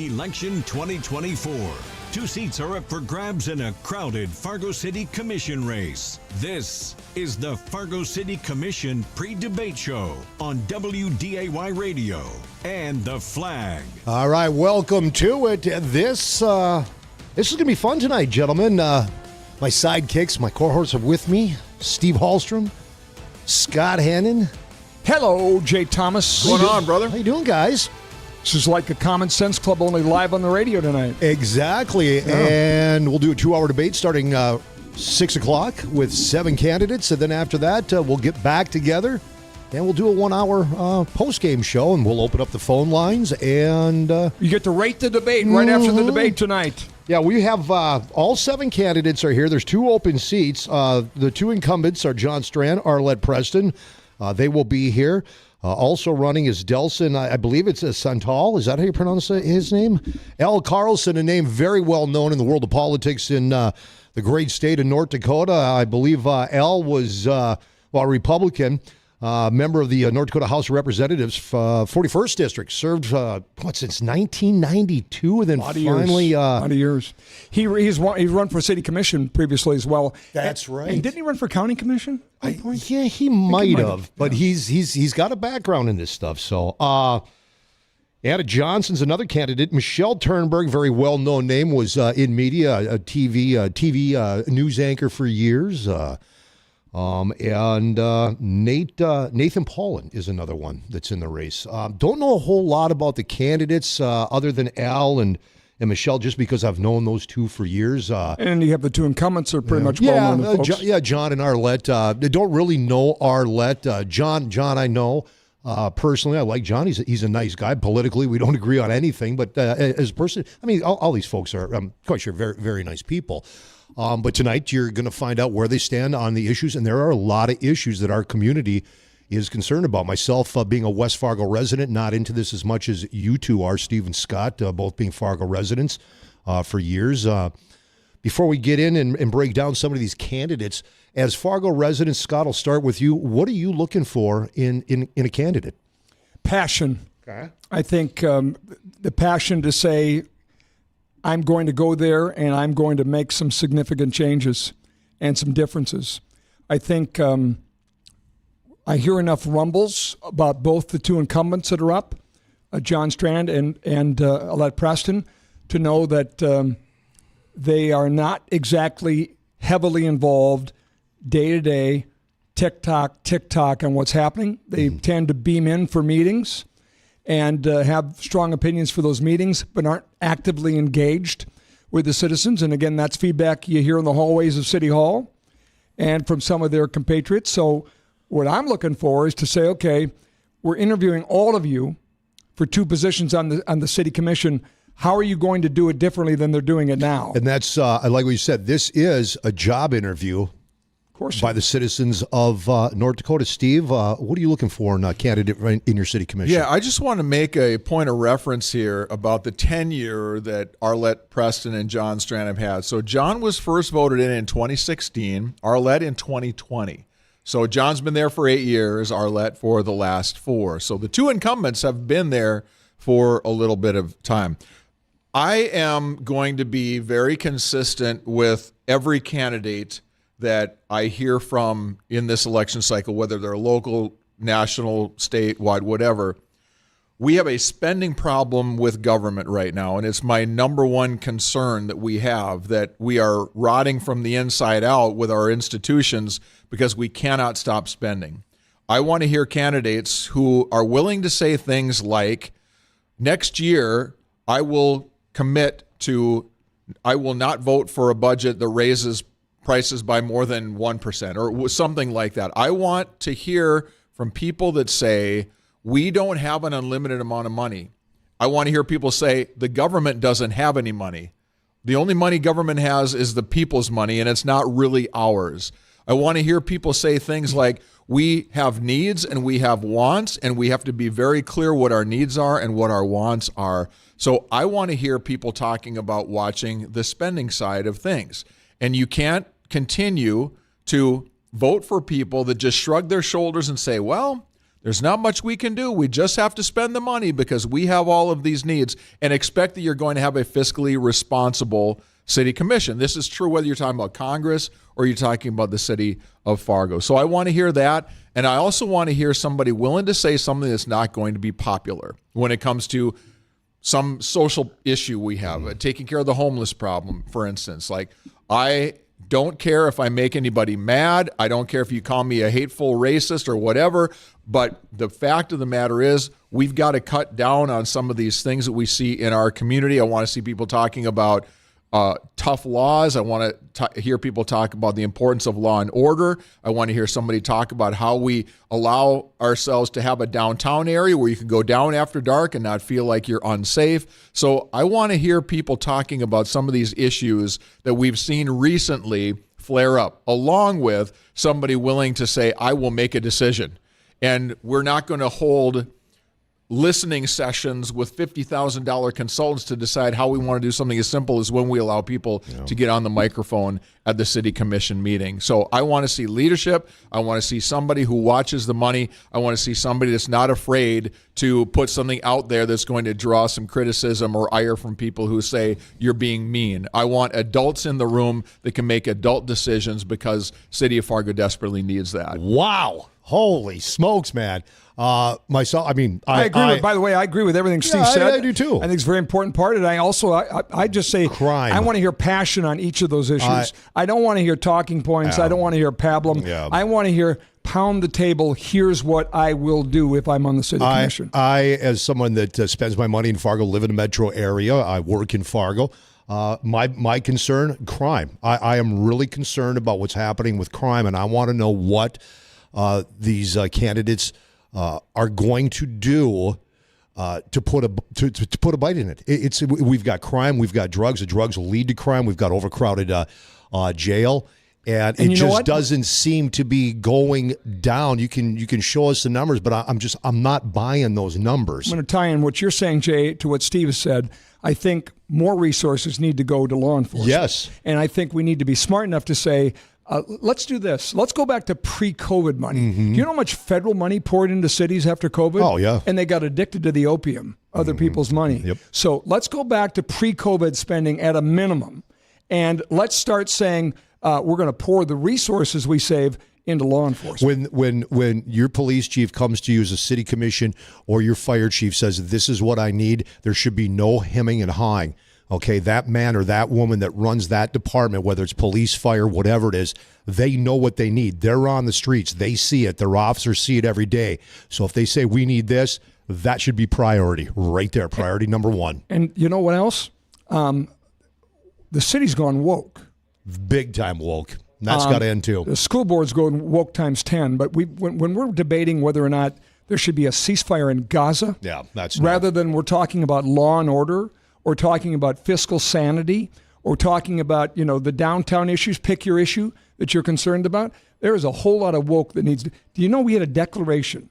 Election 2024. 2 seats are up for grabs in a crowded Fargo City Commission race. This is the Fargo City Commission pre-debate show on WDAY Radio and The Flag. All right, welcome to it. This is going to be fun tonight, gentlemen. My sidekicks, my cohorts are with me. Steve Hallstrom, Scott Hannon. Hello, Jay Thomas. What's going on, brother? How you doing, guys? This is like a Common Sense Club, only live on the radio tonight. Exactly. Yeah. And we'll do a 2-hour debate starting 6 o'clock with 7 candidates. And then after that, we'll get back together and we'll do a 1-hour post-game show. And we'll open up the phone lines. And you get to rate the debate right after the debate tonight. Yeah, we have all 7 candidates are here. There's 2 open seats. The 2 incumbents are John Strand, Arlette, Preston. They will be here. Also running is Delson, I believe it's Santal. Is that how you pronounce his name? Al Carlson, a name very well known in the world of politics in the great state of North Dakota. I believe Al was a Republican, member of the North Dakota House of Representatives, 41st District. Served, since 1992, and then finally... A lot of years. He's run for city commission previously as well. That's right. And didn't he run for county commission? Yeah, he might have, but he's got a background in this stuff. So, Anna Johnson's another candidate. Michelle Turnberg, very well-known name, was in media, a TV news anchor for years. And Nathan Paulin is another one that's in the race. Don't know a whole lot about the candidates other than Al and Michelle, just because I've known those 2 for years. And you have the 2 incumbents are pretty much well-known folks. John and Arlette. They don't really know Arlette. John I know personally. I like John. He's a nice guy. Politically, we don't agree on anything, but as a person, I mean, all these folks are, I'm quite sure, very, very nice people. But tonight, you're going to find out where they stand on the issues, and there are a lot of issues that our community is concerned about. Myself, being a West Fargo resident, not into this as much as you two are, Steve and Scott, both being Fargo residents for years. Before we get in and break down some of these candidates, as Fargo residents, Scott, I'll start with you. What are you looking for in a candidate? Passion. Okay. I think the passion to say, I'm going to go there and I'm going to make some significant changes and some differences. I think I hear enough rumbles about both the 2 incumbents that are up, John Strand and Arlette Preston, to know that they are not exactly heavily involved day-to-day, tick-tock on what's happening. They tend to beam in for meetings and have strong opinions for those meetings, but aren't actively engaged with the citizens. And again, that's feedback you hear in the hallways of City Hall and from some of their compatriots. So what I'm looking for is to say, okay, we're interviewing all of you for 2 positions on the city commission. How are you going to do it differently than they're doing it now? And that's, like what you said, this is a job interview. Of course, by the citizens of North Dakota. Steve, what are you looking for in a candidate in your city commission? Yeah, I just want to make a point of reference here about the tenure that Arlette, Preston, and John Strand have had. So John was first voted in 2016, Arlette in 2020. So John's been there for 8 years, Arlette for the last 4. So the 2 incumbents have been there for a little bit of time. I am going to be very consistent with every candidate that I hear from in this election cycle, whether they're local, national, statewide, whatever. We have a spending problem with government right now, and it's my number one concern that we have, that we are rotting from the inside out with our institutions because we cannot stop spending. I want to hear candidates who are willing to say things like, next year I will commit to, I will not vote for a budget that raises prices by more than 1% or something like that. I want to hear from people that say, we don't have an unlimited amount of money. I want to hear people say, the government doesn't have any money. The only money government has is the people's money, and it's not really ours. I want to hear people say things like, we have needs and we have wants, and we have to be very clear what our needs are and what our wants are. So I want to hear people talking about watching the spending side of things. And you can't continue to vote for people that just shrug their shoulders and say, well, There's not much we can do. We just have to spend the money because we have all of these needs, and expect that you're going to have a fiscally responsible city commission. This is true whether you're talking about Congress or you're talking about the city of Fargo. So I want to hear that, and I also want to hear somebody willing to say something that's not going to be popular when it comes to some social issue we have, taking care of the homeless problem, for instance. Like, I don't care if I make anybody mad. I don't care if you call me a hateful racist or whatever. But the fact of the matter is, we've got to cut down on some of these things that we see in our community. I want to see people talking about tough laws. I want to hear people talk about the importance of law and order. I want to hear somebody talk about how we allow ourselves to have a downtown area where you can go down after dark and not feel like you're unsafe. So I want to hear people talking about some of these issues that we've seen recently flare up, along with somebody willing to say, I will make a decision. And we're not going to hold listening sessions with $50,000 consultants to decide how we want to do something as simple as when we allow people to get on the microphone at the city commission meeting. So I want to see leadership. I want to see somebody who watches the money. I want to see somebody that's not afraid to put something out there that's going to draw some criticism or ire from people who say you're being mean. I want adults in the room that can make adult decisions, because City of Fargo desperately needs that. Wow. Holy smokes, man. I agree I agree with everything Steve said. I do too. I think it's a very important part. And I also, I just say, crime. I want to hear passion on each of those issues. I don't want to hear talking points. I don't want to hear pablum. Yeah. I want to hear pound the table. Here's what I will do if I'm on the city commission. I, as someone that spends my money in Fargo, live in the metro area, I work in Fargo. My concern, crime. I am really concerned about what's happening with crime, and I want to know what these candidates are going to do to put a bite in it. We've got crime, we've got drugs. The drugs will lead to crime. We've got overcrowded jail, and it just doesn't seem to be going down. You can show us the numbers, but I'm not buying those numbers. I'm going to tie in what you're saying, Jay, to what Steve has said. I think more resources need to go to law enforcement. Yes, and I think we need to be smart enough to say, let's do this. Let's go back to pre-COVID money. Mm-hmm. Do you know how much federal money poured into cities after COVID? Oh, yeah. And they got addicted to the opium, other people's money. Yep. So let's go back to pre-COVID spending at a minimum. And let's start saying we're going to pour the resources we save into law enforcement. When your police chief comes to you as a city commission, or your fire chief says, this is what I need, there should be no hemming and hawing. Okay, that man or that woman that runs that department, whether it's police, fire, whatever it is, they know what they need. They're on the streets. They see it. Their officers see it every day. So if they say we need this, that should be priority right there. Priority number one. And you know what else? The city's gone woke. Big time woke. That's got to end too. The school board's going woke times 10. But when we're debating whether or not there should be a ceasefire in Gaza, rather than we're talking about law and order, or talking about fiscal sanity, or talking about, the downtown issues, pick your issue that you're concerned about, there is a whole lot of woke that needs to. Do you know we had a declaration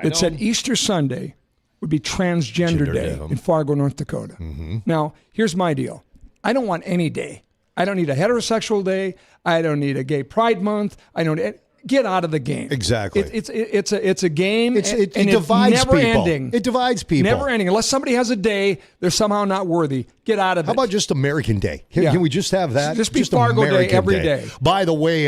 that said Easter Sunday would be Transgender Day in Fargo, North Dakota? Mm-hmm. Now, here's my deal. I don't want any day. I don't need a heterosexual day. I don't need a gay pride month. Get out of the game. Exactly. It's a game. It divides never people. Ending. It divides people. Never ending. Unless somebody has a day, they're somehow not worthy. Get out of it. How about just American Day? Can we just have that? Just be Fargo Day every day. By the way,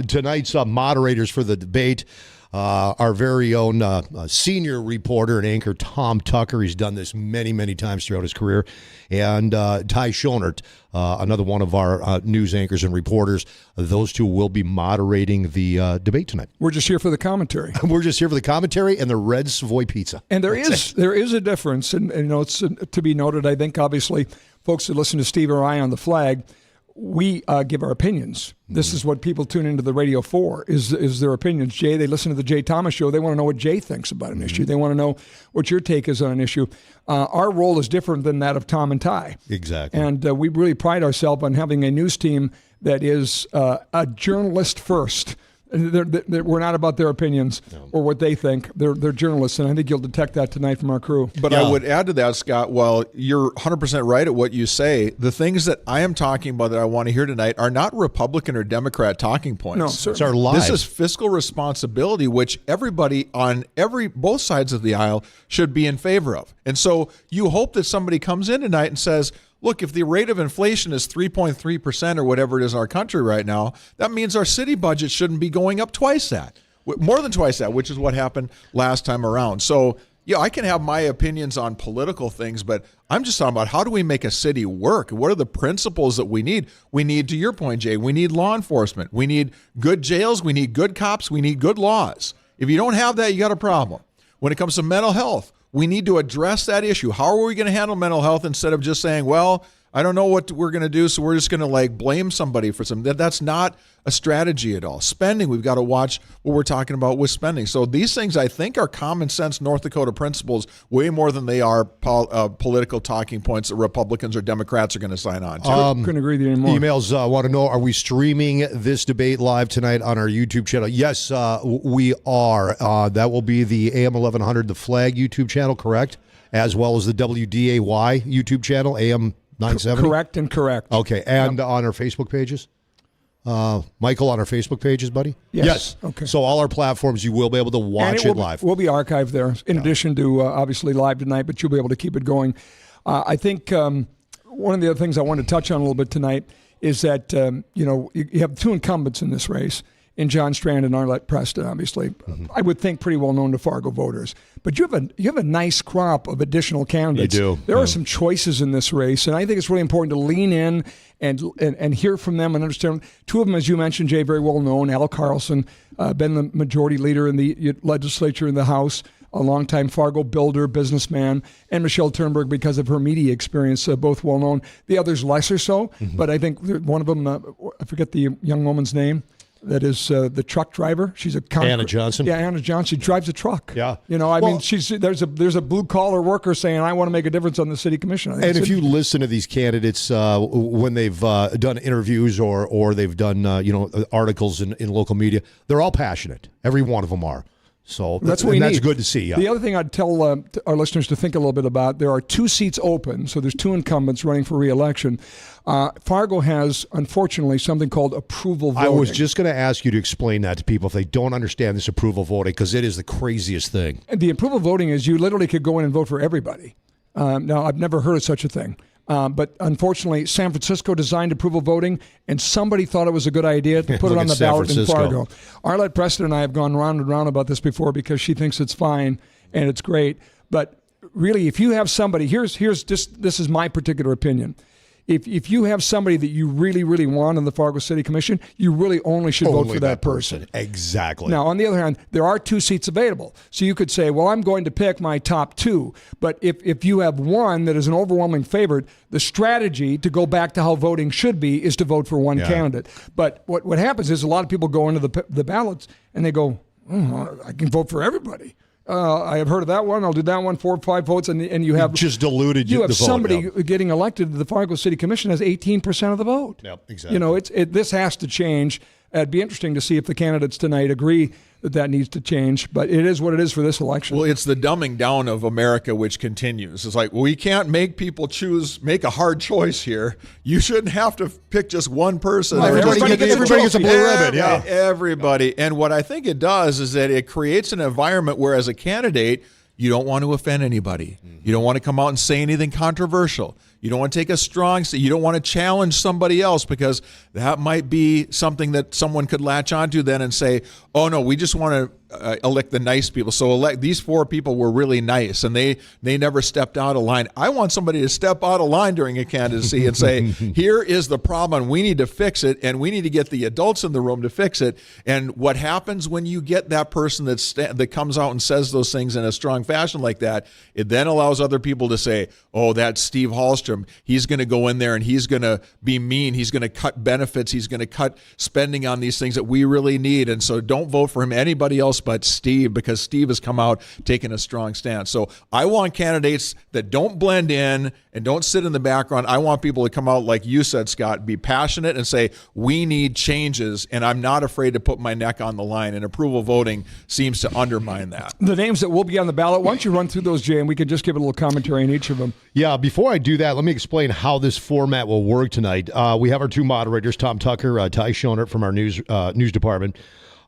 tonight's moderators for the debate, our very own senior reporter and anchor, Tom Tucker. He's done this many, many times throughout his career. And Ty Schonert, another one of our news anchors and reporters. Those two will be moderating the debate tonight. We're just here for the commentary. We're just here for the commentary and the Red Savoy Pizza. And there is a difference. And it's to be noted, I think, obviously, folks that listen to Steve or I on the flag, we give our opinions. This is what people tune into the radio for, is their opinions. Jay, they listen to the Jay Thomas Show. They want to know what Jay thinks about an issue. They want to know what your take is on an issue. Our role is different than that of Tom and Ty. Exactly. And we really pride ourselves on having a news team that is a journalist first. We're not about their opinions or what they think. They're journalists, and I think you'll detect that tonight from our crew. But I would add to that, Scott, while you're 100% right at what you say, the things that I am talking about that I want to hear tonight are not Republican or Democrat talking points. No, It's our lives. This is fiscal responsibility, which everybody on both sides of the aisle should be in favor of. And so you hope that somebody comes in tonight and says, look, if the rate of inflation is 3.3% or whatever it is in our country right now, that means our city budget shouldn't be going up twice that, more than twice that, which is what happened last time around. So, yeah, I can have my opinions on political things, but I'm just talking about how do we make a city work? What are the principles that we need? We need, to your point, Jay, we need law enforcement. We need good jails. We need good cops. We need good laws. If you don't have that, you got a problem. When it comes to mental health, we need to address that issue. How are we going to handle mental health instead of just saying, well, I don't know what we're going to do, so we're just going to blame somebody for something. That's not a strategy at all. Spending, we've got to watch what we're talking about with spending. So these things, I think, are common sense North Dakota principles way more than they are political talking points that Republicans or Democrats are going to sign on to. Couldn't agree with you anymore. Emails want to know, are we streaming this debate live tonight on our YouTube channel? Yes, we are. That will be the AM 1100, the Flag YouTube channel, correct? As well as the WDAY YouTube channel, AM 970? Correct and correct. Okay, and on our Facebook pages? Michael, on our Facebook pages, buddy? Yes. Okay. So all our platforms, you will be able to watch it live. We'll be archived there, in addition to obviously live tonight, but you'll be able to keep it going. I think one of the other things I want to touch on a little bit tonight is that, you have two incumbents in this race, in John Strand and Arlette Preston, obviously. Mm-hmm. I would think pretty well known to Fargo voters. But you have a nice crop of additional candidates. You do. There are some choices in this race, and I think it's really important to lean in and hear from them and understand. Two of them, as you mentioned, Jay, very well known. Al Carlson, been the majority leader in the legislature in the House, a longtime Fargo builder, businessman, and Michelle Turnberg, because of her media experience, both well known. The others lesser so, but I think one of them, I forget the young woman's name. That is the truck driver. She's a Anna Johnson. Yeah, Anna Johnson. She drives a truck. Yeah. I mean, there's a blue collar worker saying, "I want to make a difference on the city commission." And if you listen to these candidates when they've done interviews or they've done articles in local media, they're all passionate. Every one of them are. So that's good to see. Yeah. The other thing I'd tell our listeners to think a little bit about: there are 2 seats open, so there's 2 incumbents running for re-election. Fargo has, unfortunately, something called approval voting. I was just going to ask you to explain that to people if they don't understand this approval voting, because it is the craziest thing. And the approval voting is you literally could go in and vote for everybody. Now, I've never heard of such a thing. But unfortunately, San Francisco designed approval voting, and somebody thought it was a good idea to put it on the ballot in Fargo. Arlette Preston and I have gone round and round about this before because she thinks it's fine and it's great. But really, if you have somebody, this is my particular opinion. If you have somebody that you really, really want in the Fargo City Commission, you really only should vote for that person. Exactly. Now, on the other hand, there are 2 seats available. So you could say, well, I'm going to pick my top 2. But if you have one that is an overwhelming favorite, the strategy to go back to how voting should be is to vote for one candidate. But what happens is a lot of people go into the ballots and they go, I can vote for everybody. I have heard of that one. I'll do that one. 4 or 5 votes, and you have just diluted. You have the somebody vote, getting elected to the Fargo City Commission has 18% of the vote. Yep, exactly. This has to change. It'd be interesting to see if the candidates tonight agree that needs to change, but it is what it is for this election. Well, it's the dumbing down of America which continues. It's like, we can't make people make a hard choice here. You shouldn't have to pick just one person. Well, everybody gets a blue ribbon. Yeah, everybody. And what I think it does is that it creates an environment where, as a candidate, you don't want to offend anybody. You don't want to come out and say anything controversial. You don't want to take a strong stand. You don't want to challenge somebody else, because that might be something that someone could latch onto then and say, oh, no, we just want to elect the nice people. So these 4 people were really nice, and they never stepped out of line. I want somebody to step out of line during a candidacy and say, here is the problem, and we need to fix it, and we need to get the adults in the room to fix it. And what happens when you get that person that comes out and says those things in a strong fashion like that, it then allows other people to say, oh, that's Steve Hallstrom. He's going to go in there and he's going to be mean. He's going to cut benefits. He's going to cut spending on these things that we really need. And so don't don't vote for him, anybody else but Steve, because Steve has come out taking a strong stance. So I want candidates that don't blend in and don't sit in the background. I want people to come out, like you said, Scott, be passionate and say, we need changes, and I'm not afraid to put my neck on the line, and approval voting seems to undermine that. The names that will be on the ballot, why don't you run through those, Jay, and we could just give a little commentary on each of them. Yeah, before I do that, let me explain how this format will work tonight. We have our two moderators, Tom Tucker, Ty Schoenert from our news department.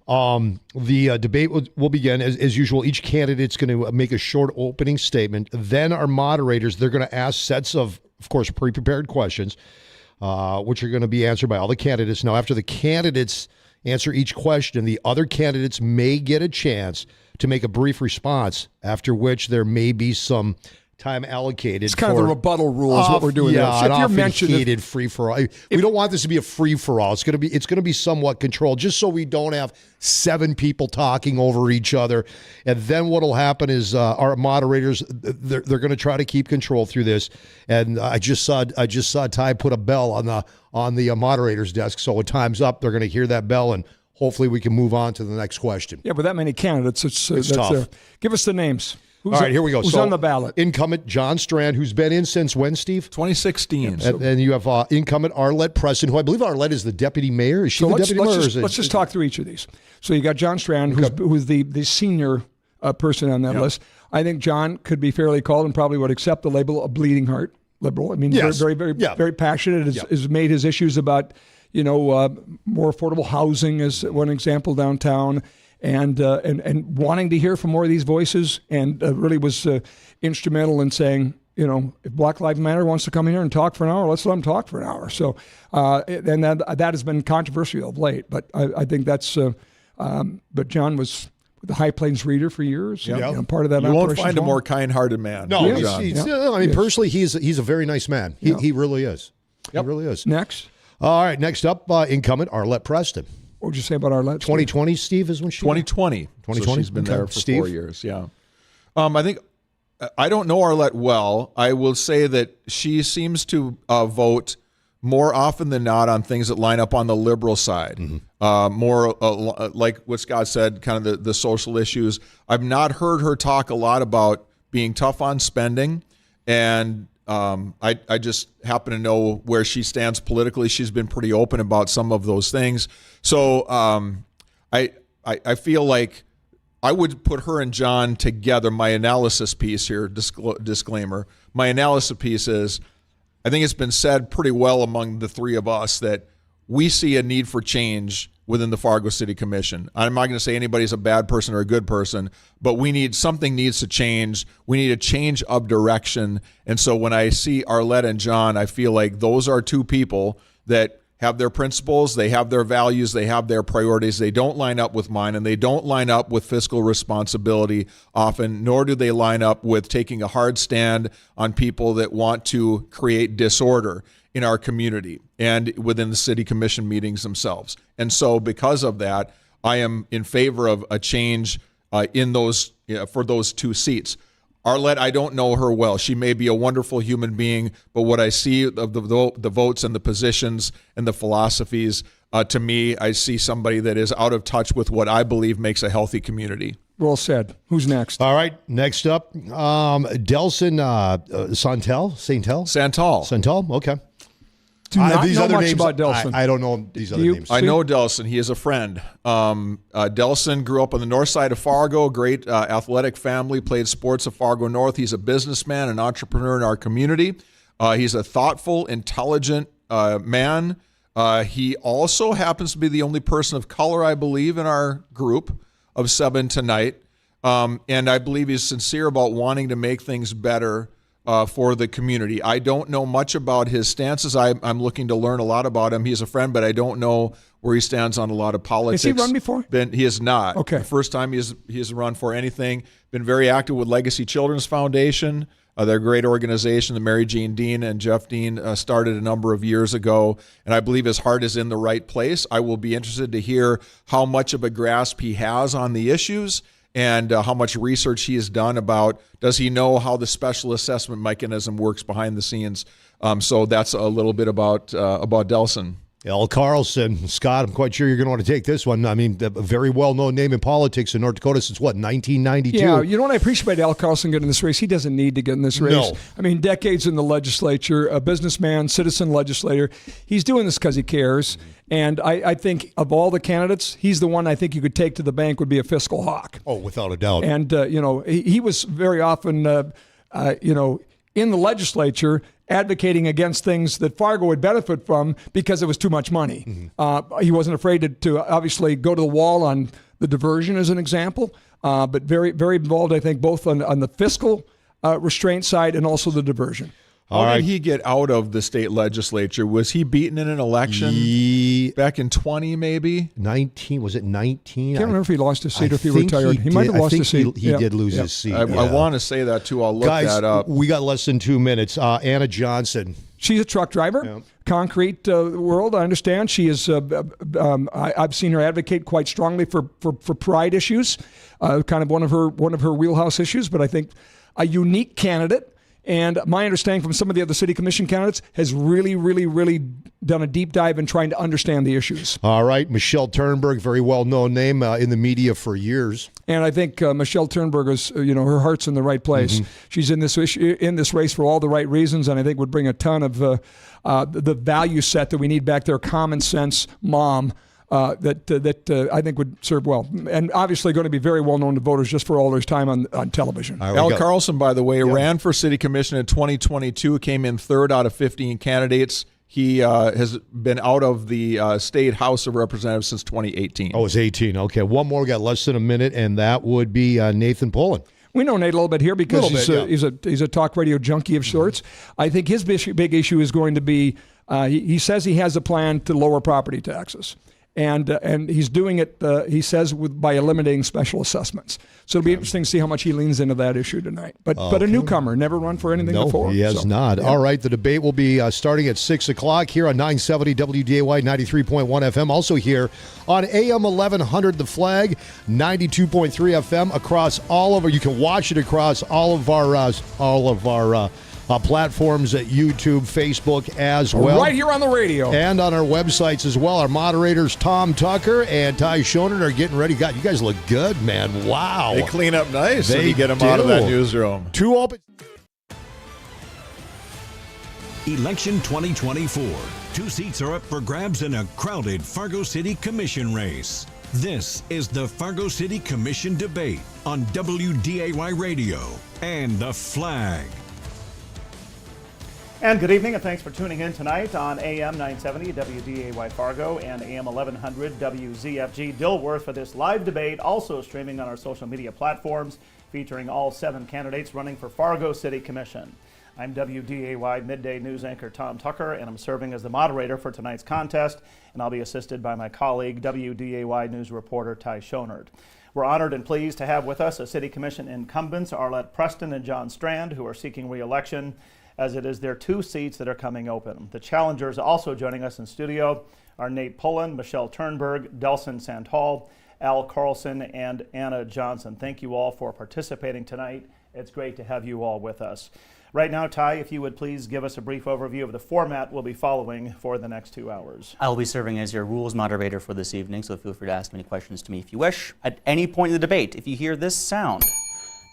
The debate will begin as usual. Each candidate's going to make a short opening statement. Then our moderators, they're going to ask sets of course, pre-prepared questions, which are going to be answered by all the candidates. Now, after the candidates answer each question, the other candidates may get a chance to make a brief response, after which there may be some time allocated. It's kind of the rebuttal rule is what we're doing. Yeah, there. So an if you're often heated free-for-all. We don't want this to be a free-for-all. It's going to be somewhat controlled, just so we don't have 7 people talking over each other. And then what will happen is our moderators, they're going to try to keep control through this. And I just saw Ty put a bell on the moderator's desk. So when time's up, they're going to hear that bell, and hopefully we can move on to the next question. Yeah, but that many candidates, it's tough. Give us the names. All right, here we go. Who's on the ballot? Incumbent John Strand, who's been in since when, Steve? 2016. And then you have incumbent Arlette Preston, who I believe Arlette is the deputy mayor. Is she the deputy mayor? Let's just talk through each of these. So you got John Strand, who's the senior person on that list. I think John could be fairly called and probably would accept the label of bleeding heart liberal. I mean, yes. very passionate. Has made his issues about more affordable housing as one example downtown. And wanting to hear from more of these voices, and really was instrumental in saying, if Black Lives Matter wants to come in here and talk for an hour, let's let them talk for an hour. So, and that has been controversial of late, but I think that's. But John was the High Plains Reader for years. Part of that. You won't find a more kind-hearted man. No, I mean personally, he's a very nice man. He really is. Yep. He really is. Next. All right, next up, incumbent Arlette Preston. What would you say about Arlette? 2020, Steve, is when she 2020. 2020. So she's been there for Steve? 4 years. Yeah. I think I don't know Arlette well. I will say that she seems to vote more often than not on things that line up on the liberal side. Mm-hmm. More like what Scott said, kind of the social issues. I've not heard her talk a lot about being tough on spending, and I just happen to know where she stands politically. She's been pretty open about some of those things. So I feel like I would put her and John together. My analysis piece here, disclaimer, my analysis piece is, I think it's been said pretty well among the three of us that we see a need for change within the Fargo City Commission. I'm not going to say anybody's a bad person or a good person, but something needs to change. We need a change of direction. And so when I see Arlette and John, I feel like those are two people that have their principles, they have their values, they have their priorities. They don't line up with mine, and they don't line up with fiscal responsibility often, nor do they line up with taking a hard stand on people that want to create disorder in our community and within the city commission meetings themselves. And so because of that, I am in favor of a change in those for those two seats. Arlette, I don't know her well. She may be a wonderful human being, but what I see of the votes and the positions and the philosophies, to me, I see somebody that is out of touch with what I believe makes a healthy community. Well said. Who's next? All right, next up, Delson Santel. Okay. Do not know much about Delson. I don't know these other names. I know Delson. He is a friend. Delson grew up on the north side of Fargo, great athletic family, played sports at Fargo North. He's a businessman, an entrepreneur in our community. He's a thoughtful, intelligent man. He also happens to be the only person of color, I believe, in our group of 7 tonight. And I believe he's sincere about wanting to make things better for the community. I don't know much about his stances. I'm looking to learn a lot about him. He's a friend, but I don't know where he stands on a lot of politics. Has he run before? He has not. Okay. The first time he has run for anything. Been very active with Legacy Children's Foundation. They're a great organization. The Mary Jean Dean and Jeff Dean started a number of years ago, and I believe his heart is in the right place. I will be interested to hear how much of a grasp he has on the issues and how much research he has done about, does he know how the special assessment mechanism works behind the scenes? So that's a little bit about Delson. Al Carlson. Scott, I'm quite sure you're going to want to take this one. I mean, a very well-known name in politics in North Dakota since, 1992? Yeah, you know what I appreciate about Al Carlson getting in this race? He doesn't need to get in this race. No. I mean, decades in the legislature, a businessman, citizen legislator. He's doing this because he cares. And I think of all the candidates, he's the one I think you could take to the bank would be a fiscal hawk. Oh, without a doubt. And, he was very often, in the legislature advocating against things that Fargo would benefit from because it was too much money. He wasn't afraid to obviously go to the wall on the diversion as an example, but very, very involved, I think, both on the fiscal restraint side and also the diversion. How did he get out of the state legislature? Was he beaten in an election back in 20 maybe? 19, was it 19? I can't remember if he lost his seat or if he retired. He might have lost his seat. He did lose his seat. I want to say that too. I'll look that up. We got less than 2 minutes. Anna Johnson. She's a truck driver, concrete world. I understand she is. I've seen her advocate quite strongly for pride issues, kind of one of her wheelhouse issues. But I think a unique candidate. And my understanding from some of the other city commission candidates has really, really, really done a deep dive in trying to understand the issues. All right. Michelle Turnberg, very well-known name in the media for years. And I think Michelle Turnberg is, her heart's in the right place. She's in this race for all the right reasons, and I think would bring a ton of the value set that we need back there, common sense mom. That I think would serve well. And obviously going to be very well known to voters just for all his time on television. Al Carlson, by the way, ran for city commission in 2022, came in third out of 15 candidates. He has been out of the state House of Representatives since 2018. Oh, it's 18. Okay, one more. We got less than a minute, and that would be Nathan Pullen. We know Nate a little bit here because he's a talk radio junkie of sorts. I think his big issue is going to be he says he has a plan to lower property taxes. And he's doing it, he says, by eliminating special assessments. So it'll be interesting to see how much he leans into that issue tonight. But a newcomer, never run for anything before. He has not. Yeah. All right, the debate will be starting at 6 o'clock here on 970 WDAY 93.1 FM. Also here on AM 1100 The Flag, 92.3 FM across all of our. You can watch it across all of our platforms at YouTube, Facebook as well. Right here on the radio. And on our websites as well. Our moderators, Tom Tucker and Ty Schoner, are getting ready. God, you guys look good, man. Wow. They clean up nice when you get them out of that newsroom. Two open. Election 2024. 2 seats are up for grabs in a crowded Fargo City Commission race. This is the Fargo City Commission debate on WDAY Radio and The Flag. And good evening, and thanks for tuning in tonight on AM 970 WDAY Fargo and AM 1100 WZFG Dilworth for this live debate, also streaming on our social media platforms, featuring all 7 candidates running for Fargo City Commission. I'm WDAY Midday News anchor Tom Tucker, and I'm serving as the moderator for tonight's contest, and I'll be assisted by my colleague, WDAY News reporter Ty Schoner. We're honored and pleased to have with us a City Commission incumbents, Arlette Preston and John Strand, who are seeking re-election, as it is their 2 seats that are coming open. The challengers also joining us in studio are Nate Pullen, Michelle Turnberg, Delson Santal, Al Carlson, and Anna Johnson. Thank you all for participating tonight. It's great to have you all with us. Right now, Ty, if you would please give us a brief overview of the format we'll be following for the next 2 hours. I'll be serving as your rules moderator for this evening, so feel free to ask any questions to me if you wish. At any point in the debate, if you hear this sound,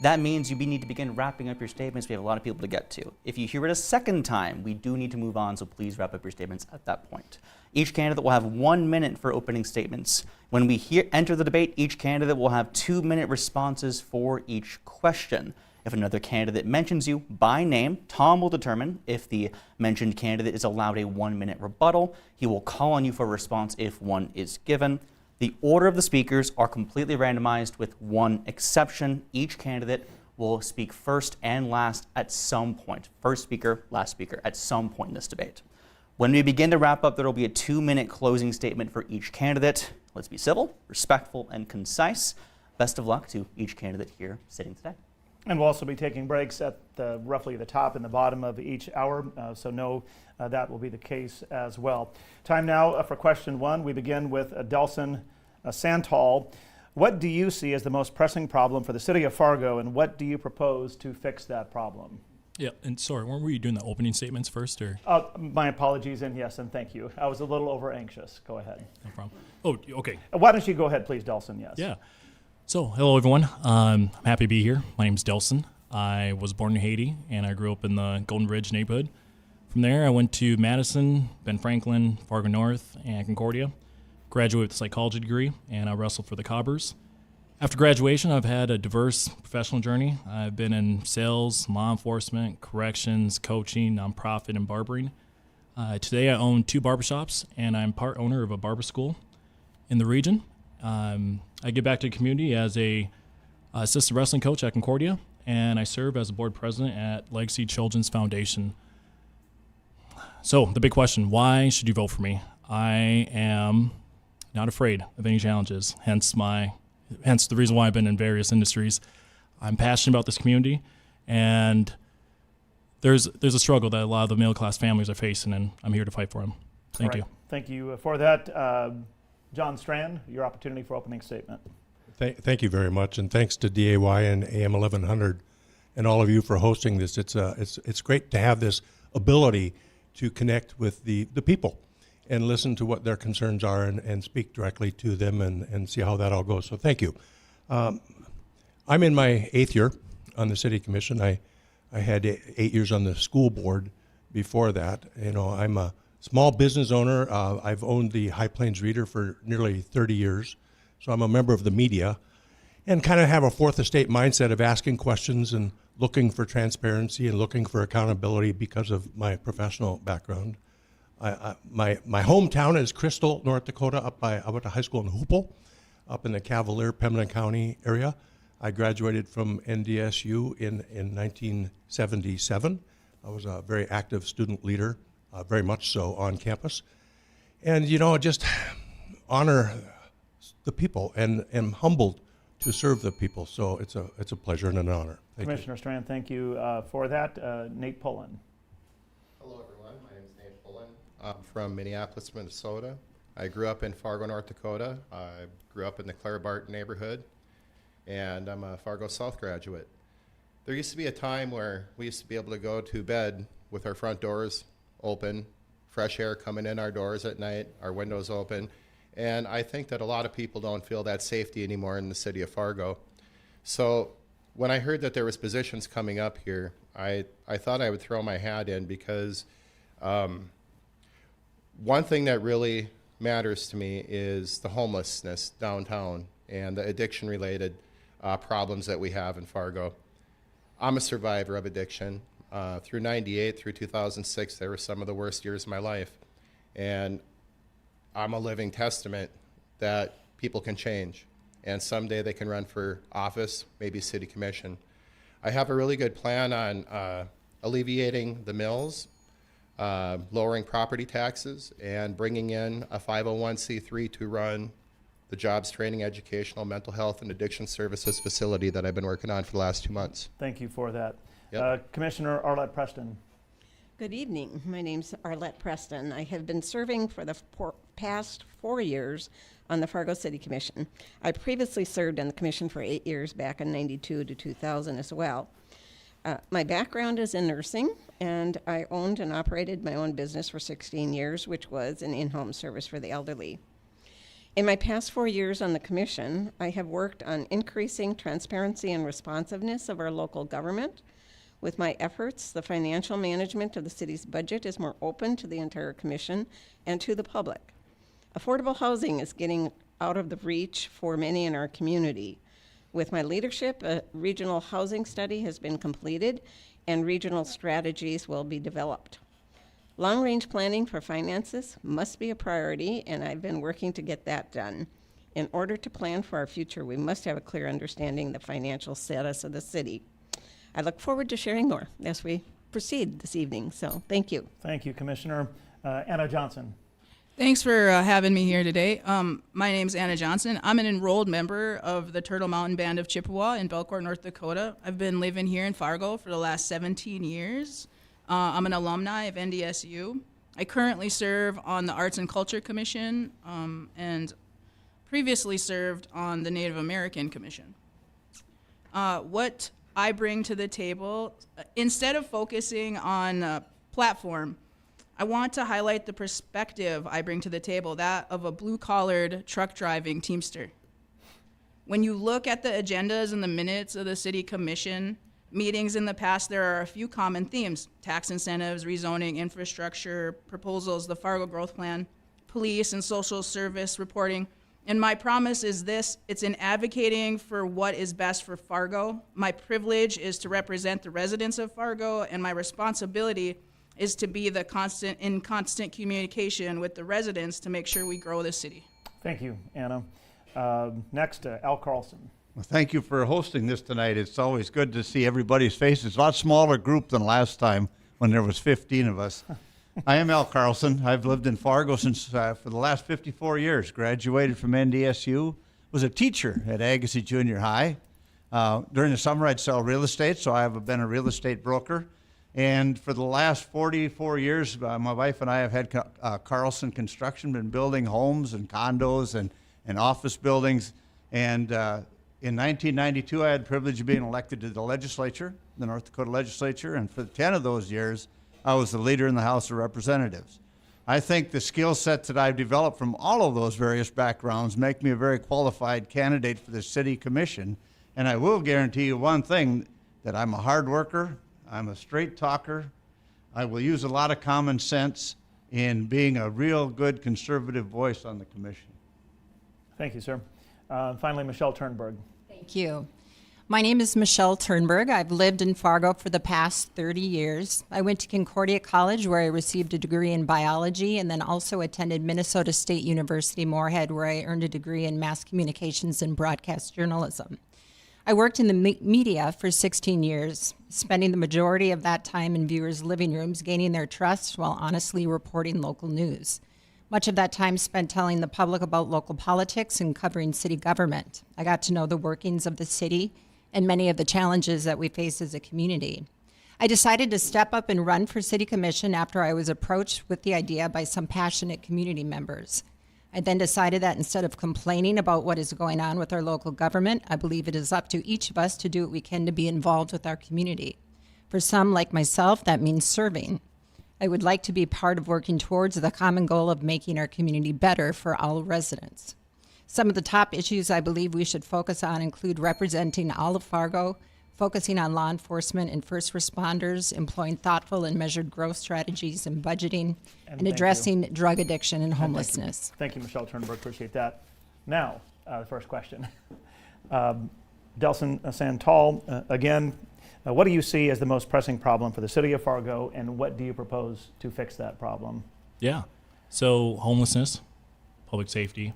that means you need to begin wrapping up your statements. We have a lot of people to get to. If you hear it a second time, we do need to move on, so please wrap up your statements at that point. Each candidate will have 1 minute for opening statements. When we enter the debate, each candidate will have 2-minute responses for each question. If another candidate mentions you by name, Tom will determine if the mentioned candidate is allowed a 1-minute rebuttal. He will call on you for a response if one is given. The order of the speakers are completely randomized with one exception. Each candidate will speak first and last at some point. First speaker, last speaker at some point in this debate. When we begin to wrap up, there will be a 2-minute closing statement for each candidate. Let's be civil, respectful, and concise. Best of luck to each candidate here sitting today. And we'll also be taking breaks at roughly the top and the bottom of each hour, so know that will be the case as well. Time now for question 1. We begin with Delson Santal. What do you see as the most pressing problem for the city of Fargo, and what do you propose to fix that problem? Yeah, and sorry, weren't we doing the opening statements first, or? My apologies, and yes, and thank you. I was a little over anxious. Go ahead. No problem. Oh, okay. Why don't you go ahead, please, Delson? Yes. Yeah. So, hello, everyone. I'm happy to be here. My name's Delson. I was born in Haiti, and I grew up in the Golden Ridge neighborhood. From there, I went to Madison, Ben Franklin, Fargo North, and Concordia. Graduated with a psychology degree, and I wrestled for the Cobbers. After graduation, I've had a diverse professional journey. I've been in sales, law enforcement, corrections, coaching, nonprofit, and barbering. Today, I own 2 barbershops, and I'm part owner of a barber school in the region. I give back to the community as a assistant wrestling coach at Concordia, and I serve as a board president at Legacy Children's Foundation. So the big question, why should you vote for me? I am not afraid of any challenges, hence the reason why I've been in various industries. I'm passionate about this community, and there's a struggle that a lot of the middle-class families are facing, and I'm here to fight for them. Thank you. Thank you for that. John Strand, your opportunity for opening statement. Thank you very much, and thanks to DAY and AM 1100 and all of you for hosting this. It's great to have this ability to connect with the people and listen to what their concerns are and speak directly to them and see how that all goes. So thank you. I'm in my 8th year on the City Commission. I had 8 years on the school board before that. You know, I'm a small business owner. I've owned the High Plains Reader for nearly 30 years. So I'm a member of the media and kind of have a fourth estate mindset of asking questions and looking for transparency and looking for accountability because of my professional background. My hometown is Crystal, North Dakota. I went to high school in Hoople, up in the Cavalier, Pembina County area. I graduated from NDSU in 1977. I was a very active student leader, very much so on campus. And, you know, just honor the people and am humbled to serve the people. So it's a pleasure and an honor. Thank Commissioner you. Strand, thank you for that. Nate Pullen. Hello, everyone. My name is Nate Pullen. I'm from Minneapolis, Minnesota. I grew up in Fargo, North Dakota. I grew up in the Claire Barton neighborhood, and I'm a Fargo South graduate. There used to be a time where we used to be able to go to bed with our front doors open, fresh air coming in our doors at night, our windows open, and I think that a lot of people don't feel that safety anymore in the city of Fargo. So when I heard that there was positions coming up here, I thought I would throw my hat in because one thing that really matters to me is the homelessness downtown and the addiction-related problems that we have in Fargo. I'm a survivor of addiction. Through 98, through 2006, they were some of the worst years of my life. And I'm a living testament that people can change. And someday they can run for office, maybe city commission. I have a really good plan on alleviating the mills, lowering property taxes, and bringing in a 501c3 to run the jobs training, educational, mental health, and addiction services facility that I've been working on for the last 2 months. Thank you for that. Yep. Commissioner Arlette Preston. Good evening. My name's Arlette Preston. I have been serving for the past 4 years on the Fargo City Commission. I previously served on the commission for 8 years back in 92 to 2000 as well. My background is in nursing, and I owned and operated my own business for 16 years, which was an in-home service for the elderly. In my past 4 years on the commission, I have worked on increasing transparency and responsiveness of our local government. With my efforts, the financial management of the city's budget is more open to the entire commission and to the public. Affordable housing is getting out of the reach for many in our community. With my leadership, a regional housing study has been completed and regional strategies will be developed. Long-range planning for finances must be a priority, and I've been working to get that done. In order to plan for our future, we must have a clear understanding of the financial status of the city. I look forward to sharing more as we proceed this evening, so thank you. Thank you, Commissioner. Anna Johnson. Thanks for having me here today. My name's Anna Johnson. I'm an enrolled member of the Turtle Mountain Band of Chippewa in Belcourt, North Dakota. I've been living here in Fargo for the last 17 years. I'm an alumni of NDSU. I currently serve on the Arts and Culture Commission and previously served on the Native American Commission. What I bring to the table, instead of focusing on platform, I want to highlight the perspective I bring to the table, that of a blue-collared truck driving Teamster. When you look at the agendas and the minutes of the City Commission meetings in the past, there are a few common themes: tax incentives, rezoning, infrastructure, proposals, the Fargo Growth Plan, police and social service reporting. And my promise is this: it's in advocating for what is best for Fargo. My privilege is to represent the residents of Fargo, and my responsibility is to be in constant communication with the residents to make sure we grow the city. Thank you, Anna. Next, Al Carlson. Well, thank you for hosting this tonight. It's always good to see everybody's faces. It's a lot smaller group than last time when there was 15 of us. I am Al Carlson. I've lived in Fargo since for the last 54 years. Graduated from NDSU. Was a teacher at Agassiz Junior High. During the summer, I'd sell real estate, so I have been a real estate broker. And for the last 44 years, my wife and I have had Carlson Construction, been building homes and condos and office buildings. And in 1992, I had the privilege of being elected to the legislature, the North Dakota legislature. And for 10 of those years, I was the leader in the House of Representatives. I think the skill set that I've developed from all of those various backgrounds make me a very qualified candidate for the City Commission. And I will guarantee you one thing, that I'm a hard worker. I'm a straight talker. I will use a lot of common sense in being a real good conservative voice on the commission. Thank you, sir. Finally, Michelle Turnberg. Thank you. My name is Michelle Turnberg. I've lived in Fargo for the past 30 years. I went to Concordia College, where I received a degree in biology, and then also attended Minnesota State University Moorhead, where I earned a degree in mass communications and broadcast journalism. I worked in the media for 16 years, spending the majority of that time in viewers' living rooms, gaining their trust while honestly reporting local news. Much of that time spent telling the public about local politics and covering city government. I got to know the workings of the city and many of the challenges that we face as a community. I decided to step up and run for City Commission after I was approached with the idea by some passionate community members. I then decided that instead of complaining about what is going on with our local government, I believe it is up to each of us to do what we can to be involved with our community. For some, like myself, that means serving. I would like to be part of working towards the common goal of making our community better for all residents. Some of the top issues I believe we should focus on include representing all of Fargo, focusing on law enforcement and first responders, employing thoughtful and measured growth strategies and budgeting, and addressing drug addiction and homelessness. Thank you, Michelle Turnberg. Appreciate that. Now, the first question. Delson Santal, again, what do you see as the most pressing problem for the city of Fargo, and what do you propose to fix that problem? Yeah. So homelessness, public safety,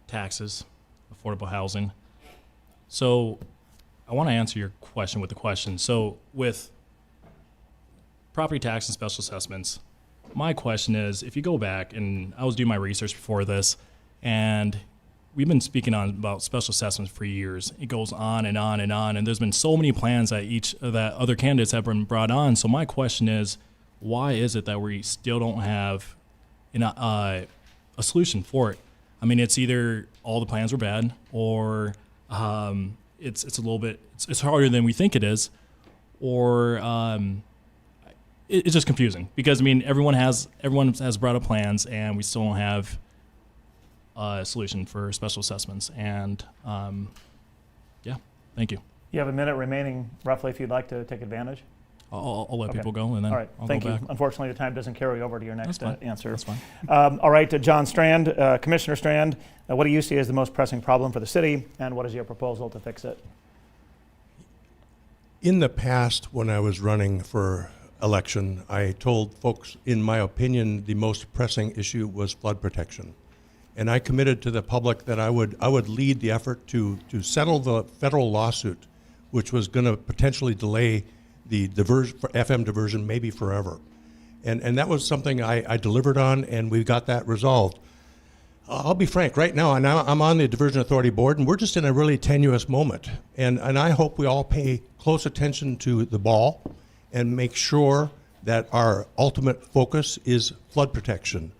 taxes, affordable housing. So I want to answer your question with a question. So with property tax and special assessments, my question is, if you go back, and I was doing my research before this, and we've been speaking on about special assessments for years. It goes on and on and on, and there's been so many plans that other candidates have been brought on. So my question is, why is it that we still don't have a solution for it? I mean, it's either all the plans were bad, or it's a little bit, it's harder than we think it is, or it's just confusing, because I mean everyone has brought up plans, and we still don't have a solution for special assessments. And yeah, thank you. You have a minute remaining, roughly, if you'd like to take advantage. I'll let people go, and then all right. I'll Thank go you. back. Unfortunately, the time doesn't carry over to your next answer. That's fine. All right, John Strand, Commissioner Strand, what do you see as the most pressing problem for the city, and what is your proposal to fix it? In the past, when I was running for election, I told folks, in my opinion, the most pressing issue was flood protection. And I committed to the public that I would lead the effort to settle the federal lawsuit, which was going to potentially delay the FM diversion maybe forever. And that was something I delivered on, and we got that resolved. I'll be frank, right now I'm on the Diversion Authority Board, and we're just in a really tenuous moment. And I hope we all pay close attention to the ball and make sure that our ultimate focus is flood protection.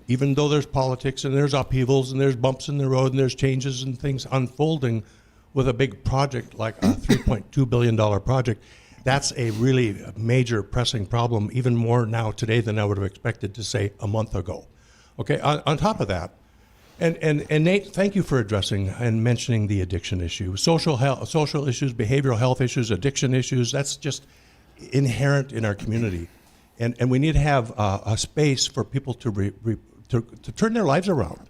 Even though there's politics and there's upheavals and there's bumps in the road and there's changes and things unfolding, with a big project like a $3.2 billion project, that's a really major pressing problem, even more now today than I would have expected to say a month ago. Okay, on top of that, and Nate, thank you for addressing and mentioning the addiction issue. Social issues, behavioral health issues, addiction issues, that's just inherent in our community. And we need to have a space for people to turn their lives around.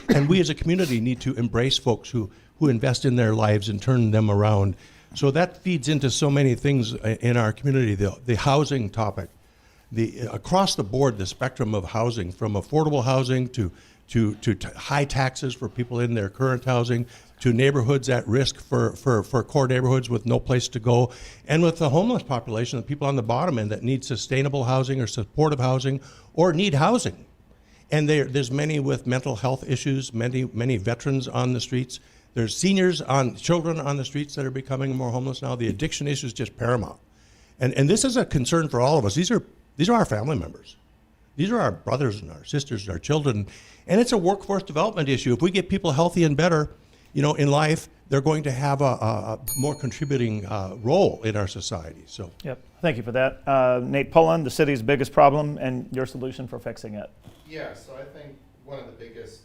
And we as a community need to embrace folks who invest in their lives and turn them around. So that feeds into so many things in our community. The housing topic, across the board, the spectrum of housing, from affordable housing to high taxes for people in their current housing, to neighborhoods at risk for core neighborhoods with no place to go, and with the homeless population, the people on the bottom end that need sustainable housing or supportive housing or need housing. And there's many with mental health issues, many veterans on the streets. There's children on the streets that are becoming more homeless now. The addiction issue is just paramount. And this is a concern for all of us. These are our family members. These are our brothers and our sisters and our children. And it's a workforce development issue. If we get people healthy and better, in life, they're going to have a more contributing role in our society. So. Yep. Thank you for that. Nate Pullen, the city's biggest problem and your solution for fixing it. Yeah, so I think one of the biggest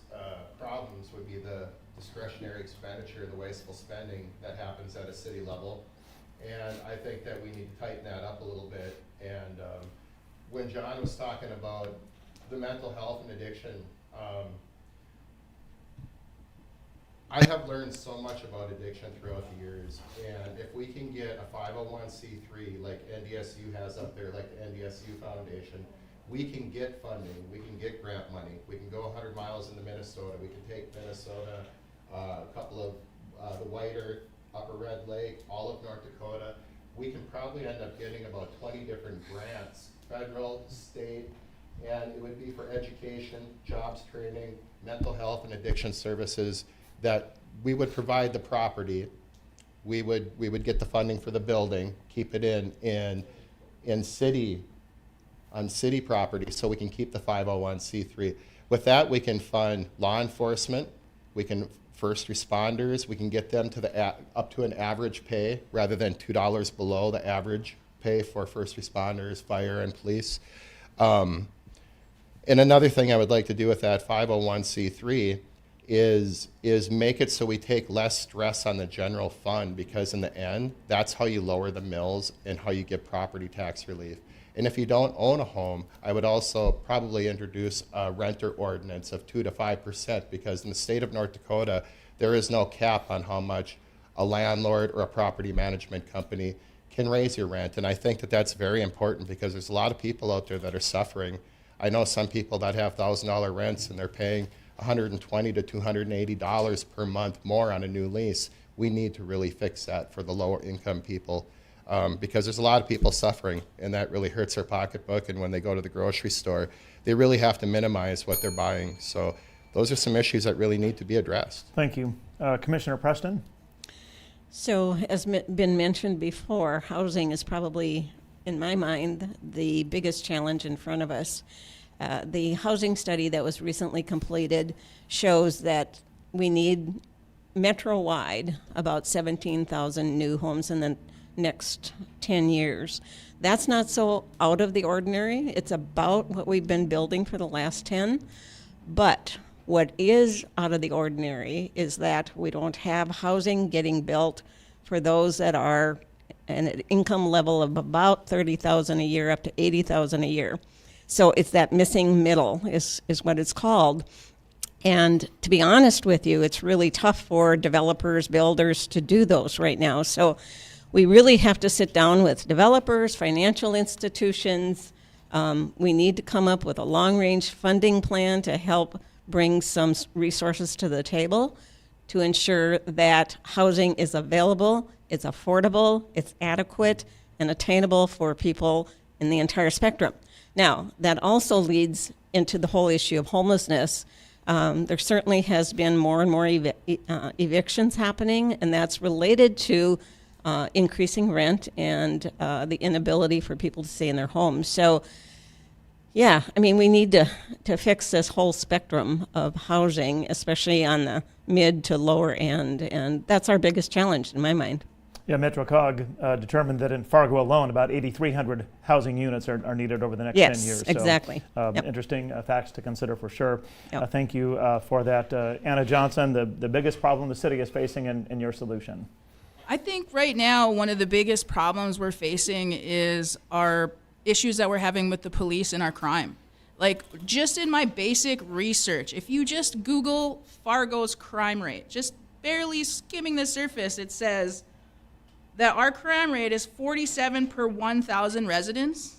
problems would be the discretionary expenditure, the wasteful spending that happens at a city level. And I think that we need to tighten that up a little bit. And when John was talking about the mental health and addiction, I have learned so much about addiction throughout the years, and if we can get a 501c3 like NDSU has up there, like the NDSU Foundation, we can get funding, we can get grant money, we can go 100 miles into Minnesota, we can take Minnesota, a couple of the Whiter, Upper Red Lake, all of North Dakota. We can probably end up getting about 20 different grants, federal, state, and it would be for education, jobs training, mental health and addiction services, that we would provide the property, we would get the funding for the building, keep it on city property, so we can keep the 501c3. With that, we can fund law enforcement, we can first responders, we can get them to up to an average pay rather than $2 below the average pay for first responders, fire, and police. And another thing I would like to do with that 501c3 is make it so we take less stress on the general fund, because in the end, that's how you lower the mills and how you get property tax relief. And if you don't own a home, I would also probably introduce a renter ordinance of 2 to 5%, because in the state of North Dakota, there is no cap on how much a landlord or a property management company can raise your rent. And I think that that's very important, because there's a lot of people out there that are suffering. I know some people that have $1,000 rents and they're paying $120 to $280 per month more on a new lease. We need to really fix that for the lower income people, because there's a lot of people suffering, and that really hurts their pocketbook. And when they go to the grocery store, they really have to minimize what they're buying. So those are some issues that really need to be addressed. Thank you. Commissioner Preston? So, as been mentioned before, housing is probably, in my mind, the biggest challenge in front of us. The housing study that was recently completed shows that we need metro-wide about 17,000 new homes in the next 10 years. That's not so out of the ordinary. It's about what we've been building for the last 10. But what is out of the ordinary is that we don't have housing getting built for those that are at an income level of about $30,000 a year up to $80,000 a year. So it's that missing middle is what it's called. And to be honest with you, it's really tough for developers, builders to do those right now. So we really have to sit down with developers, financial institutions. We need to come up with a long-range funding plan to help bring some resources to the table to ensure that housing is available, it's affordable, it's adequate, and attainable for people in the entire spectrum. Now, that also leads into the whole issue of homelessness. There certainly has been more and more evictions happening, and that's related to increasing rent and the inability for people to stay in their homes. So Yeah, I mean, we need to fix this whole spectrum of housing, especially on the mid to lower end, and that's our biggest challenge in my mind. Yeah, MetroCog determined that in Fargo alone, about 8,300 housing units are needed over the next 10 years. Yes, exactly. So, interesting facts to consider for sure. Yep. Thank you for that. Anna Johnson, the biggest problem the city is facing and your solution. I think right now one of the biggest problems we're facing is our issues that we're having with the police and our crime. Like, just in my basic research, if you just Google Fargo's crime rate, just barely skimming the surface, it says that our crime rate is 47 per 1,000 residents,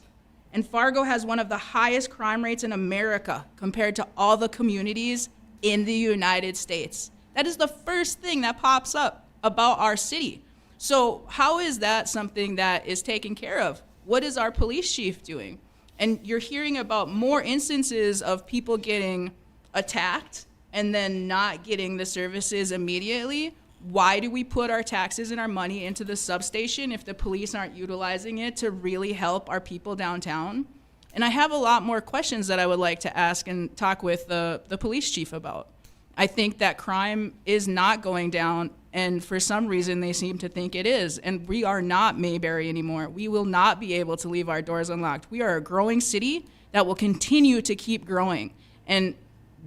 and Fargo has one of the highest crime rates in America compared to all the communities in the United States. That is the first thing that pops up about our city. So how is that something that is taken care of? What is our police chief doing? And you're hearing about more instances of people getting attacked and then not getting the services immediately. Why do we put our taxes and our money into the substation if the police aren't utilizing it to really help our people downtown? And I have a lot more questions that I would like to ask and talk with the police chief about. I think that crime is not going down, and for some reason they seem to think it is. And we are not Mayberry anymore. We will not be able to leave our doors unlocked. We are a growing city that will continue to keep growing. And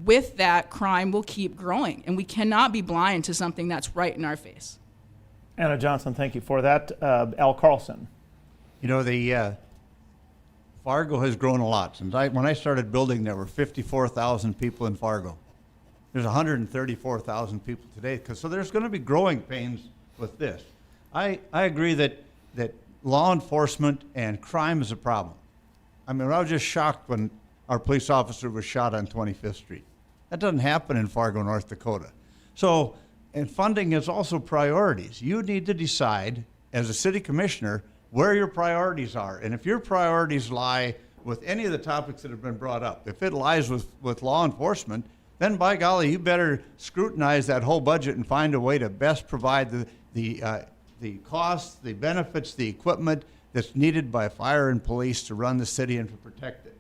with that, crime will keep growing. And we cannot be blind to something that's right in our face. Anna Johnson, thank you for that. Al Carlson. You know, the Fargo has grown a lot. When I started building, there were 54,000 people in Fargo. There's 134,000 people today. So there's going to be growing pains with this. I agree that law enforcement and crime is a problem. I mean, I was just shocked when our police officer was shot on 25th Street. That doesn't happen in Fargo, North Dakota. So, and funding is also priorities. You need to decide, as a city commissioner, where your priorities are. And if your priorities lie with any of the topics that have been brought up, if it lies with law enforcement, then by golly, you better scrutinize that whole budget and find a way to best provide the costs, the benefits, the equipment that's needed by fire and police to run the city and to protect it.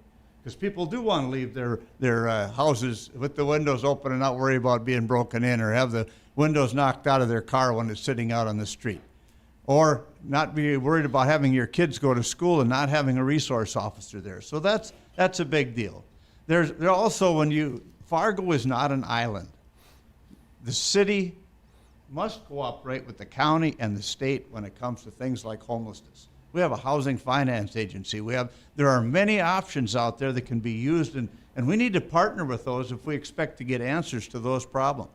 Because people do want to leave their houses with the windows open and not worry about being broken in, or have the windows knocked out of their car when it's sitting out on the street. Or not be worried about having your kids go to school and not having a resource officer there. So that's a big deal. There also, Fargo is not an island. The city must cooperate with the county and the state when it comes to things like homelessness. We have a housing finance agency. There are many options out there that can be used, and we need to partner with those if we expect to get answers to those problems.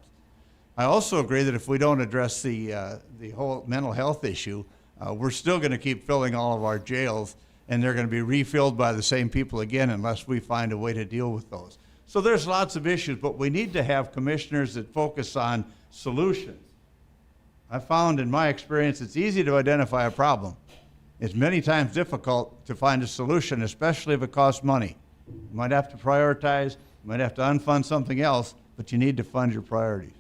I also agree that if we don't address the whole mental health issue, we're still going to keep filling all of our jails, and they're going to be refilled by the same people again unless we find a way to deal with those. So there's lots of issues, but we need to have commissioners that focus on solutions. I found in my experience it's easy to identify a problem. It's many times difficult to find a solution, especially if it costs money. You might have to prioritize, you might have to unfund something else, but you need to fund your priorities.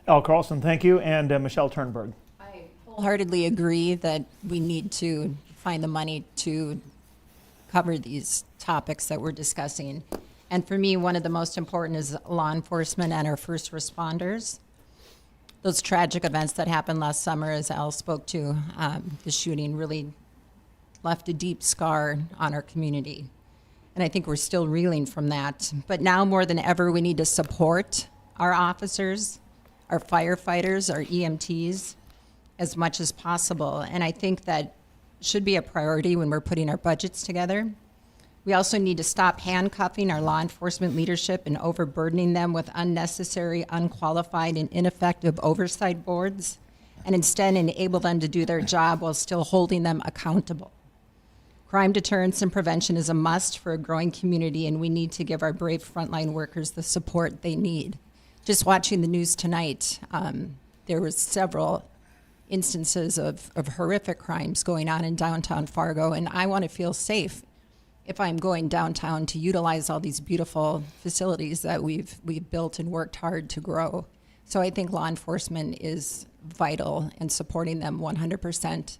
Al Carlson, thank you. And Michelle Turnberg. I wholeheartedly agree that we need to find the money to cover these topics that we're discussing. And for me, one of the most important is law enforcement and our first responders. Those tragic events that happened last summer, as Al spoke to, the shooting really left a deep scar on our community. And I think we're still reeling from that. But now more than ever, we need to support our officers, our firefighters, our EMTs, as much as possible. And I think that should be a priority when we're putting our budgets together. We also need to stop handcuffing our law enforcement leadership and overburdening them with unnecessary, unqualified, and ineffective oversight boards, and instead enable them to do their job while still holding them accountable. Crime deterrence and prevention is a must for a growing community, and we need to give our brave frontline workers the support they need. Just watching the news tonight, there were several instances of horrific crimes going on in downtown Fargo, and I want to feel safe if I'm going downtown to utilize all these beautiful facilities that we've built and worked hard to grow. So I think law enforcement is vital, and supporting them 100%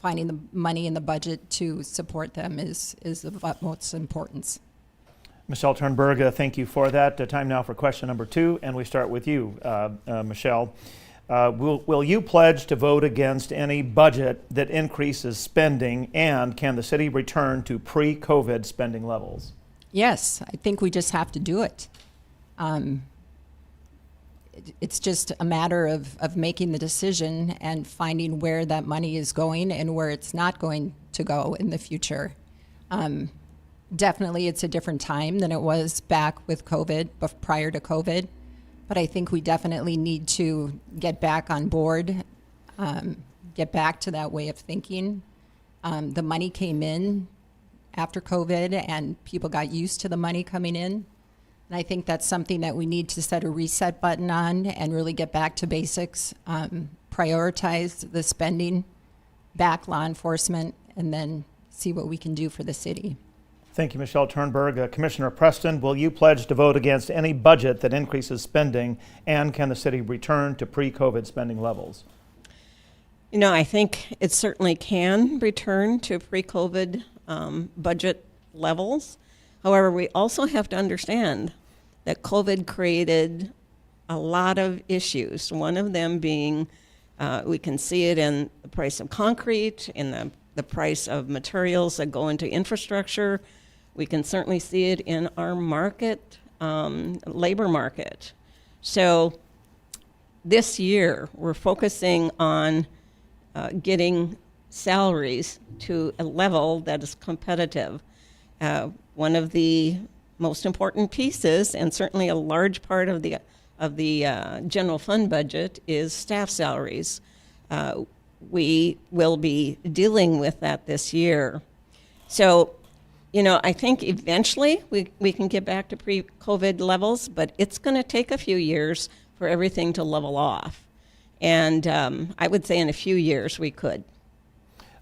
finding the money in the budget to support them is of utmost importance. Michelle Turnberg, thank you for that. Time now for question number 2, and we start with you, Michelle. Will you pledge to vote against any budget that increases spending, and can the city return to pre-COVID spending levels? Yes, I think we just have to do it. It's just a matter of making the decision and finding where that money is going and where it's not going to go in the future. Definitely it's a different time than it was back with COVID, but prior to COVID. But I think we definitely need to get back on board, get back to that way of thinking. The money came in after COVID and people got used to the money coming in. And I think that's something that we need to set a reset button on and really get back to basics, prioritize the spending, back law enforcement, and then see what we can do for the city. Thank you, Michelle Turnberg. Commissioner Preston, will you pledge to vote against any budget that increases spending, and can the city return to pre-COVID spending levels? You know, I think it certainly can return to pre-COVID budget levels. However, we also have to understand that COVID created a lot of issues. One of them being, we can see it in the price of concrete, in the price of materials that go into infrastructure. We can certainly see it in our market, labor market. So this year, we're focusing on getting salaries to a level that is competitive. One of the most important pieces, and certainly a large part of the general fund budget, is staff salaries. We will be dealing with that this year. So, you know, I think eventually we can get back to pre-COVID levels, but it's going to take a few years for everything to level off. And I would say in a few years we could.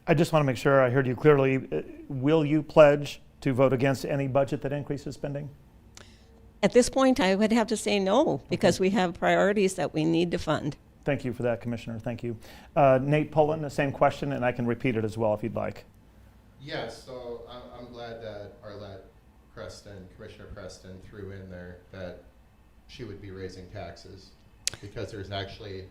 I just want to make sure I heard you clearly. Will you pledge to vote against any budget that increases spending? At this point, I would have to say no, because we have priorities that we need to fund. Thank you for that, Commissioner. Thank you. Nate Pullen, the same question, and I can repeat it as well if you'd like. Yes, so I'm glad that Arlette Commissioner Preston threw in there that she would be raising taxes, because there's actually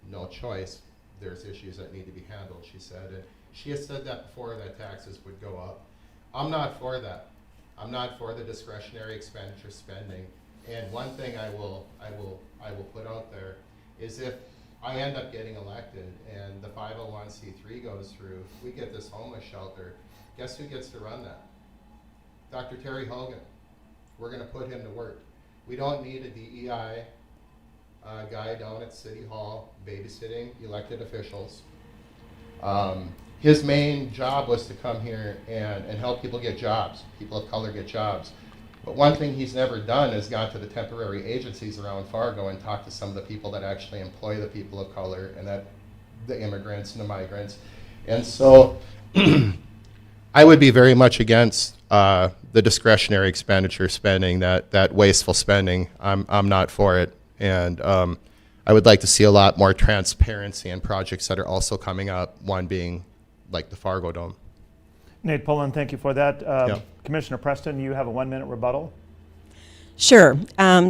no choice. There's issues that need to be handled, she said. And she has said that before, that taxes would go up. I'm not for that. I'm not for the discretionary expenditure spending. And one thing I will put out there is, if I end up getting elected and the 501c3 goes through, we get this homeless shelter, guess who gets to run that? Dr. Terry Hogan. We're going to put him to work. We don't need a DEI guy down at City Hall babysitting elected officials. His main job was to come here and help people get jobs, people of color get jobs. But one thing he's never done is gone to the temporary agencies around Fargo and talked to some of the people that actually employ the people of color, and that the immigrants and the migrants. And so I would be very much against the discretionary expenditure spending, that wasteful spending. I'm not for it. And I would like to see a lot more transparency in projects that are also coming up, one being like the Fargo Dome. Nate Pullen, thank you for that. Yeah. Commissioner Preston, you have a 1-minute rebuttal. Sure.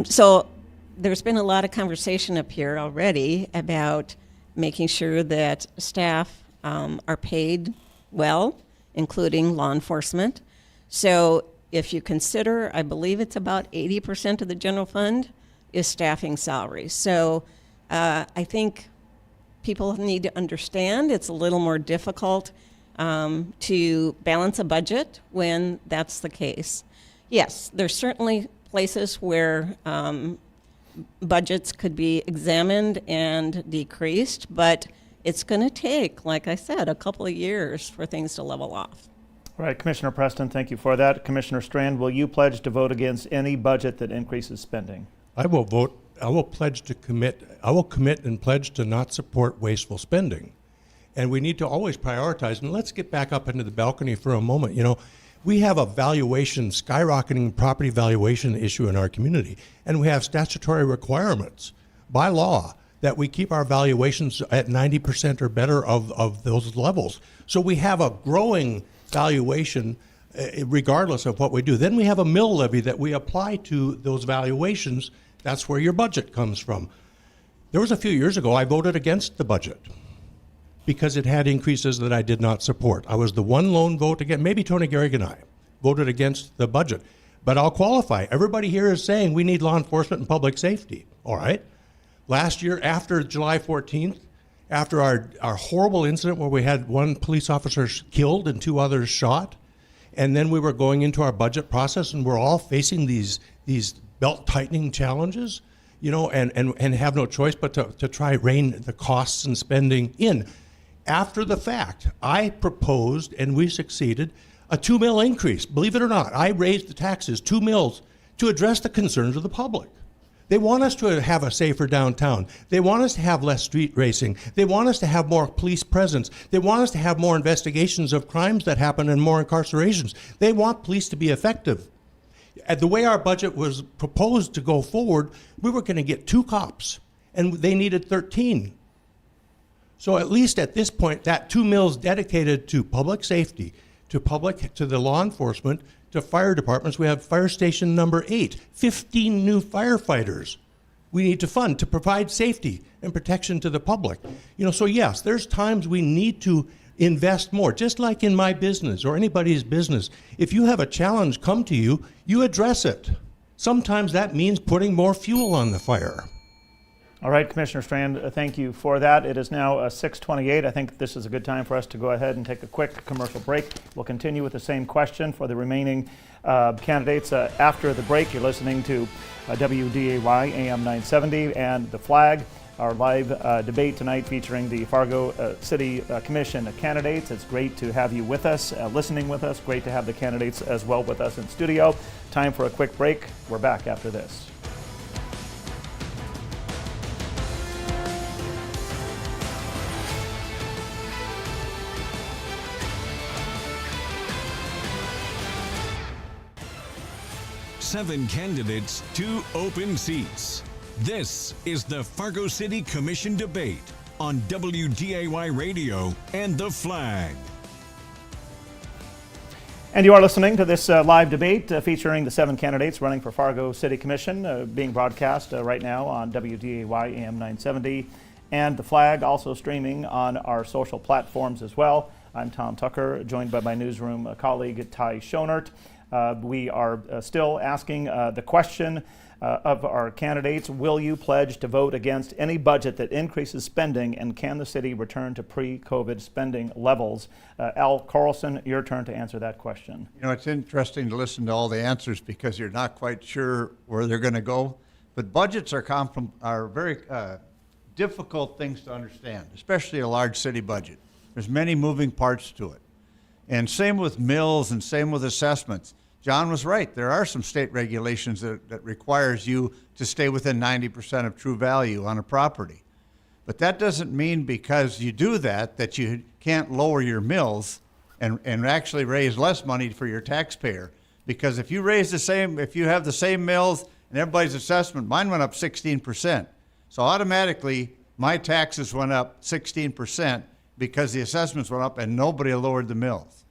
So there's been a lot of conversation up here already about making sure that staff are paid well, including law enforcement. So if you consider, I believe it's about 80% of the general fund is staffing salaries. So I think people need to understand it's a little more difficult to balance a budget when that's the case. Yes, there's certainly places where budgets could be examined and decreased, but it's going to take, like I said, a couple of years for things to level off. All right, Commissioner Preston, thank you for that. Commissioner Strand, will you pledge to vote against any budget that increases spending? I will vote. I will commit and pledge to not support wasteful spending. And we need to always prioritize. And let's get back up into the balcony for a moment. You know, we have a skyrocketing property valuation issue in our community, and we have statutory requirements by law that we keep our valuations at 90% or better of those levels. So we have a growing valuation regardless of what we do. Then we have a mill levy that we apply to those valuations. That's where your budget comes from. There was a few years ago I voted against the budget because it had increases that I did not support. I was the one lone vote against, maybe Tony Gehrig and I voted against the budget. But I'll qualify. Everybody here is saying we need law enforcement and public safety. All right. Last year, after July 14th, after our horrible incident where we had one police officer killed and 2 others shot, and then we were going into our budget process and we're all facing these belt tightening challenges, you know, and have no choice but to try rein the costs and spending in. After the fact, I proposed, and we succeeded, a 2 mil increase. Believe it or not, I raised the taxes 2 mils to address the concerns of the public. They want us to have a safer downtown. They want us to have less street racing. They want us to have more police presence. They want us to have more investigations of crimes that happen and more incarcerations. They want police to be effective. The way our budget was proposed to go forward, we were going to get 2 cops, and they needed 13. So at least at this point, that 2 mils dedicated to public safety, to the law enforcement, to fire departments. We have fire station number 8, 15 new firefighters we need to fund to provide safety and protection to the public. You know, so yes, there's times we need to invest more, just like in my business or anybody's business. If you have a challenge come to you, you address it. Sometimes that means putting more fuel on the fire. All right, Commissioner Strand, thank you for that. It is now 6:28. I think this is a good time for us to go ahead and take a quick commercial break. We'll continue with the same question for the remaining candidates after the break. You're listening to WDAY AM 970 and The Flag, our live debate tonight featuring the Fargo City Commission candidates. It's great to have you with us, listening with us. Great to have the candidates as well with us in studio. Time for a quick break. We're back after this. Seven candidates, 2 open seats. This is the Fargo City Commission debate on WDAY Radio and The Flag. And you are listening to this live debate featuring the 7 candidates running for Fargo City Commission, being broadcast right now on WDAY AM 970 and The Flag, also streaming on our social platforms as well. I'm Tom Tucker, joined by my newsroom colleague Ty Schonert. We are still asking the question of our candidates: will you pledge to vote against any budget that increases spending, and can the city return to pre-COVID spending levels? Al Carlson, your turn to answer that question. You know, it's interesting to listen to all the answers because you're not quite sure where they're going to go. But budgets are very difficult things to understand, especially a large city budget. There's many moving parts to it. And same with mills and same with assessments. John was right. There are some state regulations that requires you to stay within 90% of true value on a property. But that doesn't mean because you do that you can't lower your mills and actually raise less money for your taxpayer. Because if you have the same mills and everybody's assessment, mine went up 16%. So automatically my taxes went up 16% because the assessments went up and nobody lowered the mills.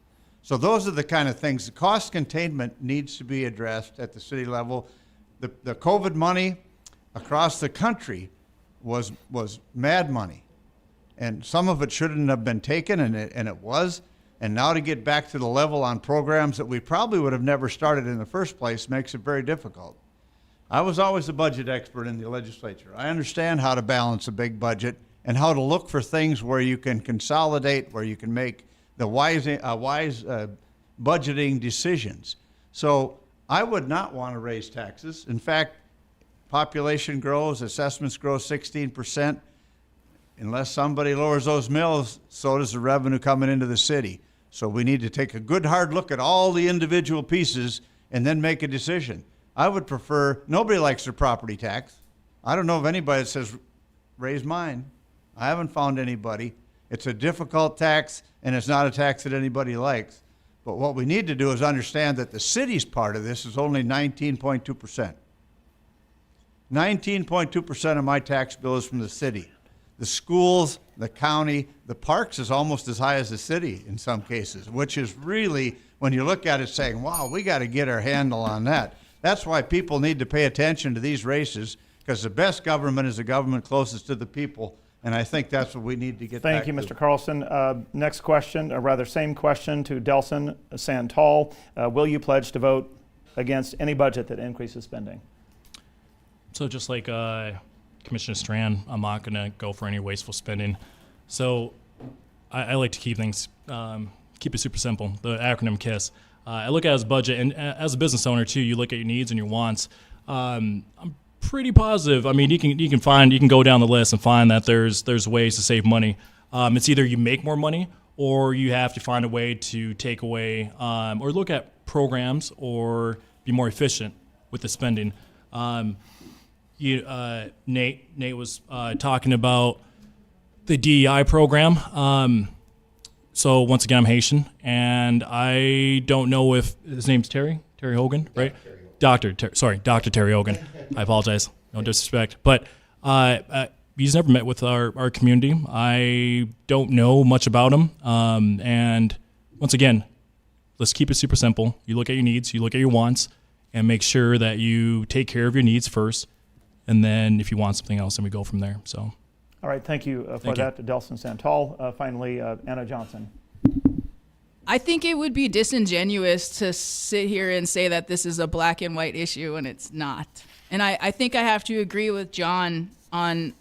So those are the kind of things. The cost containment needs to be addressed at the city level. The COVID money across the country was mad money. And some of it shouldn't have been taken, and it was. And now to get back to the level on programs that we probably would have never started in the first place makes it very difficult. I was always a budget expert in the legislature. I understand how to balance a big budget and how to look for things where you can consolidate, where you can make the wise budgeting decisions. So I would not want to raise taxes. In fact, population grows, assessments grow 16%. Unless somebody lowers those mills, so does the revenue coming into the city. So we need to take a good hard look at all the individual pieces and then make a decision. I would prefer, nobody likes their property tax. I don't know of anybody that says, raise mine. I haven't found anybody. It's a difficult tax, and it's not a tax that anybody likes. But what we need to do is understand that the city's part of this is only 19.2%. 19.2% of my tax bill is from the city. The schools, the county, the parks is almost as high as the city in some cases, which is really, when you look at it, saying, wow, we got to get our handle on that. That's why people need to pay attention to these races, because the best government is the government closest to the people, and I think that's what we need to get back to. Thank you, Mr. Carlson. Next question, or rather same question to Delson Santal. Will you pledge to vote against any budget that increases spending? So just like Commissioner Strand, I'm not going to go for any wasteful spending. So I like to keep things, keep it super simple, the acronym KISS. I look at it as a budget, and as a business owner too, you look at your needs and your wants. I'm pretty positive. I mean, you can go down the list and find that there's ways to save money. It's either you make more money or you have to find a way to take away or look at programs or be more efficient with the spending. Nate was talking about the DEI program. So once again, I'm Haitian, and I don't know if his name's Terry Hogan, right? Dr. Terry Hogan. I apologize, no disrespect, but he's never met with our community. I don't know much about him, and once again, let's keep it super simple. You look at your needs, you look at your wants, and make sure that you take care of your needs first. And then if you want something else, then we go from there. So, all right, thank you for that, Delson Santal. Finally, Anna Johnson. I think it would be disingenuous to sit here and say that this is a black and white issue, and it's not. And I think I have to agree with John on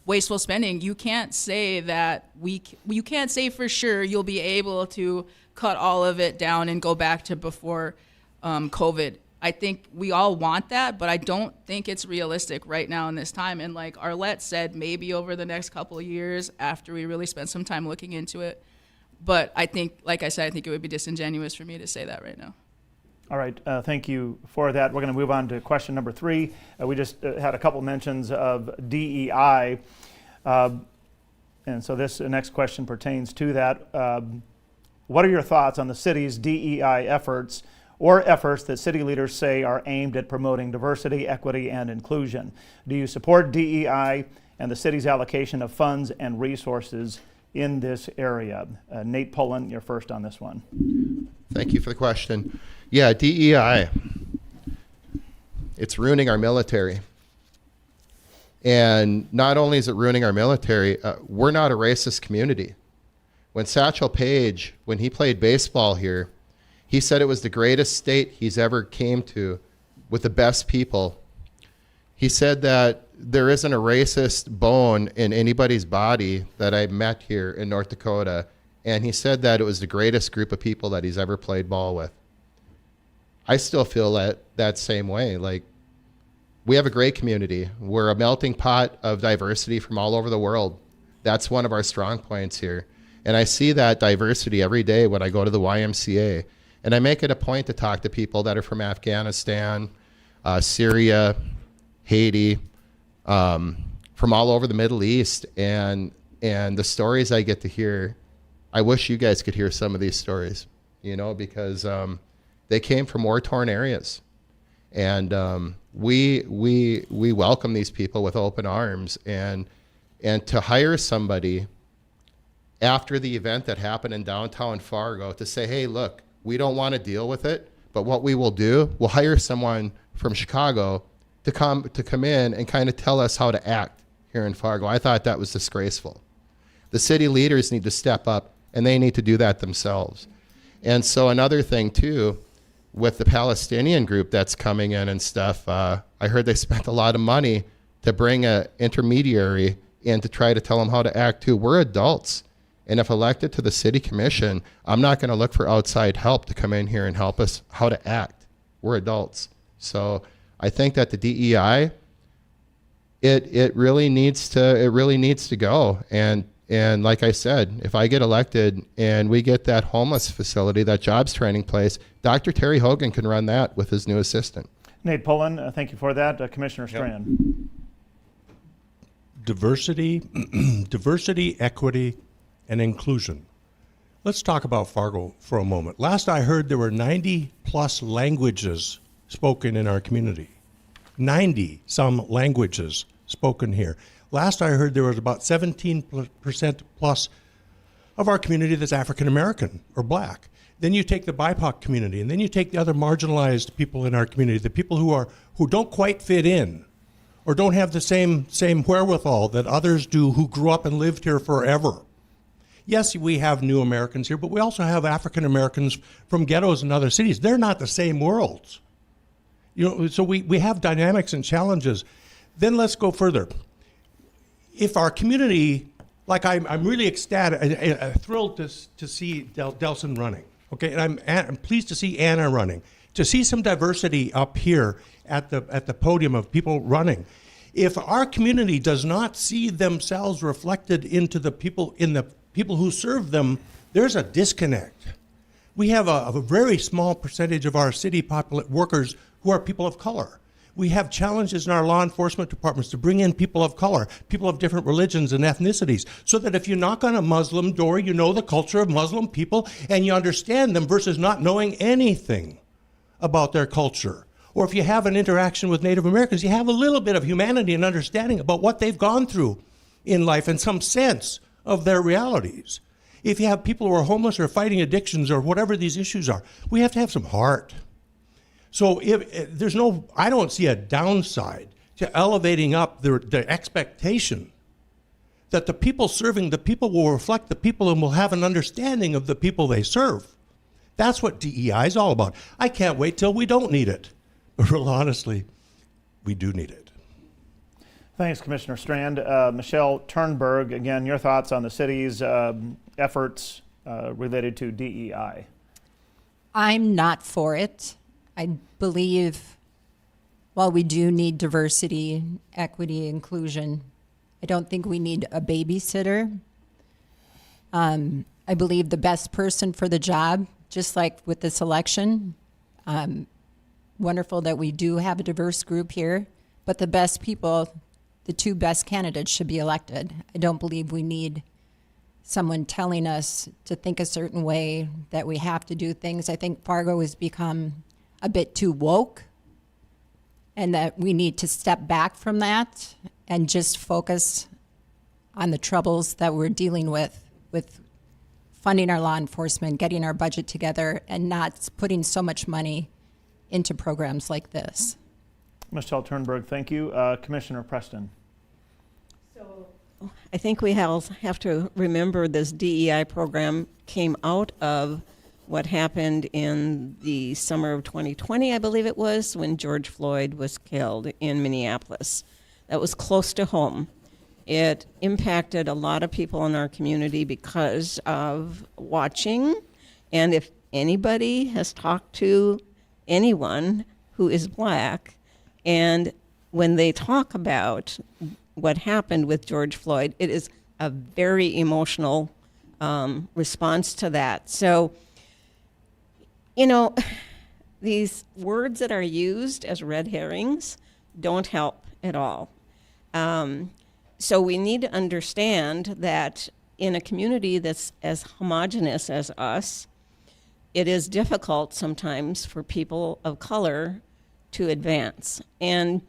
wasteful spending. You can't say that you can't say for sure you'll be able to cut all of it down and go back to before COVID. I think we all want that, but I don't think it's realistic right now in this time. And like Arlette said, maybe over the next couple of years after we really spend some time looking into it. But I think, like I said, I think it would be disingenuous for me to say that right now. All right, thank you for that. We're going to move on to question number 3. We just had a couple mentions of DEI. And so this next question pertains to that. What are your thoughts on the city's DEI efforts or efforts that city leaders say are aimed at promoting diversity, equity, and inclusion? Do you support DEI and the city's allocation of funds and resources in this area? Nate Pullen, you're first on this one. Thank you for the question. Yeah, DEI, it's ruining our military. And not only is it ruining our military, we're not a racist community. When Satchel Paige, when he played baseball here, he said it was the greatest state he's ever came to with the best people. He said that there isn't a racist bone in anybody's body that I met here in North Dakota. And he said that it was the greatest group of people that he's ever played ball with. I still feel that same way. Like, we have a great community. We're a melting pot of diversity from all over the world. That's one of our strong points here. And I see that diversity every day when I go to the YMCA. And I make it a point to talk to people that are from Afghanistan, Syria, Haiti, from all over the Middle East. And the stories I get to hear, I wish you guys could hear some of these stories, because they came from war-torn areas. And we welcome these people with open arms. And to hire somebody after the event that happened in downtown Fargo to say, hey, look, we don't want to deal with it, but what we will do, we'll hire someone from Chicago to come in and kind of tell us how to act here in Fargo. I thought that was disgraceful. The city leaders need to step up, and they need to do that themselves. And so another thing, too, with the Palestinian group that's coming in and stuff, I heard they spent a lot of money to bring an intermediary in to try to tell them how to act, too. We're adults. And if elected to the city commission, I'm not going to look for outside help to come in here and help us how to act. We're adults. So I think that the DEI, it really needs to go. And like I said, if I get elected and we get that homeless facility, that jobs training place, Dr. Terry Hogan can run that with his new assistant. Nate Pullen, thank you for that. Commissioner Strand. Diversity, equity, and inclusion. Let's talk about Fargo for a moment. Last I heard, there were 90 plus languages spoken in our community. 90 some languages spoken here. Last I heard, there was about 17% plus of our community that's African American or black. Then you take the BIPOC community, and then you take the other marginalized people in our community, the people who don't quite fit in, or don't have the same wherewithal that others do who grew up and lived here forever. Yes, we have new Americans here, but we also have African Americans from ghettos and other cities. They're not the same worlds. So we have dynamics and challenges. Then let's go further. If our community, like I'm really ecstatic, thrilled to see Delson running. Okay, and I'm pleased to see Anna running. To see some diversity up here at the podium of people running. If our community does not see themselves reflected into the people who serve them, there's a disconnect. We have a very small percentage of our city workers who are people of color. We have challenges in our law enforcement departments to bring in people of color, people of different religions and ethnicities, so that if you knock on a Muslim door, you know the culture of Muslim people and you understand them versus not knowing anything about their culture. Or if you have an interaction with Native Americans, you have a little bit of humanity and understanding about what they've gone through in life and some sense of their realities. If you have people who are homeless or fighting addictions or whatever these issues are, we have to have some heart. So I don't see a downside to elevating up the expectation that the people serving the people will reflect the people and will have an understanding of the people they serve. That's what DEI is all about. I can't wait till we don't need it. But real honestly, we do need it. Thanks, Commissioner Strand. Michelle Turnberg, again, your thoughts on the city's efforts related to DEI. I'm not for it. I believe while we do need diversity, equity, inclusion, I don't think we need a babysitter. I believe the best person for the job, just like with this election, wonderful that we do have a diverse group here, but the best people, the two best candidates should be elected. I don't believe we need someone telling us to think a certain way, that we have to do things. I think Fargo has become a bit too woke, and that we need to step back from that and just focus on the troubles that we're dealing with funding our law enforcement, getting our budget together, and not putting so much money into programs like this. Michelle Turnberg, thank you. Commissioner Preston. So I think we have to remember this DEI program came out of what happened in the summer of 2020, I believe it was, when George Floyd was killed in Minneapolis. That was close to home. It impacted a lot of people in our community because of watching. And if anybody has talked to anyone who is black, and when they talk about what happened with George Floyd, it is a very emotional response to that. So, these words that are used as red herrings don't help at all. So we need to understand that in a community that's as homogenous as us, it is difficult sometimes for people of color to advance. And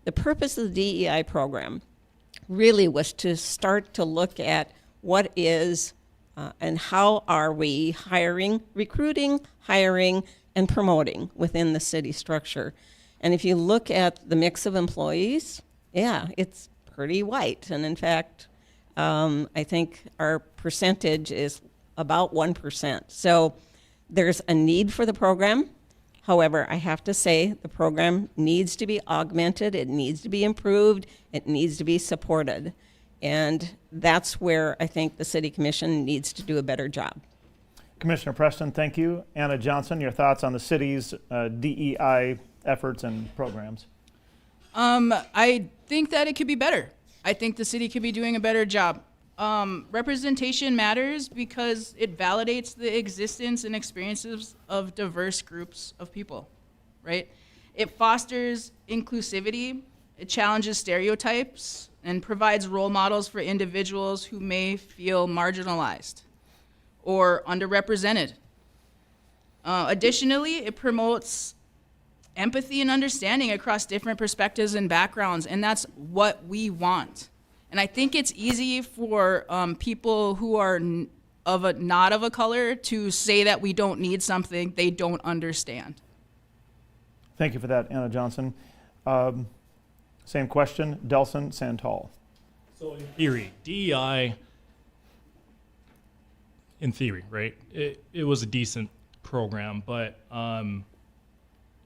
the purpose of the DEI program really was to start to look at what is and how are we recruiting, hiring, and promoting within the city structure. And if you look at the mix of employees, yeah, it's pretty white. And in fact, I think our percentage is about 1%. So there's a need for the program. However, I have to say the program needs to be augmented, it needs to be improved, it needs to be supported. And that's where I think the City Commission needs to do a better job. Commissioner Preston, thank you. Anna Johnson, your thoughts on the city's DEI efforts and programs? I think that it could be better. I think the city could be doing a better job. Representation matters because it validates the existence and experiences of diverse groups of people, right? It fosters inclusivity, it challenges stereotypes, and provides role models for individuals who may feel marginalized or underrepresented. Additionally, it promotes empathy and understanding across different perspectives and backgrounds, and that's what we want. And I think it's easy for people who are not of a color to say that we don't need something they don't understand. Thank you for that, Anna Johnson. Same question, Delson Santal. So in theory, DEI, in theory, right, it was a decent program, but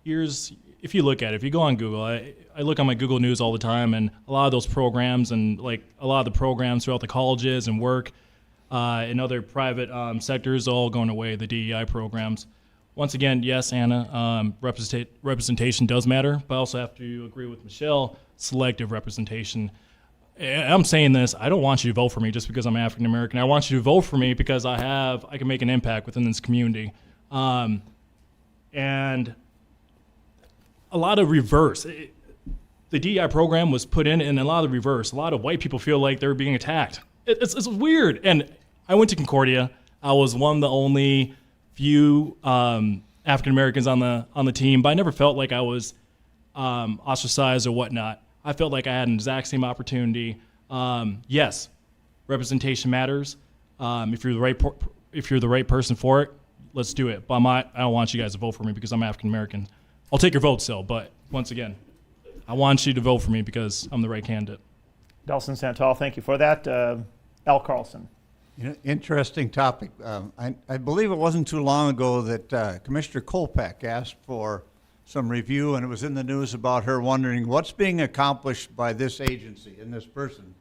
if you look at it, if you go on Google, I look on my Google News all the time, and a lot of those programs and like a lot of the programs throughout the colleges and work and other private sectors all going away, the DEI programs. Once again, yes, Anna, representation does matter, but I also have to agree with Michelle, selective representation. I'm saying this, I don't want you to vote for me just because I'm African American. I want you to vote for me because I can make an impact within this community. And a lot of reverse. The DEI program was put in, and a lot of reverse. A lot of white people feel like they're being attacked. It's weird. And I went to Concordia. I was one of the only few African Americans on the team, but I never felt like I was ostracized or whatnot. I felt like I had an exact same opportunity. Yes, representation matters. If you're the right person for it, let's do it. But I don't want you guys to vote for me because I'm African American. I'll take your vote still, but once again, I want you to vote for me because I'm the right candidate. Delson Santal, thank you for that. Al Carlson. Interesting topic. I believe it wasn't too long ago that Commissioner Kolpak asked for some review, and it was in the news about her wondering what's being accomplished by this agency and this person.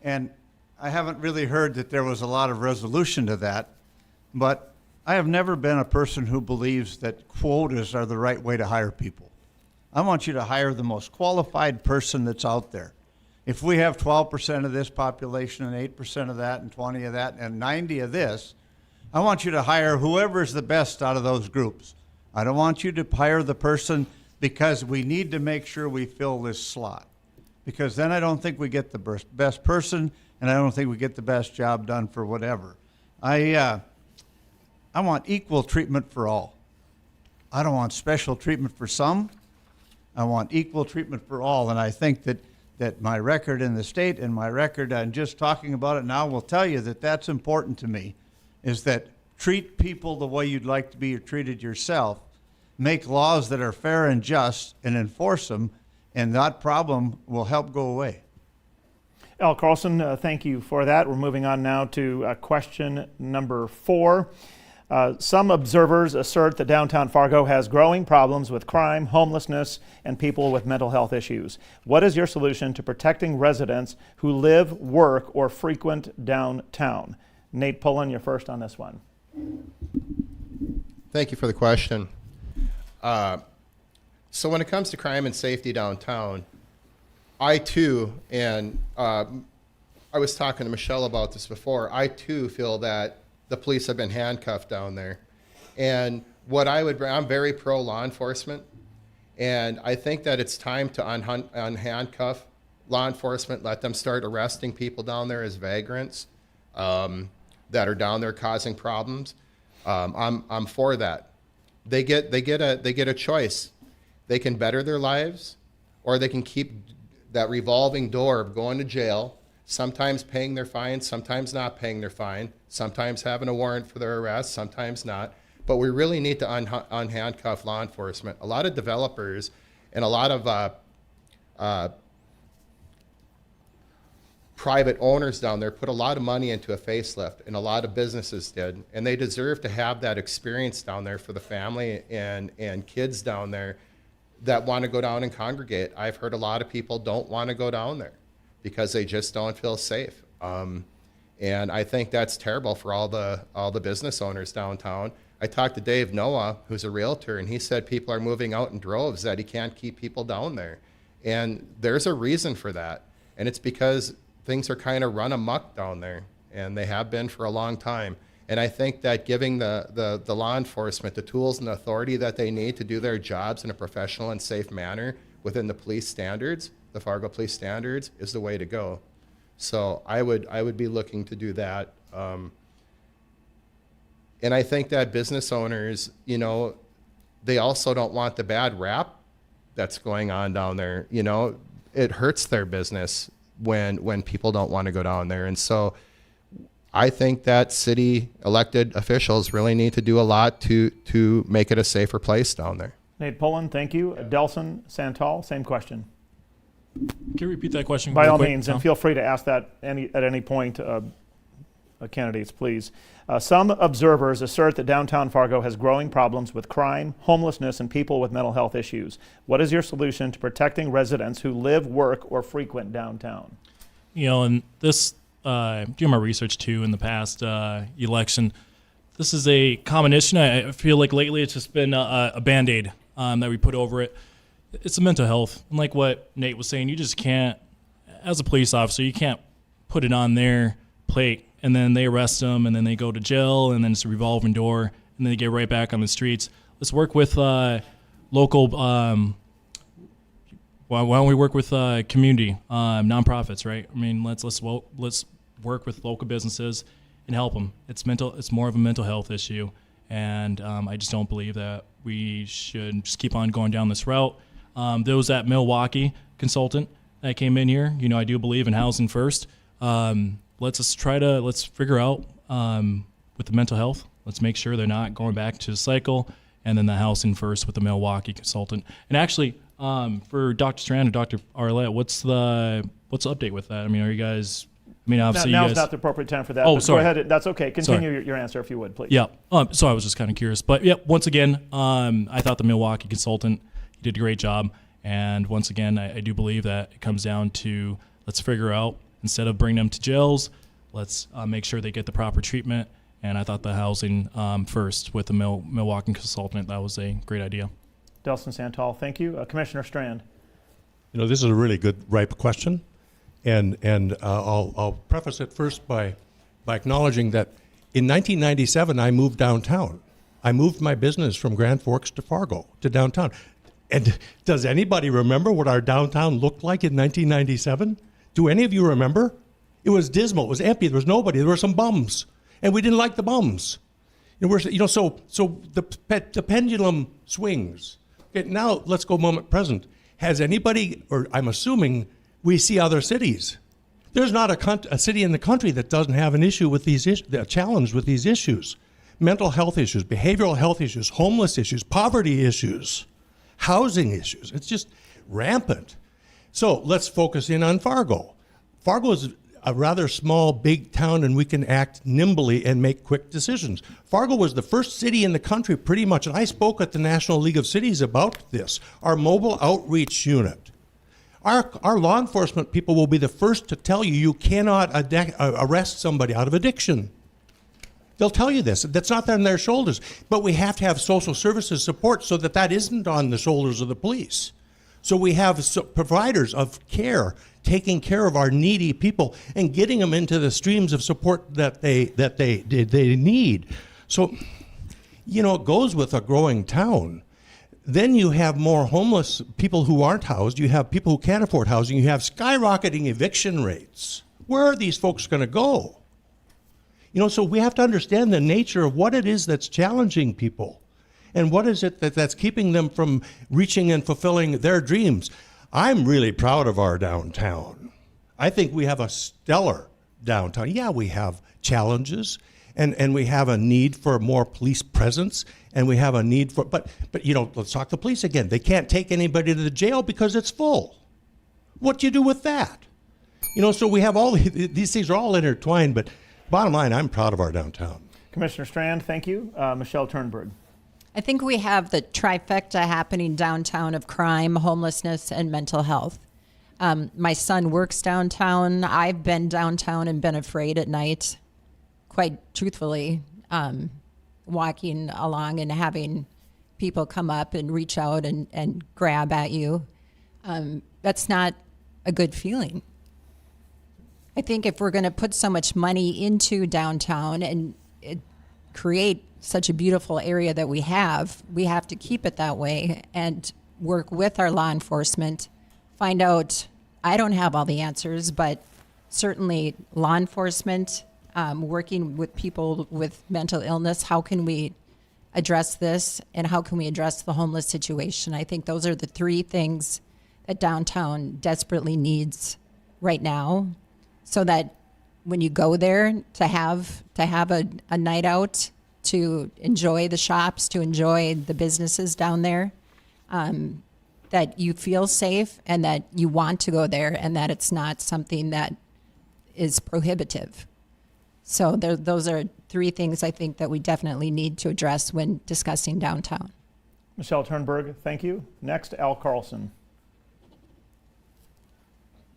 And I haven't really heard that there was a lot of resolution to that, but I have never been a person who believes that quotas are the right way to hire people. I want you to hire the most qualified person that's out there. If we have 12% of this population and 8% of that and 20 of that and 90 of this, I want you to hire whoever's the best out of those groups. I don't want you to hire the person because we need to make sure we fill this slot. Because then I don't think we get the best person, and I don't think we get the best job done for whatever. I want equal treatment for all. I don't want special treatment for some. I want equal treatment for all, and I think that my record in the state and my record and just talking about it now will tell you that that's important to me, is that treat people the way you'd like to be treated yourself, make laws that are fair and just and enforce them, and that problem will help go away. Al Carlson, thank you for that. We're moving on now to question number 4. Some observers assert that downtown Fargo has growing problems with crime, homelessness, and people with mental health issues. What is your solution to protecting residents who live, work, or frequent downtown? Nate Pullen, you're first on this one. Thank you for the question. So when it comes to crime and safety downtown, I too, and I was talking to Michelle about this before, I too feel that the police have been handcuffed down there. And I'm very pro law enforcement, and I think that it's time to unhandcuff law enforcement, let them start arresting people down there as vagrants that are down there causing problems. I'm for that. They get a choice. They can better their lives, or they can keep that revolving door of going to jail, sometimes paying their fine, sometimes not paying their fine, sometimes having a warrant for their arrest, sometimes not. But we really need to unhandcuff law enforcement. A lot of developers and a lot of private owners down there put a lot of money into a facelift, and a lot of businesses did, and they deserve to have that experience down there for the family and kids down there that want to go down and congregate. I've heard a lot of people don't want to go down there because they just don't feel safe. And I think that's terrible for all the business owners downtown. I talked to Dave Noah, who's a realtor, and he said people are moving out in droves, that he can't keep people down there. And there's a reason for that. And it's because things are kind of run amok down there, and they have been for a long time. And I think that giving the law enforcement the tools and the authority that they need to do their jobs in a professional and safe manner within the police standards, the Fargo police standards, is the way to go. So I would be looking to do that. And I think that business owners, they also don't want the bad rap that's going on down there. You know, it hurts their business when people don't want to go down there. And so I think that city elected officials really need to do a lot to make it a safer place down there. Nate Pullen, thank you. Delson Santal, same question. Can you repeat that question? By real all quick, means, Tom? and feel free to ask that at any point, candidates, please. Some observers assert that downtown Fargo has growing problems with crime, homelessness, and people with mental health issues. What is your solution to protecting residents who live, work, or frequent downtown? You know, and this, doing my research too in the past election, this is a common issue. I feel like lately it's just been a Band-Aid that we put over it. It's a mental health. And like what Nate was saying, you just can't, as a police officer, you can't put it on their plate and then they arrest them and then they go to jail and then it's a revolving door and then they get right back on the streets. Let's work with local, why don't we work with community nonprofits, right? I mean, let's work with local businesses and help them. It's more of a mental health issue, and I just don't believe that we should just keep on going down this route. There was that Milwaukee consultant that came in here. You know, I do believe in housing first. Let's figure out with the mental health. Let's make sure they're not going back to the cycle, and then the housing first with the Milwaukee consultant. And actually, for Dr. Strand and Dr. Arlette, what's the update with that? I mean, are you guys? I mean, obviously, Now's you guys. not the appropriate time for that. Oh, but sorry. Go ahead. That's okay. Continue your answer if you would, please. Yeah. So I was just kind of curious, but yeah. Once again, I thought the Milwaukee consultant did a great job, and once again, I do believe that it comes down to let's figure out instead of bringing them to jails, let's make sure they get the proper treatment. And I thought the housing first with the Milwaukee consultant, that was a great idea. Delson Santal, thank you. Commissioner Strand. You know, this is a really good, ripe question, and I'll preface it first by acknowledging that in 1997 I moved downtown. I moved my business from Grand Forks to Fargo to downtown. And does anybody remember what our downtown looked like in 1997? Do any of you remember? It was dismal. It was empty. There was nobody. There were some bums, and we didn't like the bums. So the pendulum swings. Okay, now let's go moment present. Has anybody, or I'm assuming we see other cities. There's not a city in the country that doesn't have an issue with these issues, a challenge with these issues. Mental health issues, behavioral health issues, homeless issues, poverty issues, housing issues. It's just rampant. So let's focus in on Fargo. Fargo is a rather small, big town, and we can act nimbly and make quick decisions. Fargo was the first city in the country pretty much, and I spoke at the National League of Cities about this, our mobile outreach unit. Our law enforcement people will be the first to tell you you cannot arrest somebody out of addiction. They'll tell you this. That's not on their shoulders. But we have to have social services support so that isn't on the shoulders of the police. So we have providers of care taking care of our needy people and getting them into the streams of support that they need. So, you know, it goes with a growing town. Then you have more homeless people who aren't housed. You have people who can't afford housing. You have skyrocketing eviction rates. Where are these folks going to go? You know, so we have to understand the nature of what it is that's challenging people and what is it that's keeping them from reaching and fulfilling their dreams. I'm really proud of our downtown. I think we have a stellar downtown. Yeah, we have challenges and we have a need for more police presence and we have a need for, but you know, let's talk the police again. They can't take anybody to the jail because it's full. What do you do with that? You know, so we have all these things are all intertwined, but bottom line, I'm proud of our downtown. Commissioner Strand, thank you. Michelle Turnberg. I think we have the trifecta happening downtown of crime, homelessness, and mental health. My son works downtown. I've been downtown and been afraid at night, quite truthfully, walking along and having people come up and reach out and grab at you. That's not a good feeling. I think if we're going to put so much money into downtown and create such a beautiful area that we have to keep it that way and work with our law enforcement, find out, I don't have all the answers, but certainly law enforcement, working with people with mental illness, how can we address this, and how can we address the homeless situation? I think those are the three things that downtown desperately needs right now, so that when you go there to have a night out, to enjoy the shops, to enjoy the businesses down there, that you feel safe and that you want to go there, and that it's not something that is prohibitive. So those are three things I think that we definitely need to address when discussing downtown. Michelle Turnberg, thank you. Next, Al Carlson.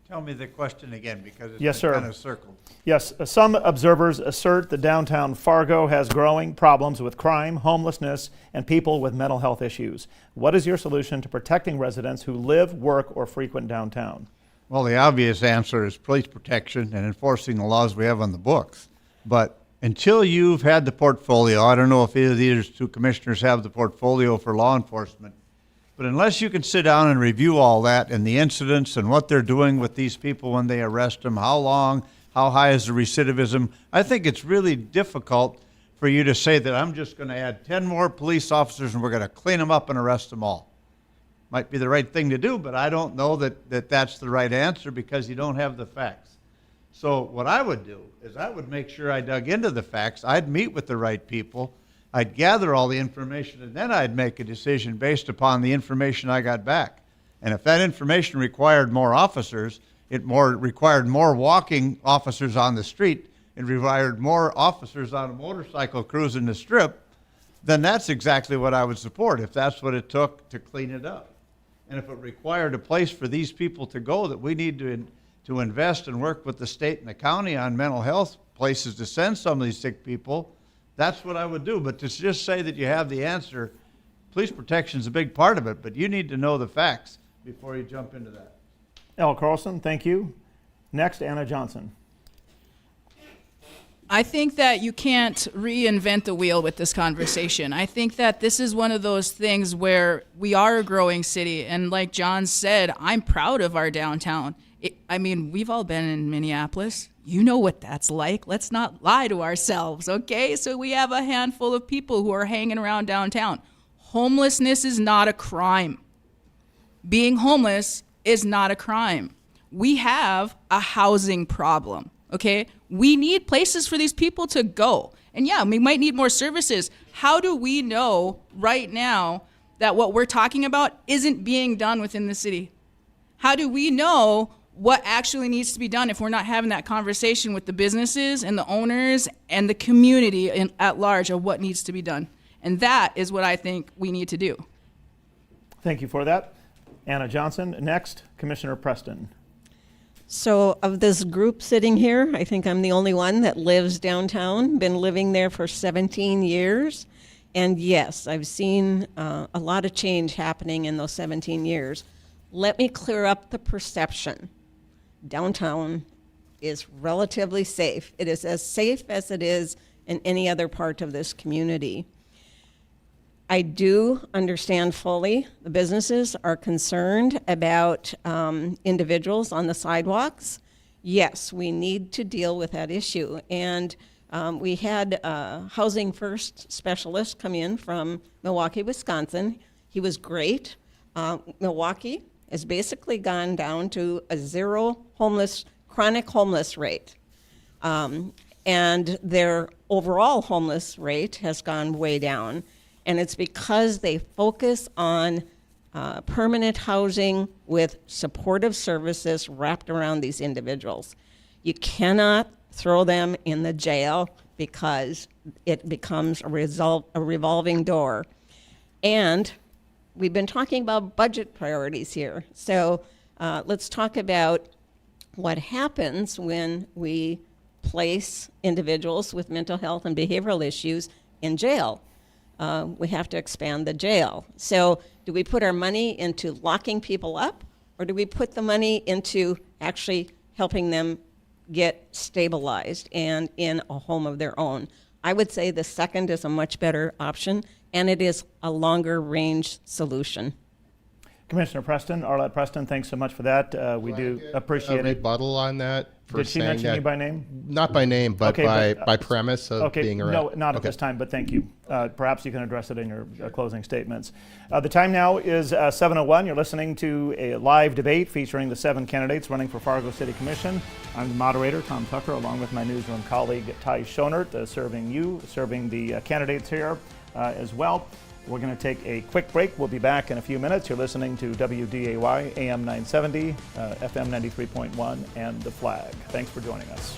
Tell me the question again, because it's Yes, sir. kind of circled. Yes, some observers assert that downtown Fargo has growing problems with crime, homelessness, and people with mental health issues. What is your solution to protecting residents who live, work, or frequent downtown? Well, the obvious answer is police protection and enforcing the laws we have on the books. But until you've had the portfolio, I don't know if either of these two commissioners have the portfolio for law enforcement, but unless you can sit down and review all that and the incidents and what they're doing with these people when they arrest them, how long, how high is the recidivism, I think it's really difficult for you to say that I'm just going to add 10 more police officers and we're going to clean them up and arrest them all. Might be the right thing to do, but I don't know that that's the right answer because you don't have the facts. So what I would do is I would make sure I dug into the facts. I'd meet with the right people. I'd gather all the information, and then I'd make a decision based upon the information I got back. And if that information required more officers, required more walking officers on the street, it required more officers on a motorcycle cruising the strip, then that's exactly what I would support if that's what it took to clean it up. And if it required a place for these people to go, that we need to invest and work with the state and the county on mental health places to send some of these sick people, that's what I would do. But to just say that you have the answer, police protection is a big part of it, but you need to know the facts before you jump into that. Al Carlson, thank you. Next, Anna Johnson. I think that you can't reinvent the wheel with this conversation. I think that this is one of those things where we are a growing city. And like John said, I'm proud of our downtown. We've all been in Minneapolis. You know what that's like. Let's not lie to ourselves, okay? So we have a handful of people who are hanging around downtown. Homelessness is not a crime. Being homeless is not a crime. We have a housing problem, okay? We need places for these people to go. And yeah, we might need more services. How do we know right now that what we're talking about isn't being done within the city? How do we know what actually needs to be done if we're not having that conversation with the businesses and the owners and the community at large of what needs to be done? And that is what I think we need to do. Thank you for that. Anna Johnson. Next, Commissioner Preston. So of this group sitting here, I think I'm the only one that lives downtown, been living there for 17 years. And yes, I've seen a lot of change happening in those 17 years. Let me clear up the perception. Downtown is relatively safe. It is as safe as it is in any other part of this community. I do understand fully the businesses are concerned about individuals on the sidewalks. Yes, we need to deal with that issue. And we had a Housing First specialist come in from Milwaukee, Wisconsin. He was great. Milwaukee has basically gone down to a zero chronic homeless rate. And their overall homeless rate has gone way down. And it's because they focus on permanent housing with supportive services wrapped around these individuals. You cannot throw them in the jail because it becomes a revolving door. And we've been talking about budget priorities here. So let's talk about what happens when we place individuals with mental health and behavioral issues in jail. We have to expand the jail. So do we put our money into locking people up, or do we put the money into actually helping them get stabilized and in a home of their own? I would say the second is a much better option, and it is a longer range solution. Commissioner Preston, Arlette Preston, thanks so much for that. We do appreciate it. Rebuttal on that. for Did she saying mention that. you by name? Not by name, but by premise of being around. No, not at this time, but thank you. Perhaps you can address it in your closing statements. The time now is 7:01. You're listening to a live debate featuring the 7 candidates running for Fargo City Commission. I'm the moderator, Tom Tucker, along with my newsroom colleague, Ty Schonert, serving the candidates here as well. We're going to take a quick break. We'll be back in a few minutes. You're listening to WDAY, AM 970, FM 93.1, and The Flag. Thanks for joining us.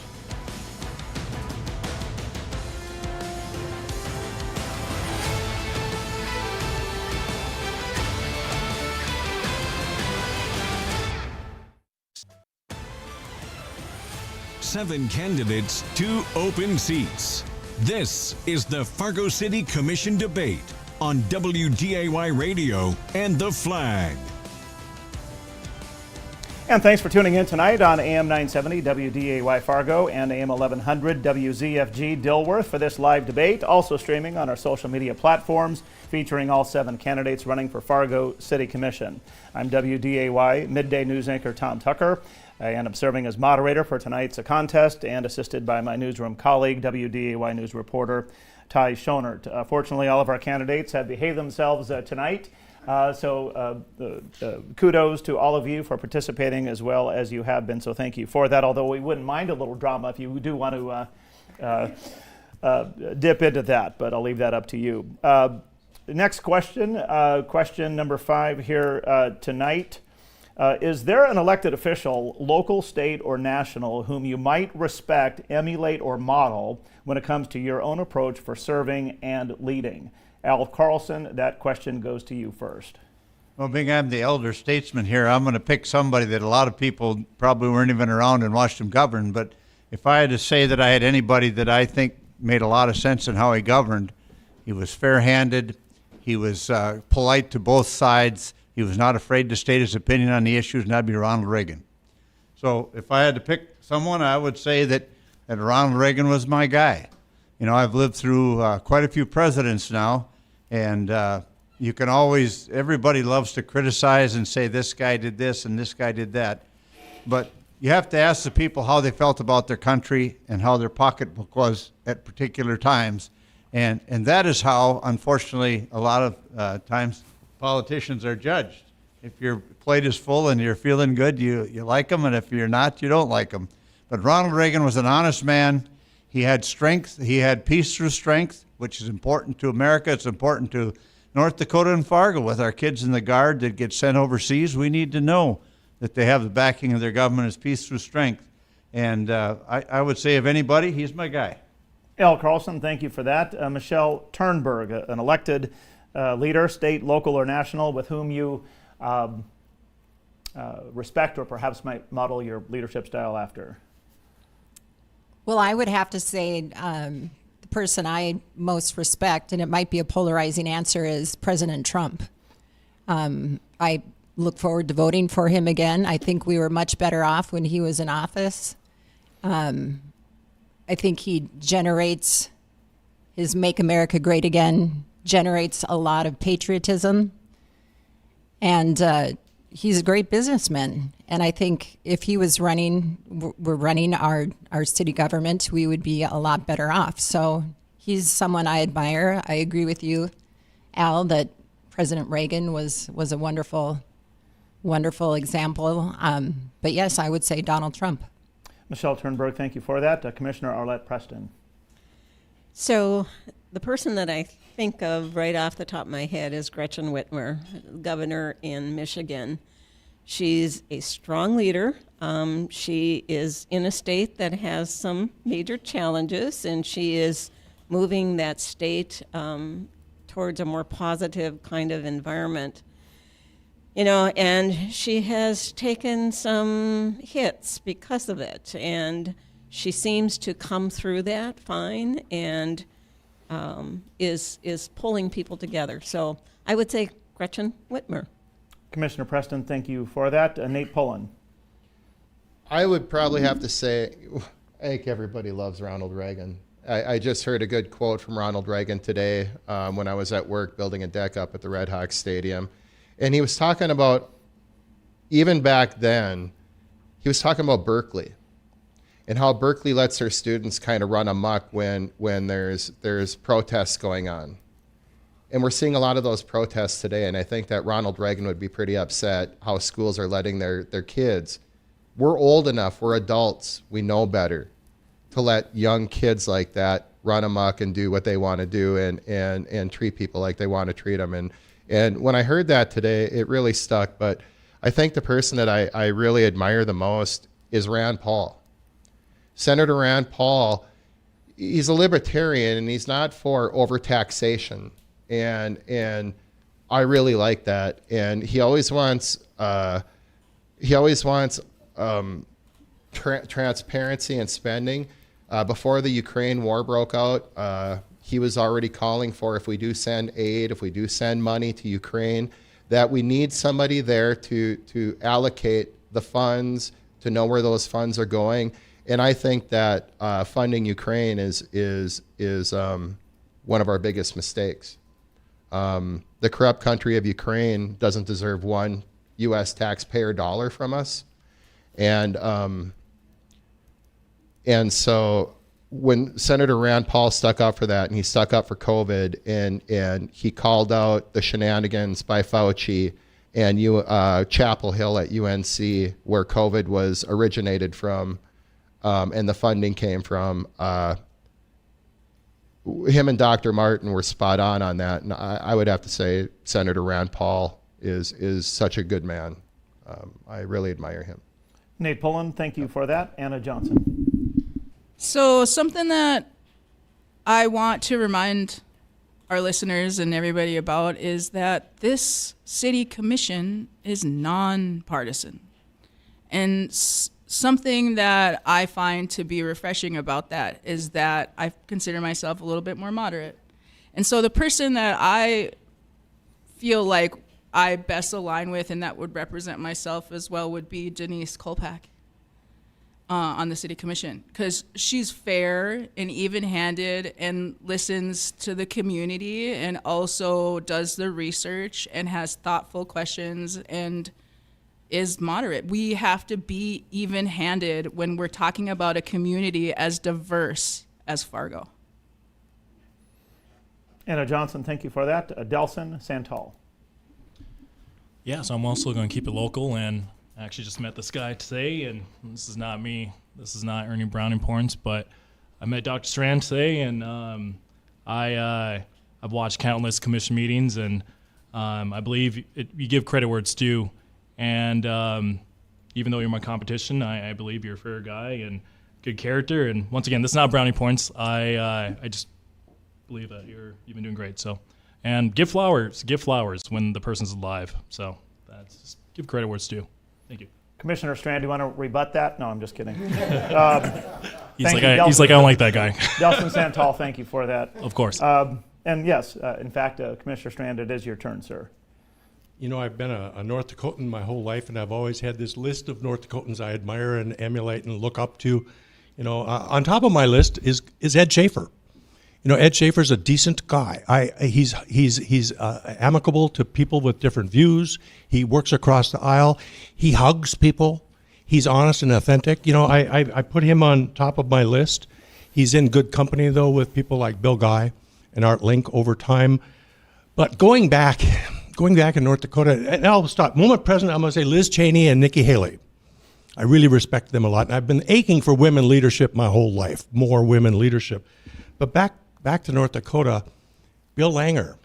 Seven candidates, 2 open seats. This is the Fargo City Commission debate on WDAY Radio and The Flag. And thanks for tuning in tonight on AM 970 WDAY Fargo and AM 1100 WZFG Dilworth for this live debate, also streaming on our social media platforms, featuring all 7 candidates running for Fargo City Commission. I'm WDAY midday news anchor Tom Tucker, and I'm serving as moderator for tonight's contest and assisted by my newsroom colleague, WDAY news reporter Ty Schonert. Fortunately, all of our candidates have behaved themselves tonight. So kudos to all of you for participating as well as you have been. So thank you for that, although we wouldn't mind a little drama if you do want to dip into that, but I'll leave that up to you. Next question, question number 5 here tonight. Is there an elected official, local, state, or national, whom you might respect, emulate, or model when it comes to your own approach for serving and leading? Al Carlson, that question goes to you first. Well, being I'm the elder statesman here, I'm going to pick somebody that a lot of people probably weren't even around and watched him govern. But if I had to say that I had anybody that I think made a lot of sense in how he governed, he was fair-handed, he was polite to both sides, he was not afraid to state his opinion on the issues, and that'd be Ronald Reagan. So if I had to pick someone, I would say that Ronald Reagan was my guy. You know, I've lived through quite a few presidents now, and you can always, everybody loves to criticize and say this guy did this and this guy did that. But you have to ask the people how they felt about their country and how their pocketbook was at particular times. And that is how, unfortunately, a lot of times politicians are judged. If your plate is full and you're feeling good, you like them, and if you're not, you don't like them. But Ronald Reagan was an honest man. He had strength. He had peace through strength, which is important to America. It's important to North Dakota and Fargo. With our kids in the Guard that get sent overseas, we need to know that they have the backing of their government as peace through strength. And I would say of anybody, he's my guy. Al Carlson, thank you for that. Michelle Turnberg, an elected leader, state, local, or national, with whom you respect or perhaps might model your leadership style after? Well, I would have to say the person I most respect, and it might be a polarizing answer, is President Trump. I look forward to voting for him again. I think we were much better off when he was in office. I think he generates, his Make America Great Again generates a lot of patriotism. And he's a great businessman. And I think if he was we're running our city government, we would be a lot better off. So he's someone I admire. I agree with you, Al, that President Reagan was a wonderful example. But yes, I would say Donald Trump. Michelle Turnberg, thank you for that. Commissioner Arlette Preston. So the person that I think of right off the top of my head is Gretchen Whitmer, governor in Michigan. She's a strong leader. She is in a state that has some major challenges, and she is moving that state towards a more positive kind of environment. You know, and she has taken some hits because of it, and she seems to come through that fine and is pulling people together. So I would say Gretchen Whitmer. Commissioner Preston, thank you for that. Nate Pullen. I would probably have to say, I think everybody loves Ronald Reagan. I just heard a good quote from Ronald Reagan today when I was at work building a deck up at the Red Hawks Stadium. And he was talking about, even back then, he was talking about Berkeley. and how Berkeley lets their students kind of run amok when there's protests going on. And we're seeing a lot of those protests today, and I think that Ronald Reagan would be pretty upset how schools are letting their kids. We're old enough, we're adults, we know better, to let young kids like that run amok and do what they want to do and treat people like they want to treat them. And when I heard that today, it really stuck. But I think the person that I really admire the most is Rand Paul. Senator Rand Paul, he's a libertarian and he's not for overtaxation. And I really like that. And he always wants transparency in spending. Before the Ukraine war broke out, he was already calling for, if we do send aid, if we do send money to Ukraine, that we need somebody there to allocate the funds, to know where those funds are going. And I think that funding Ukraine is one of our biggest mistakes. The corrupt country of Ukraine doesn't deserve one U.S. taxpayer dollar from us. And so when Senator Rand Paul stuck up for that, and he stuck up for COVID, and he called out the shenanigans by Fauci and Chapel Hill at UNC, where COVID was originated from, and the funding came from, him and Dr. Martin were spot on that. And I would have to say Senator Rand Paul is such a good man. I really admire him. Nate Pullen, thank you for that. Anna Johnson. So something that I want to remind our listeners and everybody about is that this city commission is nonpartisan. And something that I find to be refreshing about that is that I consider myself a little bit more moderate. And so the person that I feel like I best align with and that would represent myself as well would be Denise Kolpak on the city commission, because she's fair and even-handed and listens to the community and also does the research and has thoughtful questions and is moderate. We have to be even-handed when we're talking about a community as diverse as Fargo. Anna Johnson, thank you for that. Delson Santal. Yeah, so I'm also going to keep it local, and I actually just met this guy today, and this is not me. This is not Ernie Brown importance, but I met Dr. Strand today, and I've watched countless commission meetings, and I believe you give credit where it's due. And even though you're my competition, I believe you're a fair guy and good character. And once again, this is not brownie points. I just believe that you've been doing great. So, and give flowers when the person's alive. So that's just give credit where it's due. Thank you. Commissioner Strand, do you want to rebut that? No, I'm just kidding. He's like, I don't like that guy. Delson Santal, thank you for that. Of course. And yes, in fact, Commissioner Strand, it is your turn, sir. You know, I've been a North Dakotan my whole life, and I've always had this list of North Dakotans I admire and emulate and look up to. You know, on top of my list is Ed Schaefer. You know, Ed Schaefer's a decent guy. He's amicable to people with different views. He works across the aisle. He hugs people. He's honest and authentic. You know, I put him on top of my list. He's in good company, though, with people like Bill Guy and Art Link over time. But going back in North Dakota, and I'll stop. Moment present, I'm going to say Liz Cheney and Nikki Haley. I really respect them a lot. And I've been aching for women leadership my whole life, more women leadership. But back to North Dakota, Bill Langer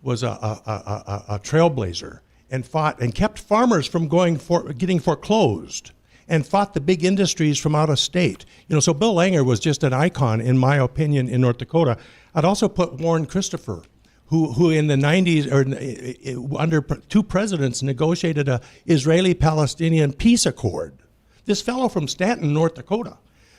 was a trailblazer and fought and kept farmers from getting foreclosed and fought the big industries from out of state. You know, so Bill Langer was just an icon, in my opinion, in North Dakota. I'd also put Warren Christopher, who in the 90s, or under two presidents, negotiated a Israeli-Palestinian peace accord. This fellow from Stanton, North Dakota.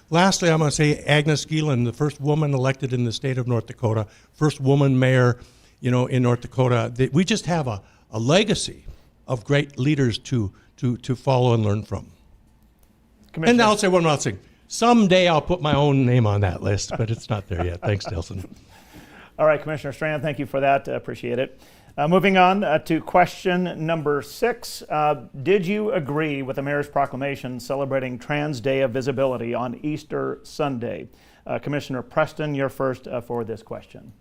Lastly, I'm going to say Agnes Geelan, the first woman elected in the state of North Dakota, first woman mayor, you know, in North Dakota. We just have a legacy of great leaders to follow and learn from. And I'll say one more thing. Someday I'll put my own name on that list, but it's not there yet. Thanks, Delson. All right, Commissioner Strand, thank you for that. Appreciate it. Moving on to question number 6. Did you agree with the mayor's proclamation celebrating Trans Day of Visibility on Easter Sunday? Commissioner Preston, you're first for this question.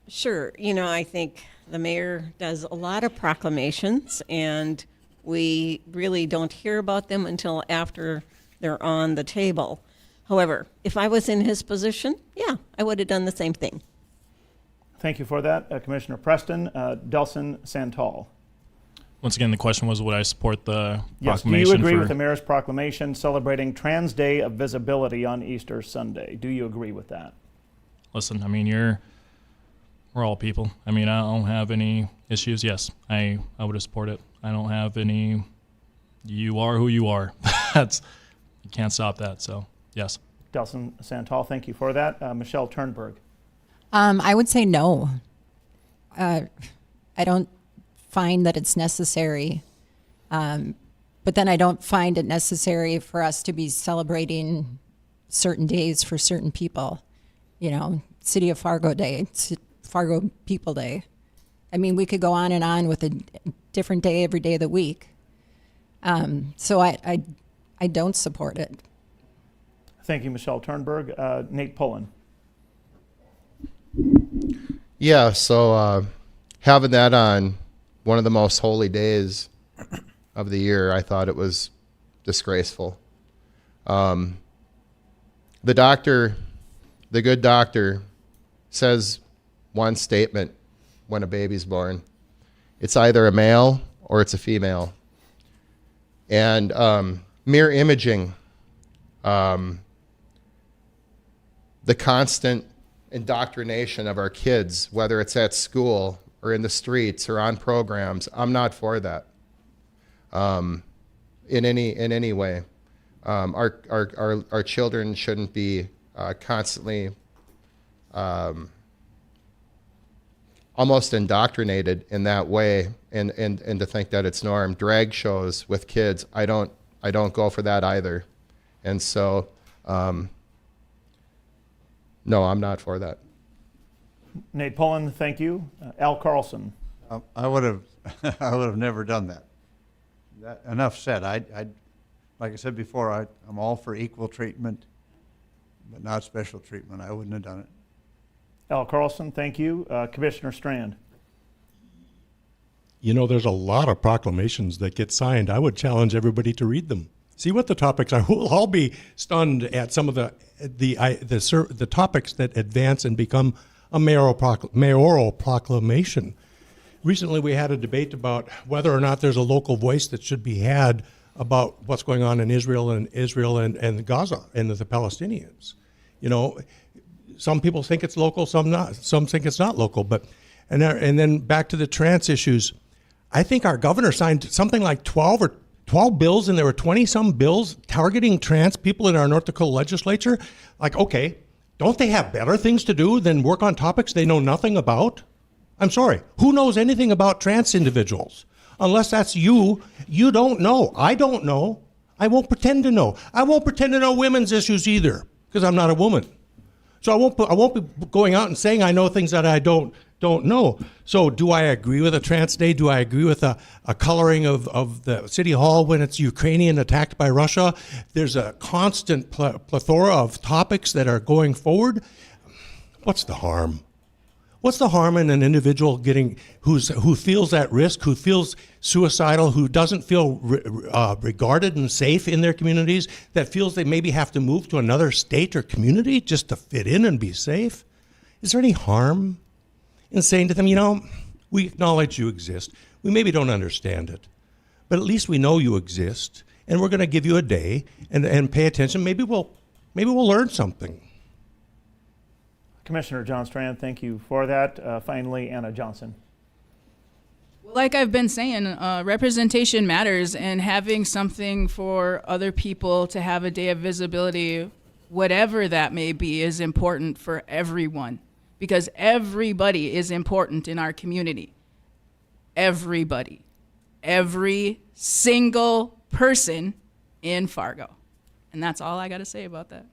Sure. I think the mayor does a lot of proclamations, and we really don't hear about them until after they're on the table. However, if I was in his position, yeah, I would have done the same thing. Thank you for that, Commissioner Preston. Delson Santal. Once again, the question was, would I support the Yes, do proclamation? you agree with the mayor's proclamation celebrating Trans Day of Visibility on Easter Sunday? Do you agree with that? Listen, I mean, we're all people. I mean, I don't have any issues. Yes, I would support it. I don't have any. You are who you are. You can't stop that. So yes. Delson Santal, thank you for that. Michelle Turnberg. I would say no. I don't find that it's necessary. But then I don't find it necessary for us to be celebrating certain days for certain people. City of Fargo Day, Fargo People Day. I mean, we could go on and on with a different day every day of the week. So I don't support it. Thank you, Michelle Turnberg. Nate Pullen. Yeah, so having that on one of the most holy days of the year, I thought it was disgraceful. The good doctor, says one statement when a baby's born. It's either a male or it's a female. And mirror imaging, the constant indoctrination of our kids, whether it's at school or in the streets or on programs, I'm not for that. In any way, our children shouldn't be constantly almost indoctrinated in that way, and to think that it's norm. Drag shows with kids, I don't go for that either, and so. No, I'm not for that. Nate Pullen, thank you. Al Carlson. I would have never done that. Enough said. Like I said before, I'm all for equal treatment, but not special treatment. I wouldn't have done it. Al Carlson, thank you. Commissioner Strand. There's a lot of proclamations that get signed. I would challenge everybody to read them. See what the topics are. We'll all be stunned at some of the topics that advance and become a mayoral proclamation. Recently, we had a debate about whether or not there's a local voice that should be had about what's going on in Israel and Gaza and the Palestinians. Some people think it's local, some not. Some think it's not local. And then back to the trans issues. I think our governor signed something like 12 bills, and there were 20-some bills targeting trans people in our North Dakota legislature. Like, okay, don't they have better things to do than work on topics they know nothing about? I'm sorry, who knows anything about trans individuals? Unless that's you don't know. I don't know. I won't pretend to know. I won't pretend to know women's issues either, because I'm not a woman. So I won't be going out and saying I know things that I don't know. So do I agree with a trans day? Do I agree with a coloring of the city hall when it's Ukrainian attacked by Russia? There's a constant plethora of topics that are going forward. What's the harm? What's the harm in an individual who feels at risk, who feels suicidal, who doesn't feel regarded and safe in their communities, that feels they maybe have to move to another state or community just to fit in and be safe? Is there any harm in saying to them, we acknowledge you exist. We maybe don't understand it, but at least we know you exist, and we're going to give you a day and pay attention. Maybe we'll learn something. Commissioner John Strand, thank you for that. Finally, Anna Johnson. Like I've been saying, representation matters, and having something for other people to have a day of visibility, whatever that may be, is important for everyone, because everybody is important in our community. Everybody. Every single person in Fargo. And that's all I got to say about that.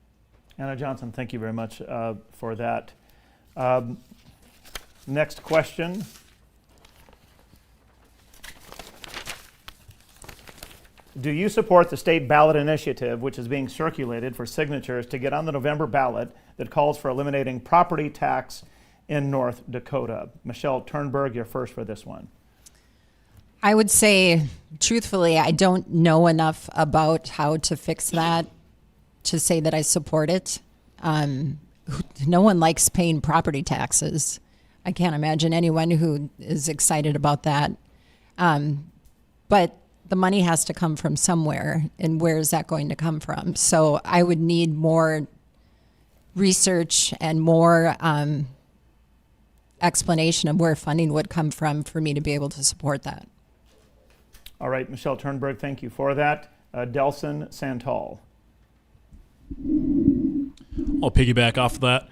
Anna Johnson, thank you very much for that. Next question. Do you support the state ballot initiative, which is being circulated for signatures to get on the November ballot, that calls for eliminating property tax in North Dakota? Michelle Turnberg, you're first for this one. I would say, truthfully, I don't know enough about how to fix that to say that I support it. No one likes paying property taxes. I can't imagine anyone who is excited about that. But the money has to come from somewhere, and where is that going to come from? So I would need more research and more explanation of where funding would come from for me to be able to support that. All right, Michelle Turnberg, thank you for that. Delson Santal. I'll piggyback off of that.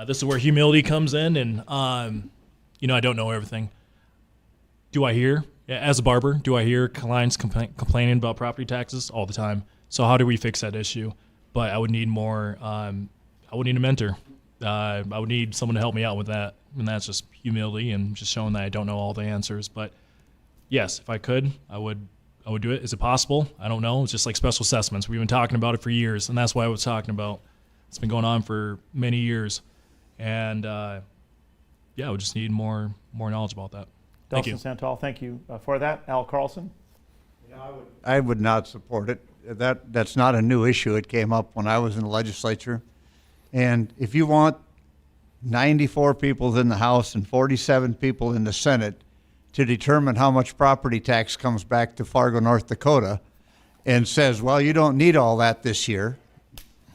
This is where humility comes in, and I don't know everything. Do I hear, as a barber, clients complaining about property taxes all the time? So how do we fix that issue? But I would need more. I would need a mentor. I would need someone to help me out with that, and that's just humility and just showing that I don't know all the answers. But yes, if I could, I would do it. Is it possible? I don't know. It's just like special assessments. We've been talking about it for years, and that's why I was talking about. It's been going on for many years, and I would just need more knowledge about that. Thank you. Delson Santal, thank you for that. Al Carlson. I would not support it. That's not a new issue. It came up when I was in the legislature. And if you want 94 people in the House and 47 people in the Senate to determine how much property tax comes back to Fargo, North Dakota, and says, well, you don't need all that this year,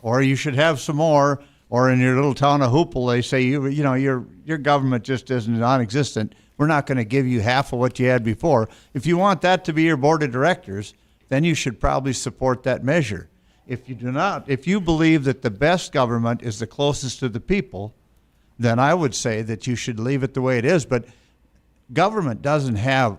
or you should have some more, or in your little town of Hoople, they say, your government just isn't non-existent. We're not going to give you half of what you had before. If you want that to be your board of directors, then you should probably support that measure. If you do not, if you believe that the best government is the closest to the people, then I would say that you should leave it the way it is. But government doesn't have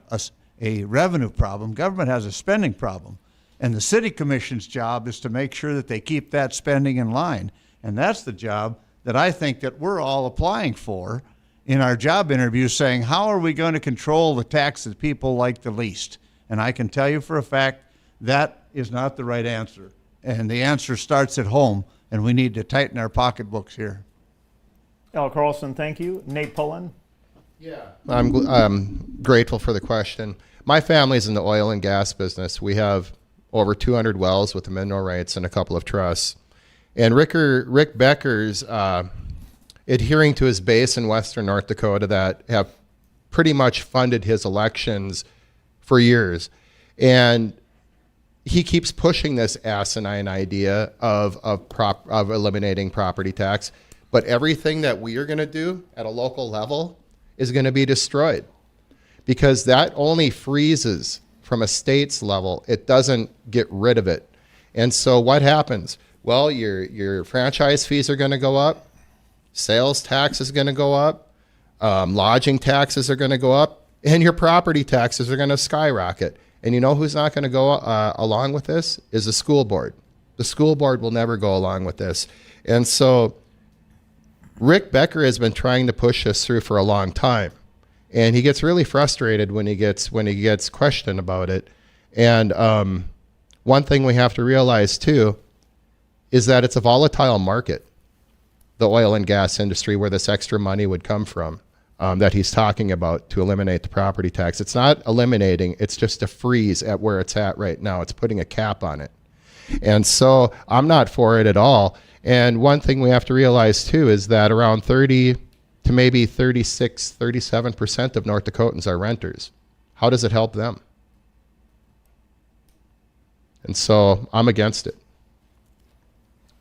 a revenue problem. Government has a spending problem. And the city commission's job is to make sure that they keep that spending in line. And that's the job that I think that we're all applying for in our job interviews, saying, how are we going to control the tax that people like the least? And I can tell you for a fact that is not the right answer. And the answer starts at home, and we need to tighten our pocketbooks here. Al Carlson, thank you. Nate Pullen. Yeah, I'm grateful for the question. My family's in the oil and gas business. We have over 200 wells with the mineral rights and a couple of trusts. And Rick Becker's adhering to his base in western North Dakota that have pretty much funded his elections for years. And he keeps pushing this asinine idea of eliminating property tax. But everything that we are going to do at a local level is going to be destroyed, because that only freezes from a state's level. It doesn't get rid of it. And so what happens? Well, your franchise fees are going to go up. Sales tax is going to go up. Lodging taxes are going to go up. And your property taxes are going to skyrocket. And you know who's not going to go along with this? Is the school board. The school board will never go along with this. And so Rick Becker has been trying to push this through for a long time. And he gets really frustrated when he gets questioned about it. And one thing we have to realize too is that it's a volatile market, the oil and gas industry, where this extra money would come from, that he's talking about to eliminate the property tax. It's not eliminating, it's just a freeze at where it's at right now. It's putting a cap on it. And so I'm not for it at all. And one thing we have to realize too is that around 30 to maybe 36, 37% of North Dakotans are renters. How does it help them? And so I'm against it.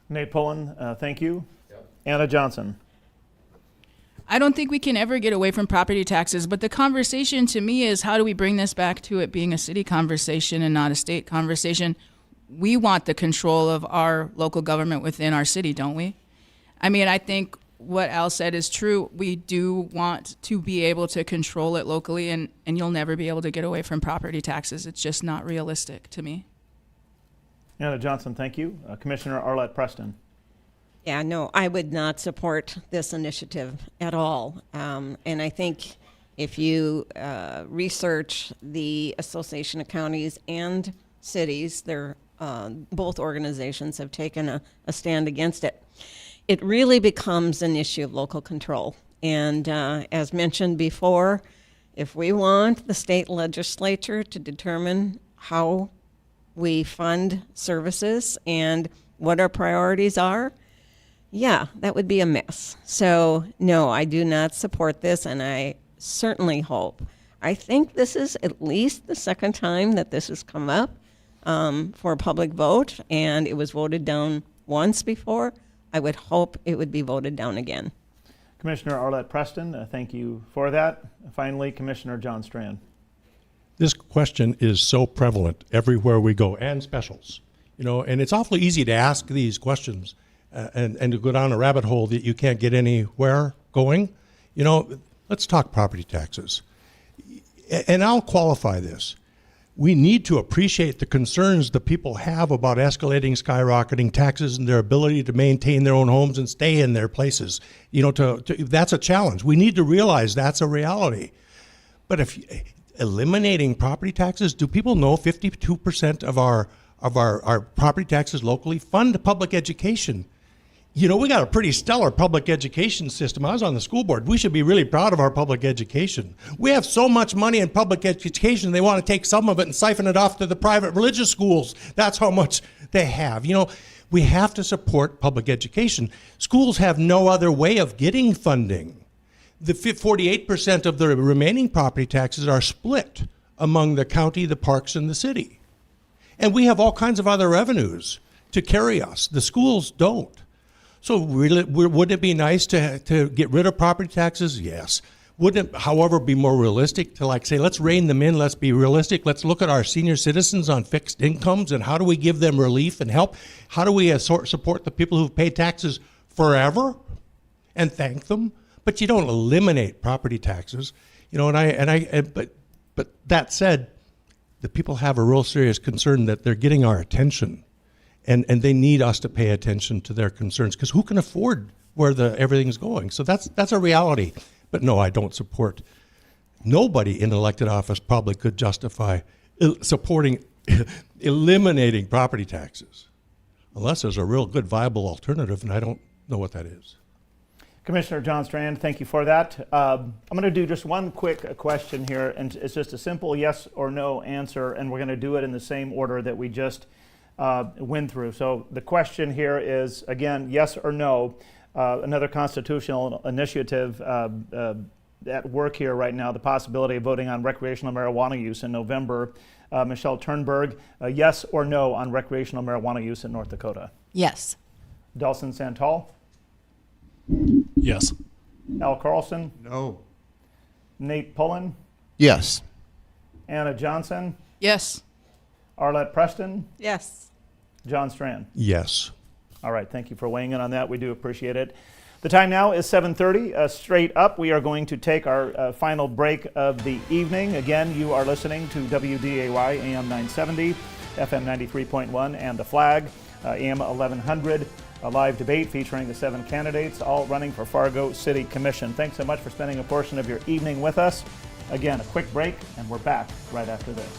Nate Pullen, thank you. Yep. Anna Johnson. I don't think we can ever get away from property taxes, but the conversation to me is, how do we bring this back to it being a city conversation and not a state conversation? We want the control of our local government within our city, don't we? I mean, I think what Al said is true. We do want to be able to control it locally, and you'll never be able to get away from property taxes. It's just not realistic to me. Anna Johnson, thank you. Commissioner Arlette Preston. Yeah, no, I would not support this initiative at all. And I think if you research the Association of Counties and Cities, they're, both organizations have taken a stand against it. It really becomes an issue of local control. And as mentioned before, if we want the state legislature to determine how we fund services and what our priorities are, yeah, that would be a mess. So, no, I do not support this, and I certainly hope. I think this is at least the second time that this has come up for a public vote, and it was voted down once before. I would hope it would be voted down again. Commissioner Arlette Preston, thank you for that. Finally, Commissioner John Strand. This question is so prevalent everywhere we go, and specials, and it's awfully easy to ask these questions and to go down a rabbit hole that you can't get anywhere going. Let's talk property taxes. And I'll qualify this. We need to appreciate the concerns the people have about escalating, skyrocketing taxes and their ability to maintain their own homes and stay in their places. That's a challenge. We need to realize that's a reality. But if eliminating property taxes, do people know 52% of our property taxes locally fund public education? We got a pretty stellar public education system. I was on the school board. We should be really proud of our public education. We have so much money in public education, they want to take some of it and siphon it off to the private religious schools. That's how much they have. We have to support public education. Schools have no other way of getting funding. The 48% of the remaining property taxes are split among the county, the parks, and the city. And we have all kinds of other revenues to carry us. The schools don't. So really, wouldn't it be nice to get rid of property taxes? Yes. Wouldn't it, however, be more realistic to say, let's rein them in, let's be realistic, let's look at our senior citizens on fixed incomes and how do we give them relief and help? How do we support the people who've paid taxes forever and thank them? But you don't eliminate property taxes, but that said, the people have a real serious concern that they're getting our attention. And they need us to pay attention to their concerns because who can afford where everything's going? So that's a reality. But no, I don't support. Nobody in elected office probably could justify supporting eliminating property taxes unless there's a real good viable alternative, and I don't know what that is. Commissioner John Strand, thank you for that. I'm going to do just one quick question here, and it's just a simple yes or no answer, and we're going to do it in the same order that we just went through. So the question here is, again, yes or no. Another constitutional initiative at work here right now, the possibility of voting on recreational marijuana use in November. Michelle Turnberg, yes or no on recreational marijuana use in North Dakota? Yes. Delson Santal? Yes. Al Carlson? No. Nate Pullen? Yes. Anna Johnson? Yes. Arlette Preston? Yes. John Strand? Yes. All right, thank you for weighing in on that. We do appreciate it. The time now is 7:30. Straight up, we are going to take our final break of the evening. Again, you are listening to WDAY AM 970, FM 93.1, and The Flag, AM 1100. A live debate featuring the 7 candidates, all running for Fargo City Commission. Thanks so much for spending a portion of your evening with us. Again, a quick break, and we're back right after this.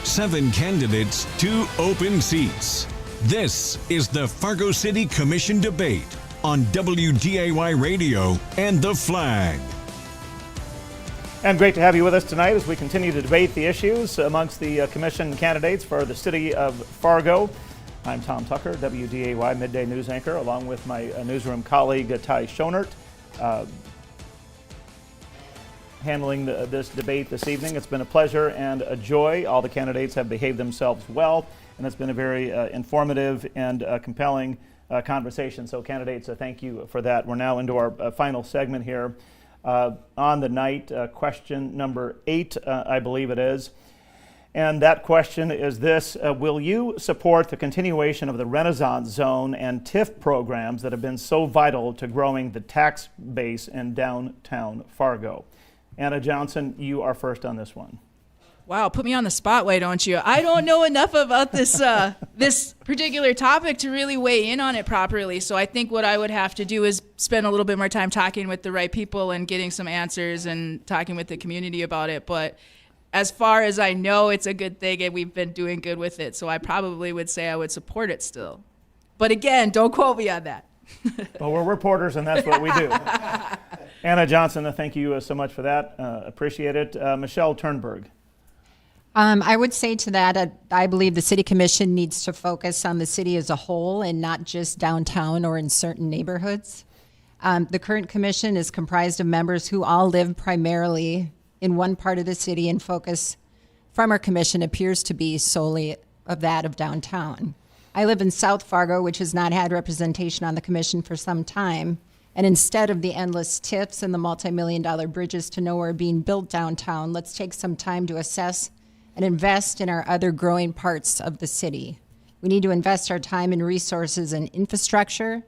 Seven candidates, 2 open seats. This is the Fargo City Commission debate on WDAY Radio and The Flag. And great to have you with us tonight as we continue to debate the issues amongst the commission candidates for the city of Fargo. I'm Tom Tucker, WDAY Midday News Anchor, along with my newsroom colleague Ty Schonert, handling this debate this evening. It's been a pleasure and a joy. All the candidates have behaved themselves well, and it's been a very informative and compelling conversation. So candidates, thank you for that. We're now into our final segment here on the night, question number 8, I believe it is. And that question is this: will you support the continuation of the Renaissance Zone and TIF programs that have been so vital to growing the tax base in downtown Fargo? Anna Johnson, you are first on this one. Wow, put me on the spot, why don't you? I don't know enough about this this particular topic to really weigh in on it properly. So I think what I would have to do is spend a little bit more time talking with the right people and getting some answers and talking with the community about it. But as far as I know, it's a good thing and we've been doing good with it. So I probably would say I would support it still. But again, don't quote me on that. Well, we're reporters and that's what we do. Anna Johnson, thank you so much for that. Appreciate it. Michelle Turnberg. I would say to that, I believe the City Commission needs to focus on the city as a whole and not just downtown or in certain neighborhoods. The current commission is comprised of members who all live primarily in one part of the city, and focus from our commission appears to be solely of that of downtown. I live in South Fargo, which has not had representation on the commission for some time, and instead of the endless TIFs and the multi-million-dollar bridges to nowhere being built downtown, let's take some time to assess and invest in our other growing parts of the city. We need to invest our time and resources in infrastructure,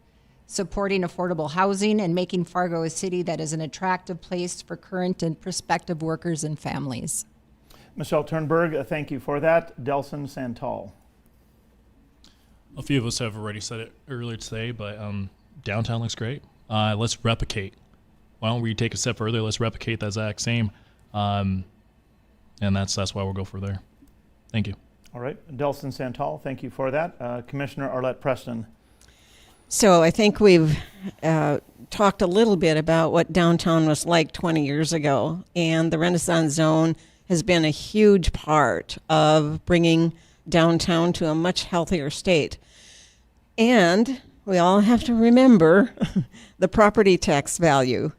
supporting affordable housing, and making Fargo a city that is an attractive place for current and prospective workers and families. Michelle Turnberg, thank you for that. Delson Santal. A few of us have already said it earlier today, but downtown looks great. Let's replicate. Why don't we take a step further? Let's replicate that exact same. And that's why we'll go for there. Thank you. All right. Delson Santal, thank you for that. Commissioner Arlette Preston. So I think we've talked a little bit about what downtown was like 20 years ago, and the Renaissance Zone has been a huge part of bringing downtown to a much healthier state. And we all have to remember the property tax value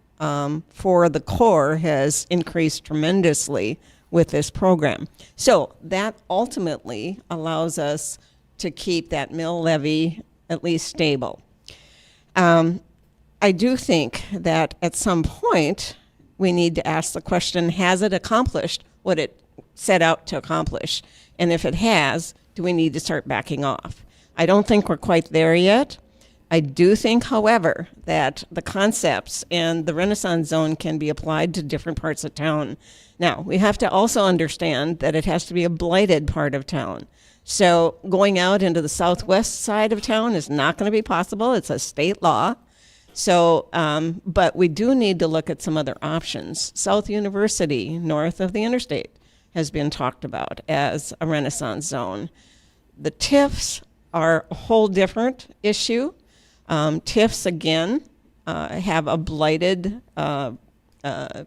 for the core has increased tremendously with this program. So that ultimately allows us to keep that mill levy at least stable. I do think that at some point we need to ask the question, has it accomplished what it set out to accomplish? And if it has, do we need to start backing off? I don't think we're quite there yet. I do think, however, that the concepts and the Renaissance Zone can be applied to different parts of town. Now, we have to also understand that it has to be a blighted part of town. So going out into the southwest side of town is not going to be possible. It's a state law. So, but we do need to look at some other options. South University, north of the interstate, has been talked about as a Renaissance Zone. The TIFs are a whole different issue. TIFs, again, have a blighted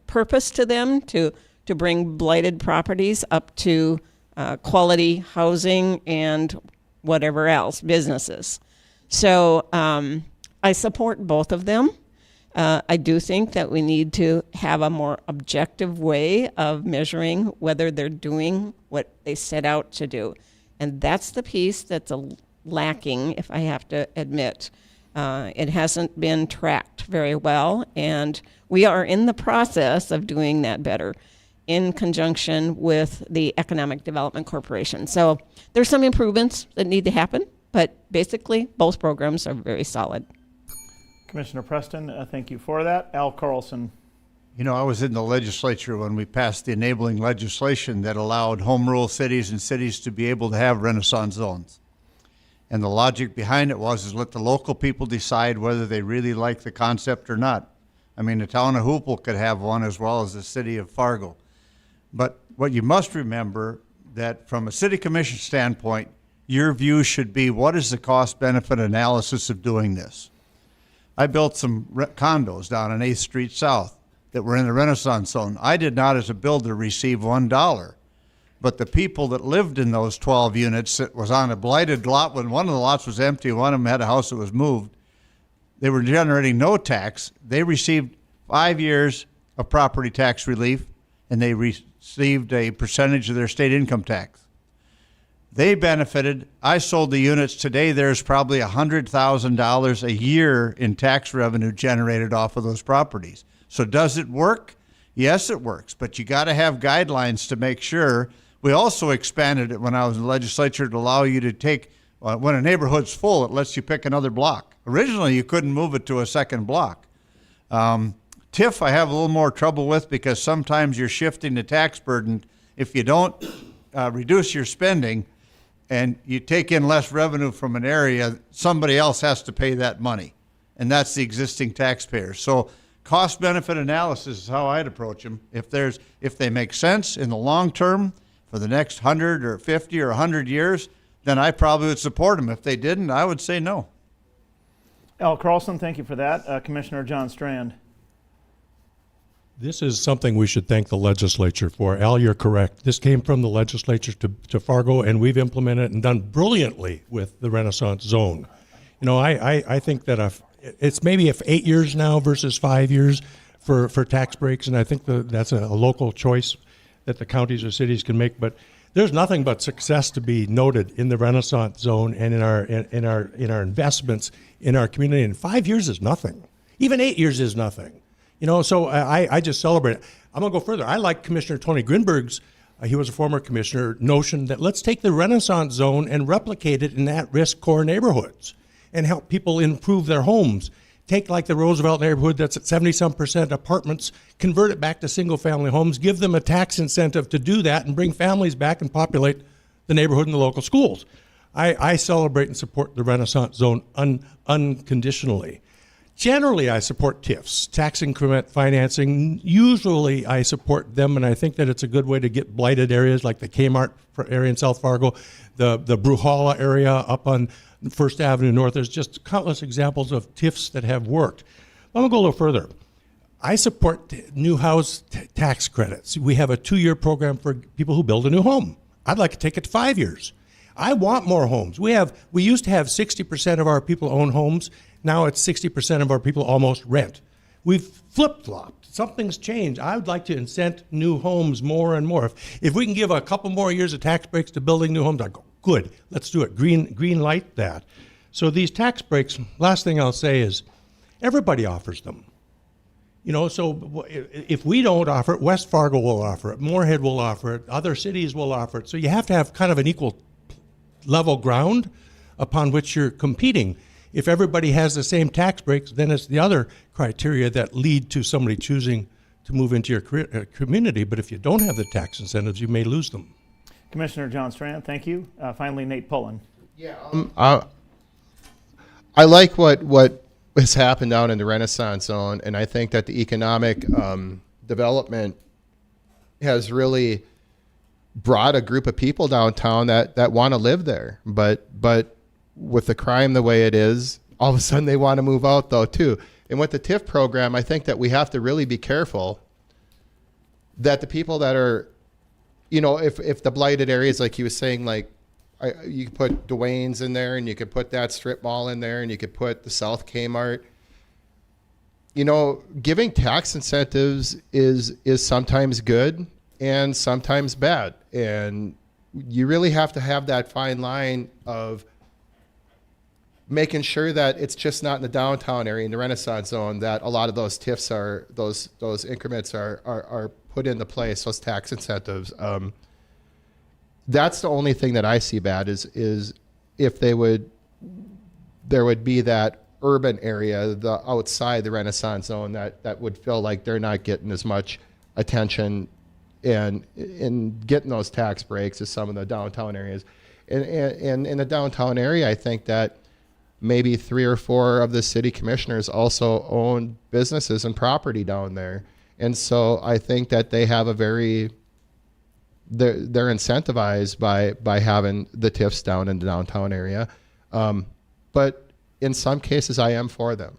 purpose to them to bring blighted properties up to quality housing and whatever else, businesses. So I support both of them. I do think that we need to have a more objective way of measuring whether they're doing what they set out to do. And that's the piece that's lacking, if I have to admit. It hasn't been tracked very well, and we are in the process of doing that better in conjunction with the Economic Development Corporation. So there's some improvements that need to happen, but basically both programs are very solid. Commissioner Preston, thank you for that. Al Carlson. You know, I was in the legislature when we passed the enabling legislation that allowed home rule cities and cities to be able to have Renaissance zones. And the logic behind it was let the local people decide whether they really like the concept or not. I mean, the town of Hoople could have one as well as the city of Fargo. But what you must remember that from a city commission standpoint, your view should be what is the cost-benefit analysis of doing this? I built some condos down on 8th Street South that were in the Renaissance Zone. I did not, as a builder, receive $1. But the people that lived in those 12 units that was on a blighted lot, when one of the lots was empty, one of them had a house that was moved, they were generating no tax. They received 5 years of property tax relief, and they received a percentage of their state income tax. They benefited. I sold the units. Today there's probably $100,000 a year in tax revenue generated off of those properties. So does it work? Yes, it works, but you got to have guidelines to make sure We also expanded it when I was in the legislature to allow you to take, when a neighborhood's full, it lets you pick another block. Originally, you couldn't move it to a second block. TIF I have a little more trouble with because sometimes you're shifting the tax burden. If you don't reduce your spending and you take in less revenue from an area, somebody else has to pay that money, and that's the existing taxpayer. So cost-benefit analysis is how I'd approach them. If they make sense in the long term for the next 100 or 50 or 100 years, then I probably would support them. If they didn't, I would say no. Al Carlson, thank you for that. Commissioner John Strand. This is something we should thank the legislature for. Al, you're correct. This came from the legislature to Fargo, and we've implemented it and done brilliantly with the Renaissance Zone. You know, I think that it's maybe 8 years now versus 5 years for tax breaks, and I think that's a local choice that the counties or cities can make. But there's nothing but success to be noted in the Renaissance Zone and in our investments in our community. And 5 years is nothing. Even 8 years is nothing. You know, so I just celebrate it. I'm going to go further. I like Commissioner Tony Grinberg's, he was a former commissioner, notion that let's take the Renaissance Zone and replicate it in at-risk core neighborhoods and help people improve their homes. Take like the Roosevelt neighborhood that's at 70-some% apartments, convert it back to single-family homes, give them a tax incentive to do that and bring families back and populate the neighborhood and the local schools. I celebrate and support the Renaissance Zone unconditionally. Generally, I support TIFs, tax increment financing. Usually, I support them, and I think that it's a good way to get blighted areas like the Kmart area in South Fargo, the Bruhala area up on First Avenue North. There's just countless examples of TIFs that have worked. I'm going to go a little further. I support new house tax credits. We have a 2-year program for people who build a new home. I'd like to take it to 5 years. I want more homes. We used to have 60% of our people own homes. Now it's 60% of our people almost rent. We've flip-flopped. Something's changed. I would like to incent new homes more and more. If we can give a couple more years of tax breaks to building new homes, I go, good, let's do it. Green light that. So these tax breaks, last thing I'll say is everybody offers them. You know, so if we don't offer it, West Fargo will offer it, Moorhead will offer it, other cities will offer it. So you have to have kind of an equal level ground upon which you're competing. If everybody has the same tax breaks, then it's the other criteria that lead to somebody choosing to move into your community. But if you don't have the tax incentives, you may lose them. Commissioner John Strand, thank you. Finally, Nate Pullen. Yeah, I like what has happened down in the Renaissance Zone, and I think that the economic development has really brought a group of people downtown that want to live there. But with the crime the way it is, all of a sudden they want to move out though too. And with the TIF program, I think that we have to really be careful that the people that are, you know, if the blighted areas, like he was saying, like you could put Dwayne's in there and you could put that strip mall in there and you could put the South Kmart. You know, giving tax incentives is sometimes good and sometimes bad. And you really have to have that fine line of making sure that it's just not in the downtown area, in the Renaissance Zone, that a lot of those TIFs are, those increments are put into place, those tax incentives. That's the only thing that I see bad is if there would be that urban area, the outside the Renaissance Zone, that would feel like they're not getting as much attention and in getting those tax breaks as some of the downtown areas. And in the downtown area, I think that maybe 3 or 4 of the city commissioners also own businesses and property down there. And so I think that they have they're incentivized by having the TIFs down in the downtown area. But in some cases, I am for them.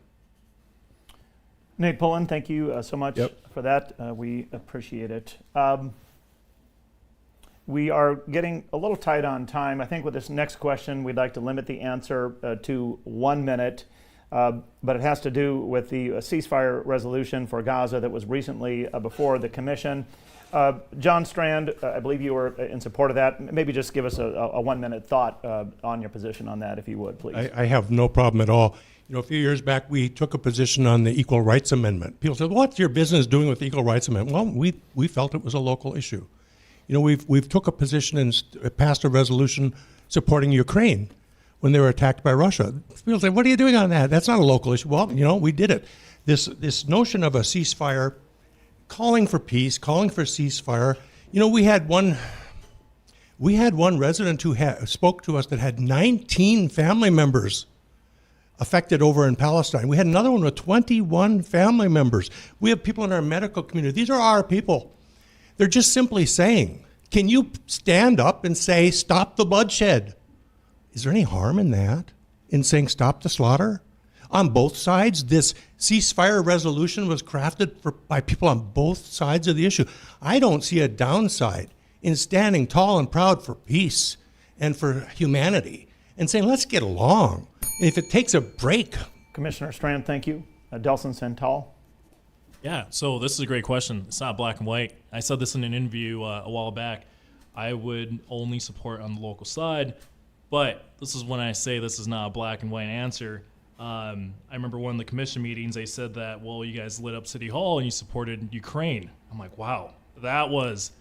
Nate Pullen, thank you so much for that. We appreciate it. We are getting a little tight on time. I think with this next question, we'd like to limit the answer to 1 minute, but it has to do with the ceasefire resolution for Gaza that was recently before the commission. John Strand, I believe you were in support of that. Maybe just give us a 1 minute thought on your position on that, if you would, please. I have no problem at all. You know, a few years back, we took a position on the Equal Rights Amendment. People said, what's your business doing with the Equal Rights Amendment? Well, we felt it was a local issue. we've took a position and passed a resolution supporting Ukraine when they were attacked by Russia. People say, what are you doing on that? That's not a local issue. Well, we did it. This notion of a ceasefire, calling for peace, calling for ceasefire. We had one resident who spoke to us that had 19 family members affected over in Palestine. We had another one with 21 family members. We have people in our medical community. These are our people. They're just simply saying, can you stand up and say, stop the bloodshed? Is there any harm in that? In saying stop the slaughter? On both sides, this ceasefire resolution was crafted by people on both sides of the issue. I don't see a downside in standing tall and proud for peace and for humanity and saying, let's get along. And if it takes a break. Commissioner Strand, thank you. Delson Santal. Yeah, so this is a great question. It's not black and white. I said this in an interview a while back. I would only support on the local side, but this is when I say this is not a black and white answer. I remember one of the commission meetings, they said that, well, you guys lit up City Hall and you supported Ukraine. I'm like, wow, that was...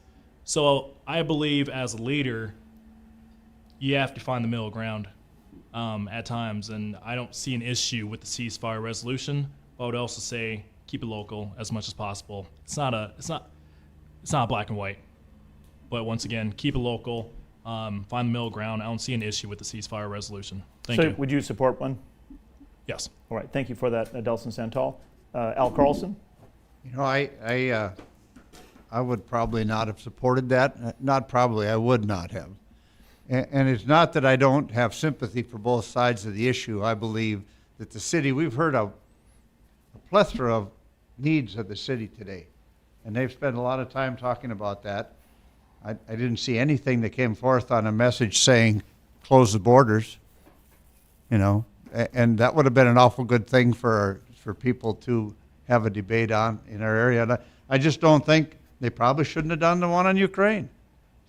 So I believe as a leader, you have to find the middle ground at times, and I don't see an issue with the ceasefire resolution. But I would also say keep it local as much as possible. It's not black and white, but once again, keep it local. Find the middle ground. I don't see an issue with the ceasefire resolution. Thank you. Would you support one? Yes. All right. Thank you for that, Delson Santal. Al Carlson. I would probably not have supported that. Not probably, I would not have. And it's not that I don't have sympathy for both sides of the issue. I believe that the city, we've heard of a plethora of needs of the city today. And they've spent a lot of time talking about that. I didn't see anything that came forth on a message saying, close the borders, and that would have been an awful good thing for people to have a debate on in our area. And I just don't think they probably shouldn't have done the one on Ukraine.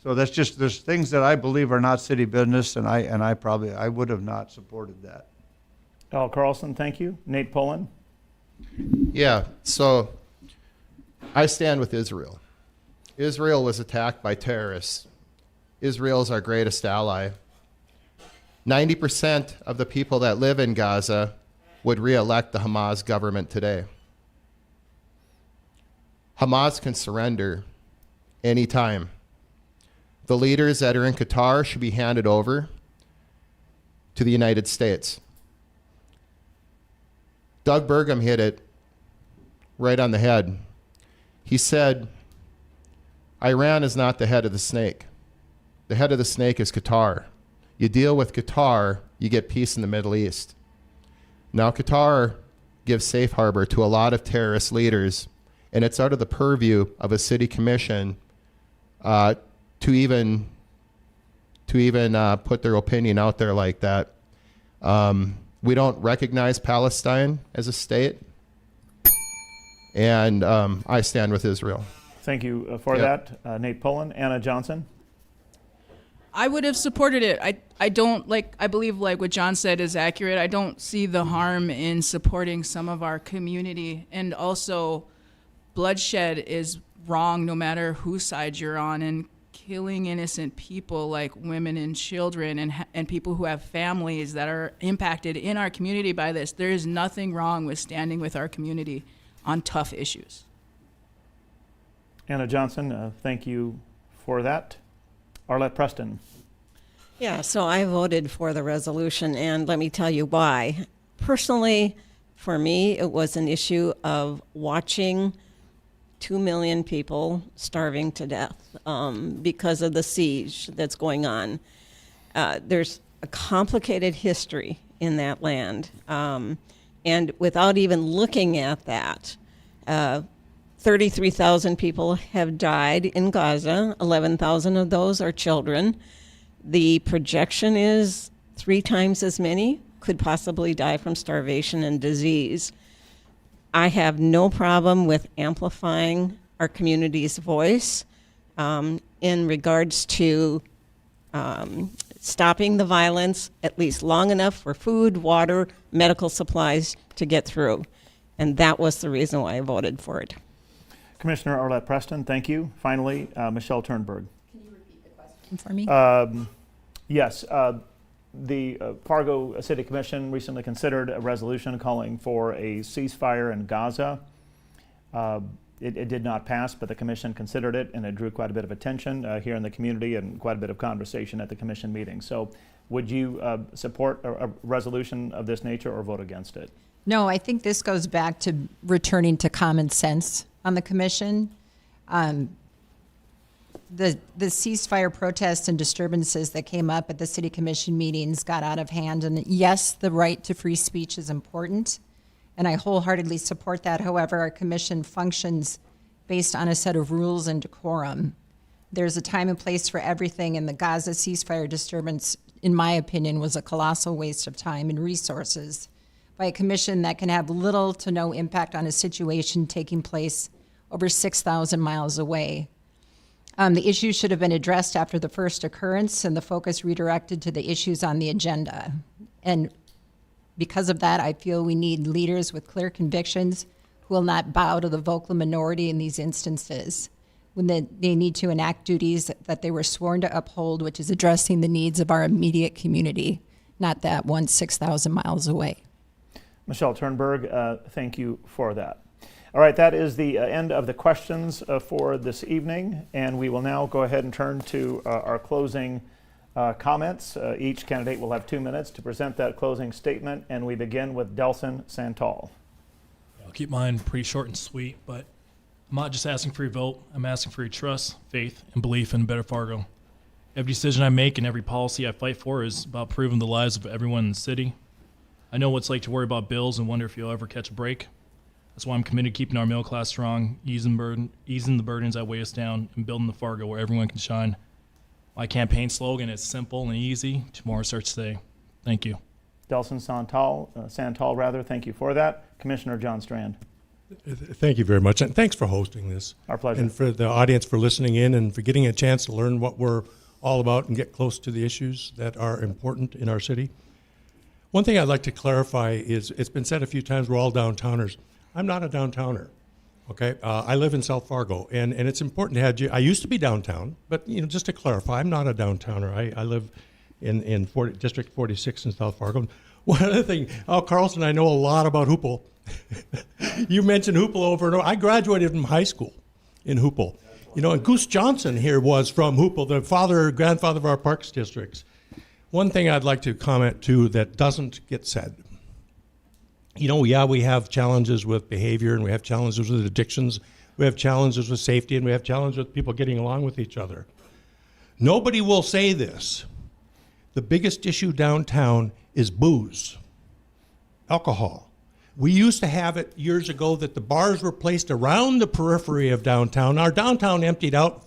So there's things that I believe are not city business, and I would have not supported that. Al Carlson, thank you. Nate Pullen. Yeah, so I stand with Israel. Israel was attacked by terrorists. Israel is our greatest ally. 90% of the people that live in Gaza would re-elect the Hamas government today. Hamas can surrender anytime. The leaders that are in Qatar should be handed over to the United States. Doug Burgum hit it right on the head. He said, Iran is not the head of the snake. The head of the snake is Qatar. You deal with Qatar, you get peace in the Middle East. Now, Qatar gives safe harbor to a lot of terrorist leaders, and it's out of the purview of a city commission to even put their opinion out there like that. We don't recognize Palestine as a state, and I stand with Israel. Thank you for that, Nate Pullen. Anna Johnson. I would have supported it. I don't I believe what John said is accurate. I don't see the harm in supporting some of our community, and also bloodshed is wrong no matter whose side you're on, and killing innocent people like women and children and people who have families that are impacted in our community by this. There is nothing wrong with standing with our community on tough issues. Anna Johnson, thank you for that. Arlette Preston. Yeah, so I voted for the resolution, and let me tell you why. Personally, for me, it was an issue of watching 2 million people starving to death because of the siege that's going on. There's a complicated history in that land. And without even looking at that, 33,000 people have died in Gaza. 11,000 of those are children. The projection is 3 times as many could possibly die from starvation and disease. I have no problem with amplifying our community's voice in regards to stopping the violence, at least long enough for food, water, medical supplies to get through. And that was the reason why I voted for it. Commissioner Arlette Preston, thank you. Finally, Michelle Turnberg. for me? Yes. The Fargo City Commission recently considered a resolution calling for a ceasefire in Gaza. It did not pass, but the commission considered it, and it drew quite a bit of attention here in the community and quite a bit of conversation at the commission meeting. So would you support a resolution of this nature or vote against it? No, I think this goes back to returning to common sense on the commission. The ceasefire protests and disturbances that came up at the city commission meetings got out of hand. And yes, the right to free speech is important, and I wholeheartedly support that. However, our commission functions based on a set of rules and decorum. There's a time and place for everything, and the Gaza ceasefire disturbance, in my opinion, was a colossal waste of time and resources by a commission that can have little to no impact on a situation taking place over 6,000 miles away. The issue should have been addressed after the first occurrence and the focus redirected to the issues on the agenda. And because of that, I feel we need leaders with clear convictions who will not bow to the vocal minority in these instances when they need to enact duties that they were sworn to uphold, which is addressing the needs of our immediate community, not that one 6,000 miles away. Michelle Turnberg, thank you for that. All right, that is the end of the questions for this evening, and we will now go ahead and turn to our closing comments. Each candidate will have 2 minutes to present that closing statement, and we begin with Delson Santal. I'll keep mine pretty short and sweet, but I'm not just asking for your vote. I'm asking for your trust, faith, and belief in better Fargo. Every decision I make and every policy I fight for is about improving the lives of everyone in the city. I know what it's like to worry about bills and wonder if you'll ever catch a break. That's why I'm committed to keeping our middle class strong, easing the burdens that weigh us down, and building the Fargo where everyone can shine. My campaign slogan is simple and easy. Tomorrow starts today. Thank you. Delson Santal, thank you for that. Commissioner John Strand. Thank you very much, and thanks for hosting this. Our pleasure. And for the audience for listening in and for getting a chance to learn what we're all about and get close to the issues that are important in our city. One thing I'd like to clarify is, it's been said a few times, we're all downtowners. I'm not a downtowner, okay? I live in South Fargo, and it's important to have I used to be downtown, but just to clarify, I'm not a downtowner. I live in District 46 in South Fargo. One other thing, Carlson, I know a lot about Hoople. You mentioned Hoople over and over. I graduated from high school in Hoople. And Goose Johnson here was from Hoople, the grandfather of our parks districts. One thing I'd like to comment to that doesn't get said. We have challenges with behavior, and we have challenges with addictions, we have challenges with safety, and we have challenges with people getting along with each other. Nobody will say this. The biggest issue downtown is booze, alcohol. We used to have it years ago that the bars were placed around the periphery of downtown. Our downtown emptied out,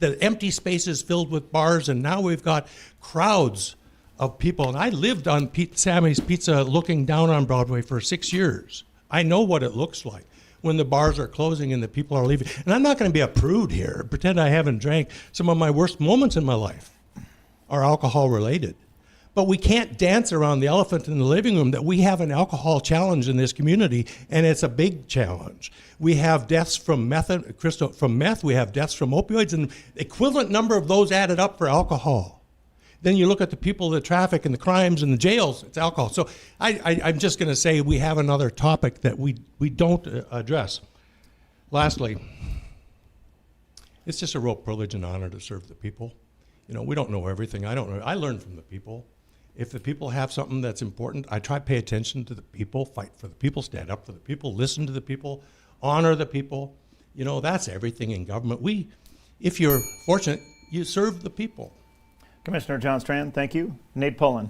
the empty spaces filled with bars, and now we've got crowds of people. And I lived on Sammy's Pizza looking down on Broadway for 6 years. I know what it looks like when the bars are closing and the people are leaving. And I'm not going to be a prude here, pretend I haven't drank. Some of my worst moments in my life are alcohol related. But we can't dance around the elephant in the living room that we have an alcohol challenge in this community, and it's a big challenge. We have deaths from meth, we have deaths from opioids, and the equivalent number of those added up for alcohol. Then you look at the people, the traffic, and the crimes, and the jails, it's alcohol. So I'm just going to say we have another topic that we don't address. Lastly, it's just a real privilege and honor to serve the people. We don't know everything. I don't know. I learn from the people. If the people have something that's important, I try to pay attention to the people, fight for the people, stand up for the people, listen to the people, honor the people. That's everything in government. If you're fortunate, you serve the people. Commissioner John Strand, thank you. Nate Pullen.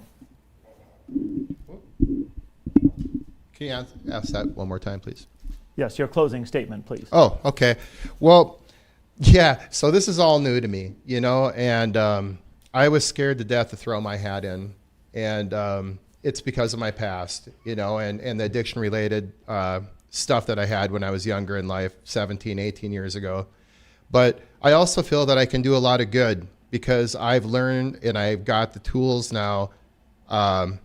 Can you ask that one more time, please? Yes, your closing statement, please. Oh, okay. Well, yeah, so this is all new to me, and I was scared to death to throw my hat in, and it's because of my past, and the addiction-related stuff that I had when I was younger in life, 17, 18 years ago. But I also feel that I can do a lot of good because I've learned and I've got the tools now to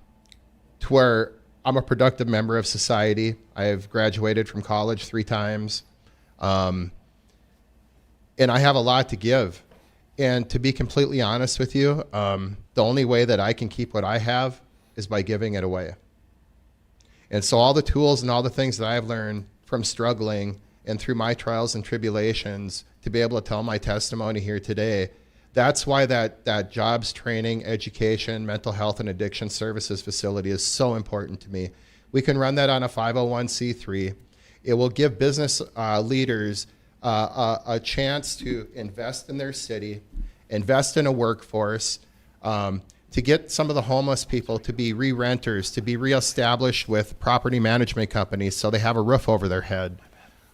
where I'm a productive member of society. I have graduated from college 3 times. And I have a lot to give. And to be completely honest with you, the only way that I can keep what I have is by giving it away. And so all the tools and all the things that I've learned from struggling and through my trials and tribulations to be able to tell my testimony here today, that's why that jobs training, education, mental health, and addiction services facility is so important to me. We can run that on a 501c3. It will give business leaders a chance to invest in their city, invest in a workforce, to get some of the homeless people to be re-renters, to be reestablished with property management companies so they have a roof over their head.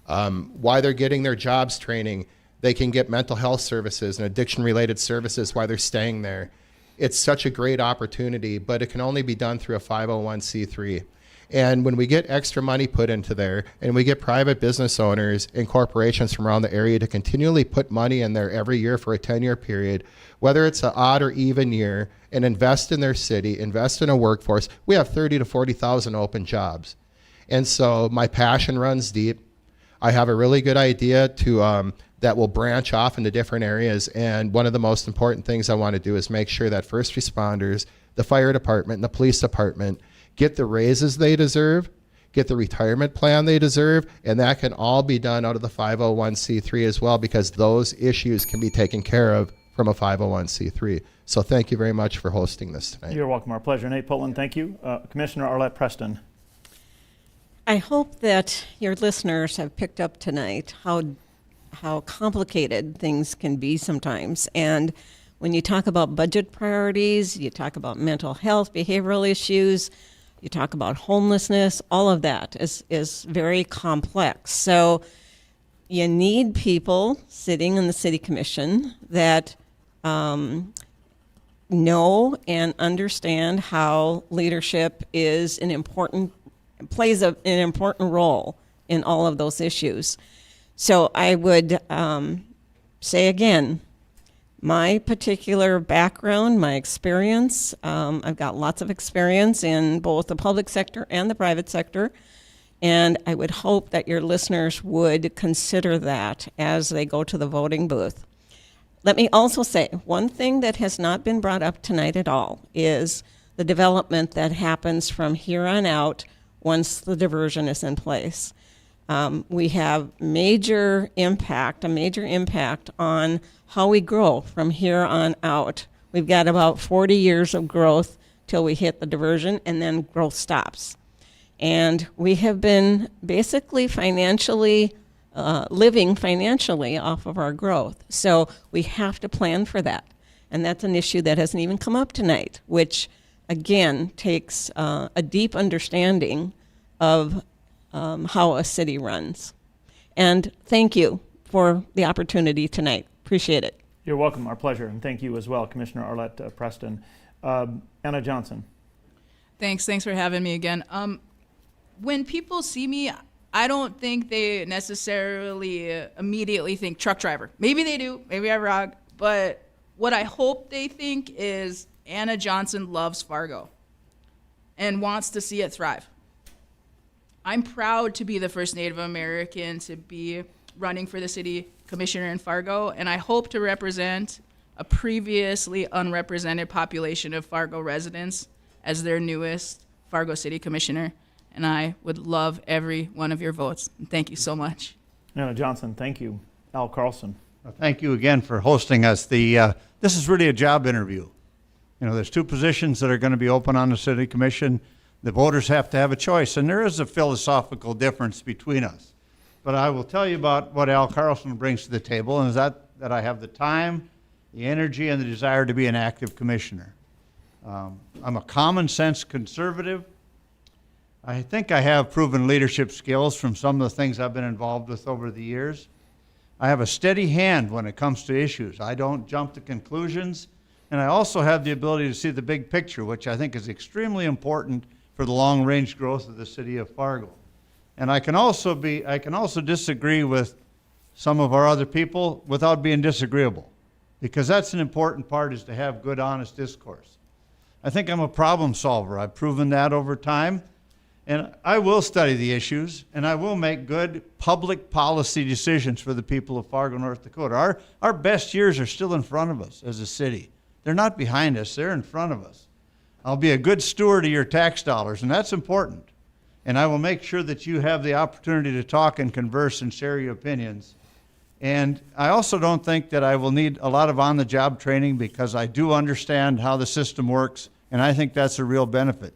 While they're getting their jobs training, they can get mental health services and addiction-related services while they're staying there. It's such a great opportunity, but it can only be done through a 501c3. And when we get extra money put into there, and we get private business owners and corporations from around the area to continually put money in there every year for a 10-year period, whether it's an odd or even year, and invest in their city, invest in a workforce, we have 30 to 40,000 open jobs. And so my passion runs deep. I have a really good idea to that will branch off into different areas. And one of the most important things I want to do is make sure that first responders, the fire department, and the police department get the raises they deserve, get the retirement plan they deserve, and that can all be done out of the 501c3 as well, because those issues can be taken care of from a 501c3. So thank you very much for hosting this tonight. You're welcome. Our pleasure. Nate Pullen, thank you. Commissioner Arlette Preston. I hope that your listeners have picked up tonight how complicated things can be sometimes. And when you talk about budget priorities, you talk about mental health, behavioral issues, you talk about homelessness, all of that is very complex. So you need people sitting in the city commission that know and understand how leadership is plays an important role in all of those issues. So I would say again, my particular background, my experience, I've got lots of experience in both the public sector and the private sector, and I would hope that your listeners would consider that as they go to the voting booth. Let me also say, one thing that has not been brought up tonight at all is the development that happens from here on out once the diversion is in place. We have a major impact on how we grow from here on out. We've got about 40 years of growth till we hit the diversion, and then growth stops. And we have been basically financially living financially off of our growth. So we have to plan for that. And that's an issue that hasn't even come up tonight, which again takes a deep understanding of how a city runs. And thank you for the opportunity tonight. Appreciate it. You're welcome. Our pleasure. And thank you as well, Commissioner Arlette Preston. Anna Johnson. Thanks for having me again. When people see me, I don't think they necessarily immediately think truck driver. Maybe they do, maybe I'm wrong, but what I hope they think is Anna Johnson loves Fargo and wants to see it thrive. I'm proud to be the first Native American to be running for the city commissioner in Fargo, and I hope to represent a previously unrepresented population of Fargo residents as their newest Fargo City Commissioner, and I would love every one of your votes. And thank you so much. Anna Johnson, thank you. Al Carlson. Well, thank you again for hosting us. This is really a job interview. You know, there's two positions that are going to be open on the City Commission. The voters have to have a choice, and there is a philosophical difference between us. But I will tell you about what Al Carlson brings to the table, and is that I have the time, the energy, and the desire to be an active commissioner. I'm a common sense conservative. I think I have proven leadership skills from some of the things I've been involved with over the years. I have a steady hand when it comes to issues. I don't jump to conclusions, and I also have the ability to see the big picture, which I think is extremely important for the long-range growth of the city of Fargo. And I can also disagree with some of our other people without being disagreeable, because that's an important part, is to have good, honest discourse. I think I'm a problem solver. I've proven that over time. And I will study the issues, and I will make good public policy decisions for the people of Fargo, North Dakota. Our best years are still in front of us as a city. They're not behind us, they're in front of us. I'll be a good steward of your tax dollars, and that's important. And I will make sure that you have the opportunity to talk and converse and share your opinions. And I also don't think that I will need a lot of on-the-job training, because I do understand how the system works, and I think that's a real benefit.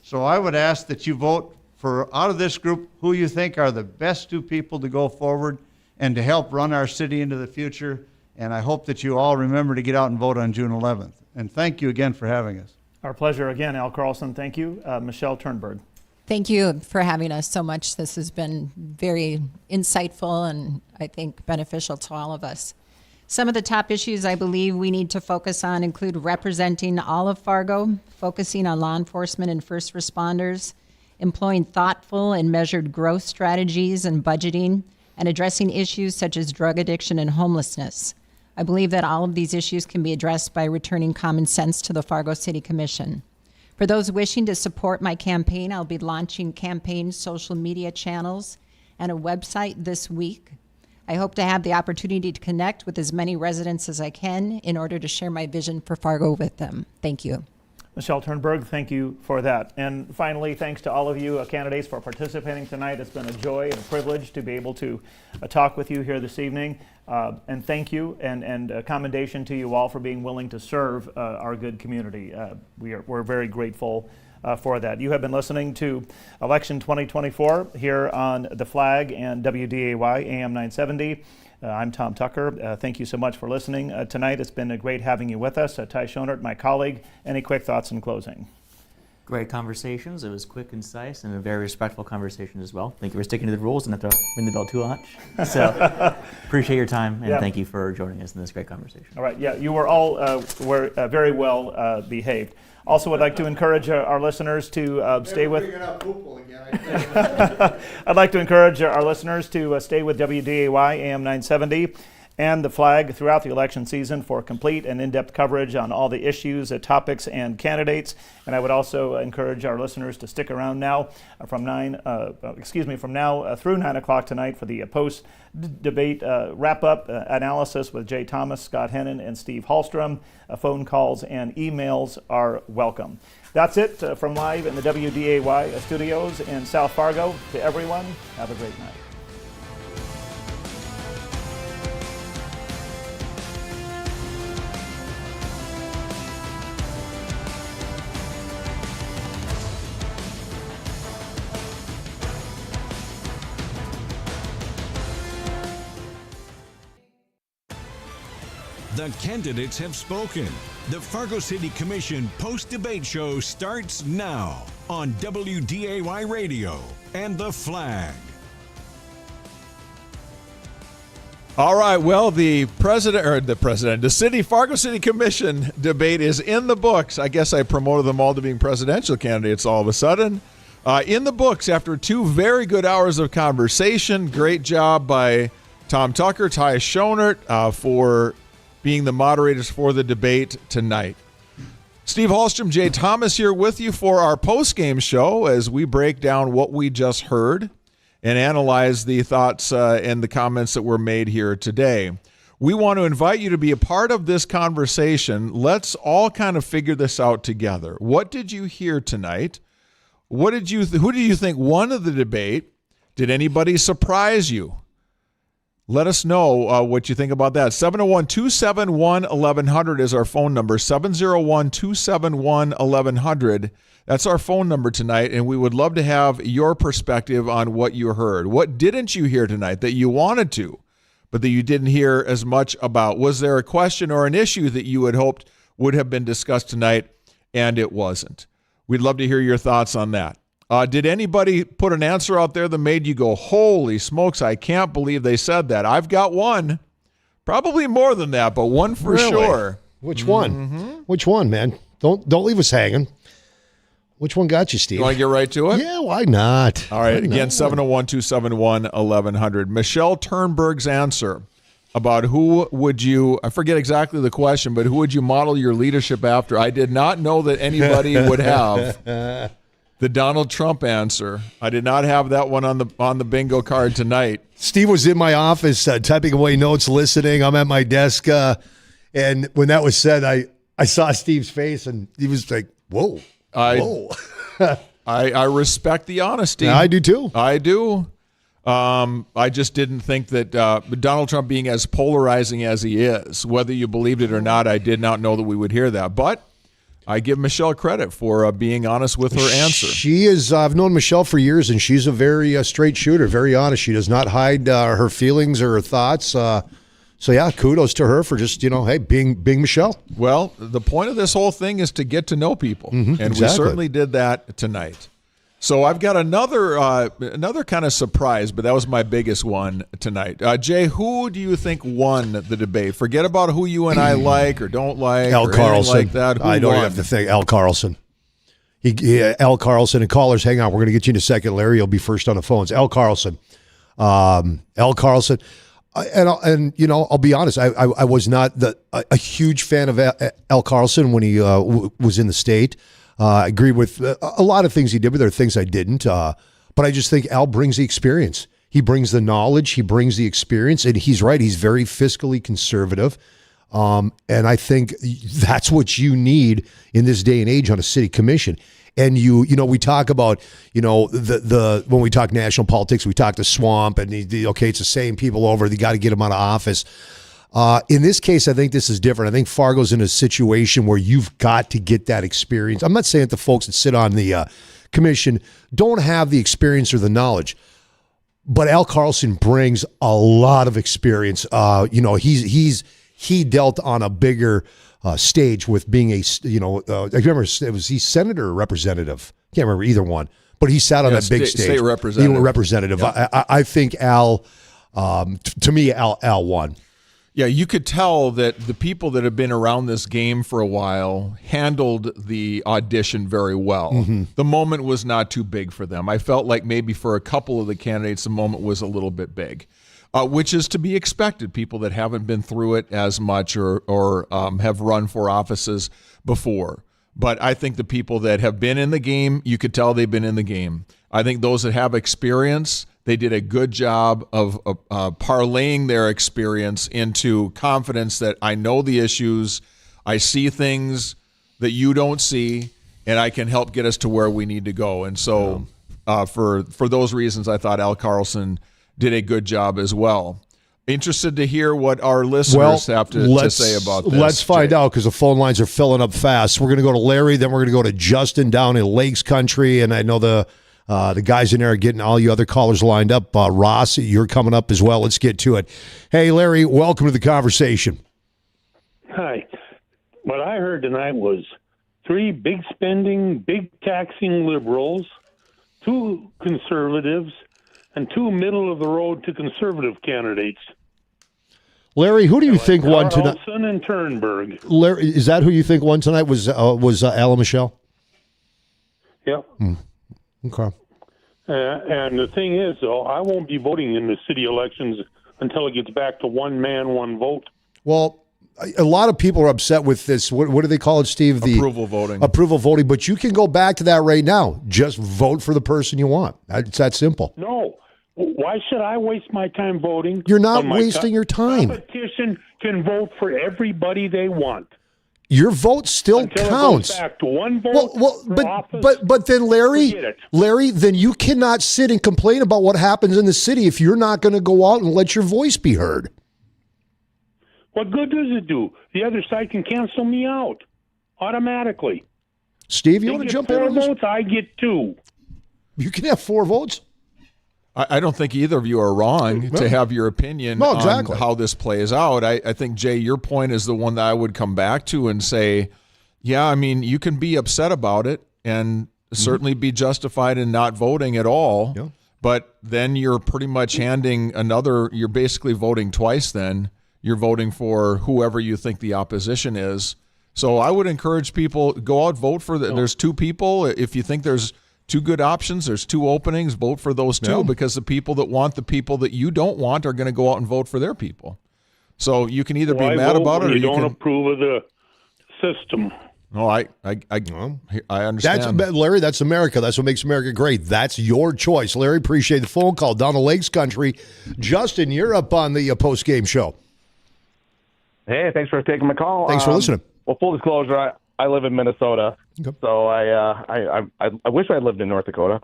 So I would ask that you vote for, out of this group, who you think are the best two people to go forward and to help run our city into the future. And I hope that you all remember to get out and vote on June 11th. And thank you again for having us. Our pleasure again, Al Carlson. Thank you. Michelle Turnberg. Thank you for having us so much. This has been very insightful and I think beneficial to all of us. Some of the top issues I believe we need to focus on include representing all of Fargo, focusing on law enforcement and first responders, employing thoughtful and measured growth strategies and budgeting, and addressing issues such as drug addiction and homelessness. I believe that all of these issues can be addressed by returning common sense to the Fargo City Commission. For those wishing to support my campaign, I'll be launching campaign social media channels and a website this week. I hope to have the opportunity to connect with as many residents as I can in order to share my vision for Fargo with them. Thank you. Michelle Turnberg, thank you for that. And finally, thanks to all of you candidates for participating tonight. It's been a joy and a privilege to be able to talk with you here this evening. And thank you and commendation to you all for being willing to serve our good community. We're very grateful for that. You have been listening to Election 2024 here on The Flag and WDAY AM 970. I'm Tom Tucker. Thank you so much for listening tonight. It's been great having you with us. Ty Schoenert, my colleague. Any quick thoughts in closing? Great conversations. It was quick, concise, and a very respectful conversation as well. Thank you for sticking to the rules and not to ring the bell too much. So appreciate your time, and thank you for joining us in this great conversation. All right. Yeah, you were all very well behaved. Also, would like to encourage our listeners to stay with. I'd like to encourage our listeners to stay with WDAY AM 970 and The Flag throughout the election season for complete and in-depth coverage on all the issues, topics, and candidates. And I would also encourage our listeners to stick around now from now through 9 o'clock tonight for the post-debate wrap-up analysis with Jay Thomas, Scott Hennon, and Steve Hallstrom. Phone calls and emails are welcome. That's it from live in the WDAY studios in South Fargo. To everyone, have a great night. The candidates have spoken. The Fargo City Commission post-debate show starts now on WDAY Radio and The Flag. All right, well, the Fargo City Commission debate is in the books. I guess I promoted them all to being presidential candidates all of a sudden. In the books after 2 very good hours of conversation. Great job by Tom Tucker, Ty Schoenert for being the moderators for the debate tonight. Steve Hallstrom, Jay Thomas here with you for our post-game show as we break down what we just heard and analyze the thoughts and the comments that were made here today. We want to invite you to be a part of this conversation. Let's all kind of figure this out together. What did you hear tonight? Who did you think won of the debate? Did anybody surprise you? Let us know what you think about that. 701-271-1100 is our phone number. 701-271-1100. That's our phone number tonight, and we would love to have your perspective on what you heard. What didn't you hear tonight that you wanted to, but that you didn't hear as much about? Was there a question or an issue that you had hoped would have been discussed tonight, and it wasn't? We'd love to hear your thoughts on that. Did anybody put an answer out there that made you go, holy smokes, I can't believe they said that? I've got one. Probably more than that, but one for sure. Which one? Which one, man? Don't leave us hanging. Which one got you, Steve? You want to get right to it? Yeah, why not? All right, again, 701-271-1100. Michelle Turnberg's answer about who would you, I forget exactly the question, but who would you model your leadership after? I did not know that anybody would have The Donald Trump answer. I did not have that one on the bingo card tonight. Steve was in my office typing away notes, listening. I'm at my desk, and when that was said, I saw Steve's face, and he was like, "Whoa, whoa." I respect the honesty. Yeah, I do too. I do. I just didn't think that Donald Trump being as polarizing as he is, whether you believed it or not, I did not know that we would hear that. But I give Michelle credit for being honest with her answer. She is. I've known Michelle for years, and she's a very straight shooter, very honest. She does not hide her feelings or her thoughts. So yeah, kudos to her for just hey, being Michelle. Well, the point of this whole thing is to get to know people, and exactly. we certainly did that tonight. So I've got another kind of surprise, but that was my biggest one tonight. Jay, who do you think won the debate? Forget about who you and I like or don't like. Al or Carlson. like that. Who I don't won? have to think. Al Carlson. Al Carlson and callers, hang on. We're going to get you in a second. Larry will be first on the phones. Al Carlson. Al Carlson. And I'll be honest. I was not a huge fan of Al Carlson when he was in the state. I agree with a lot of things he did, but there are things I didn't. But I just think Al brings the experience. He brings the knowledge. He brings the experience. And he's right. He's very fiscally conservative. And I think that's what you need in this day and age on a city commission. And we talk about, the when we talk national politics, we talk the swamp and it's the same people over. You got to get them out of office. In this case, I think this is different. I think Fargo's in a situation where you've got to get that experience. I'm not saying that the folks that sit on the commission don't have the experience or the knowledge, but Al Carlson brings a lot of experience. He dealt on a bigger stage with being I remember was he senator or representative? Can't remember either one, but he sat on that big stage. State representative. Representative. Yeah. I think Al, to me, Al won. Yeah, you could tell that the people that have been around this game for a while handled the audition very well. Mm-hmm. The moment was not too big for them. I felt like maybe for a couple of the candidates, the moment was a little bit big, which is to be expected. People that haven't been through it as much or have run for offices before. But I think the people that have been in the game, you could tell they've been in the game. I think those that have experience, they did a good job of parlaying their experience into confidence that I know the issues, I see things that you don't see, and I can help get us to where we need to go. And so for those reasons, I thought Al Carlson did a good job as well. Interested to hear what our listeners have to say about this. Let's find out because the phone lines are filling up fast. We're going to go to Larry, then we're going to go to Justin down in Lakes Country, and I know the guys in there are getting all you other callers lined up. Ross, you're coming up as well. Let's get to it. Hey, Larry, welcome to the conversation. Hi. What I heard tonight was 3 big spending, big taxing liberals, 2 conservatives, and 2 middle-of-the-road to conservative candidates. Larry, who do you think won tonight? Carlson and Turnberg. Larry, is that who you think won tonight? Was Al and Michelle? Yep. Okay. And the thing is, though, I won't be voting in the city elections until it gets back to one man, one vote. Well, a lot of people are upset with this. What do they call it, Steve? The approval voting. Approval voting. But you can go back to that right now. Just vote for the person you want. It's that simple. No. Why should I waste my time voting? You're not wasting your time. Competition can vote for everybody they want. Your vote still until counts. It goes back to one vote for office, but then Larry, then you cannot sit and complain about what happens in the city if you're not going to go out and let your voice be heard. What good does it do? The other side can cancel me out automatically. Steve, you want to jump in on this? 4 votes, I get 2. You can have 4 votes. I don't think either of you are wrong to have your opinion on how this plays out. I think, Jay, your point is the one that I would come back to and say, yeah, I mean, you can be upset about it and certainly be justified in not voting at all, but then you're pretty much you're basically voting twice then. You're voting for whoever you think the opposition is. So I would encourage people, go out, vote for there's 2 people. If you think there's 2 good options, there's 2 openings, vote for those 2 because the people that want the people that you don't want are going to go out and vote for their people. So you can either be mad about it or you don't approve of the system. No, I understand. Larry, that's America. That's what makes America great. That's your choice. Larry, appreciate the phone call down the Lakes Country. Justin, you're up on the post-game show. Hey, thanks for taking my call. Thanks for listening. Well, full disclosure, I live in Minnesota, so I wish I lived in North Dakota.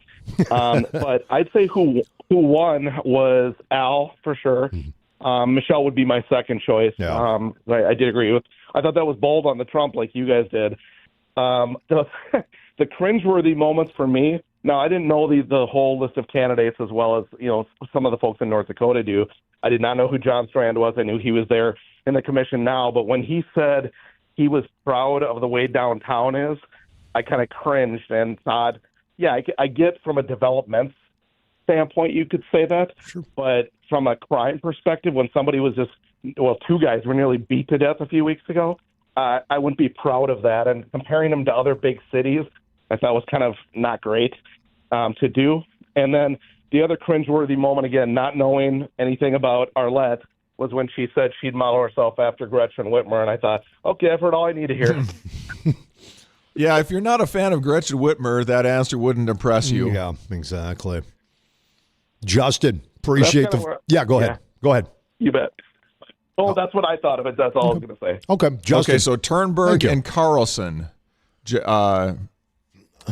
But I'd say who won was Al for sure. Michelle would be my second choice. Yeah. I did agree with. I thought that was bold on the Trump, like you guys did. The cringeworthy moments for me. Now, I didn't know the whole list of candidates as well as some of the folks in North Dakota do. I did not know who John Strand was. I knew he was there in the commission now, but when he said he was proud of the way downtown is, I kind of cringed and thought, yeah, I get from a development standpoint you could say that, but from a crime perspective, when somebody was two guys were nearly beat to death a few weeks ago, I wouldn't be proud of that. And comparing them to other big cities, I thought was kind of not great to do. And then the other cringeworthy moment, again, not knowing anything about Arlette, was when she said she'd model herself after Gretchen Whitmer, and I thought, okay, I've heard all I need to hear. Yeah, if you're not a fan of Gretchen Whitmer, that answer wouldn't impress you. Yeah, exactly. Justin, appreciate yeah, go ahead. Go ahead. You bet. Oh, that's what I thought of it. That's all I was going to say. Okay, Justin. Okay, so Turnberg and Carlson,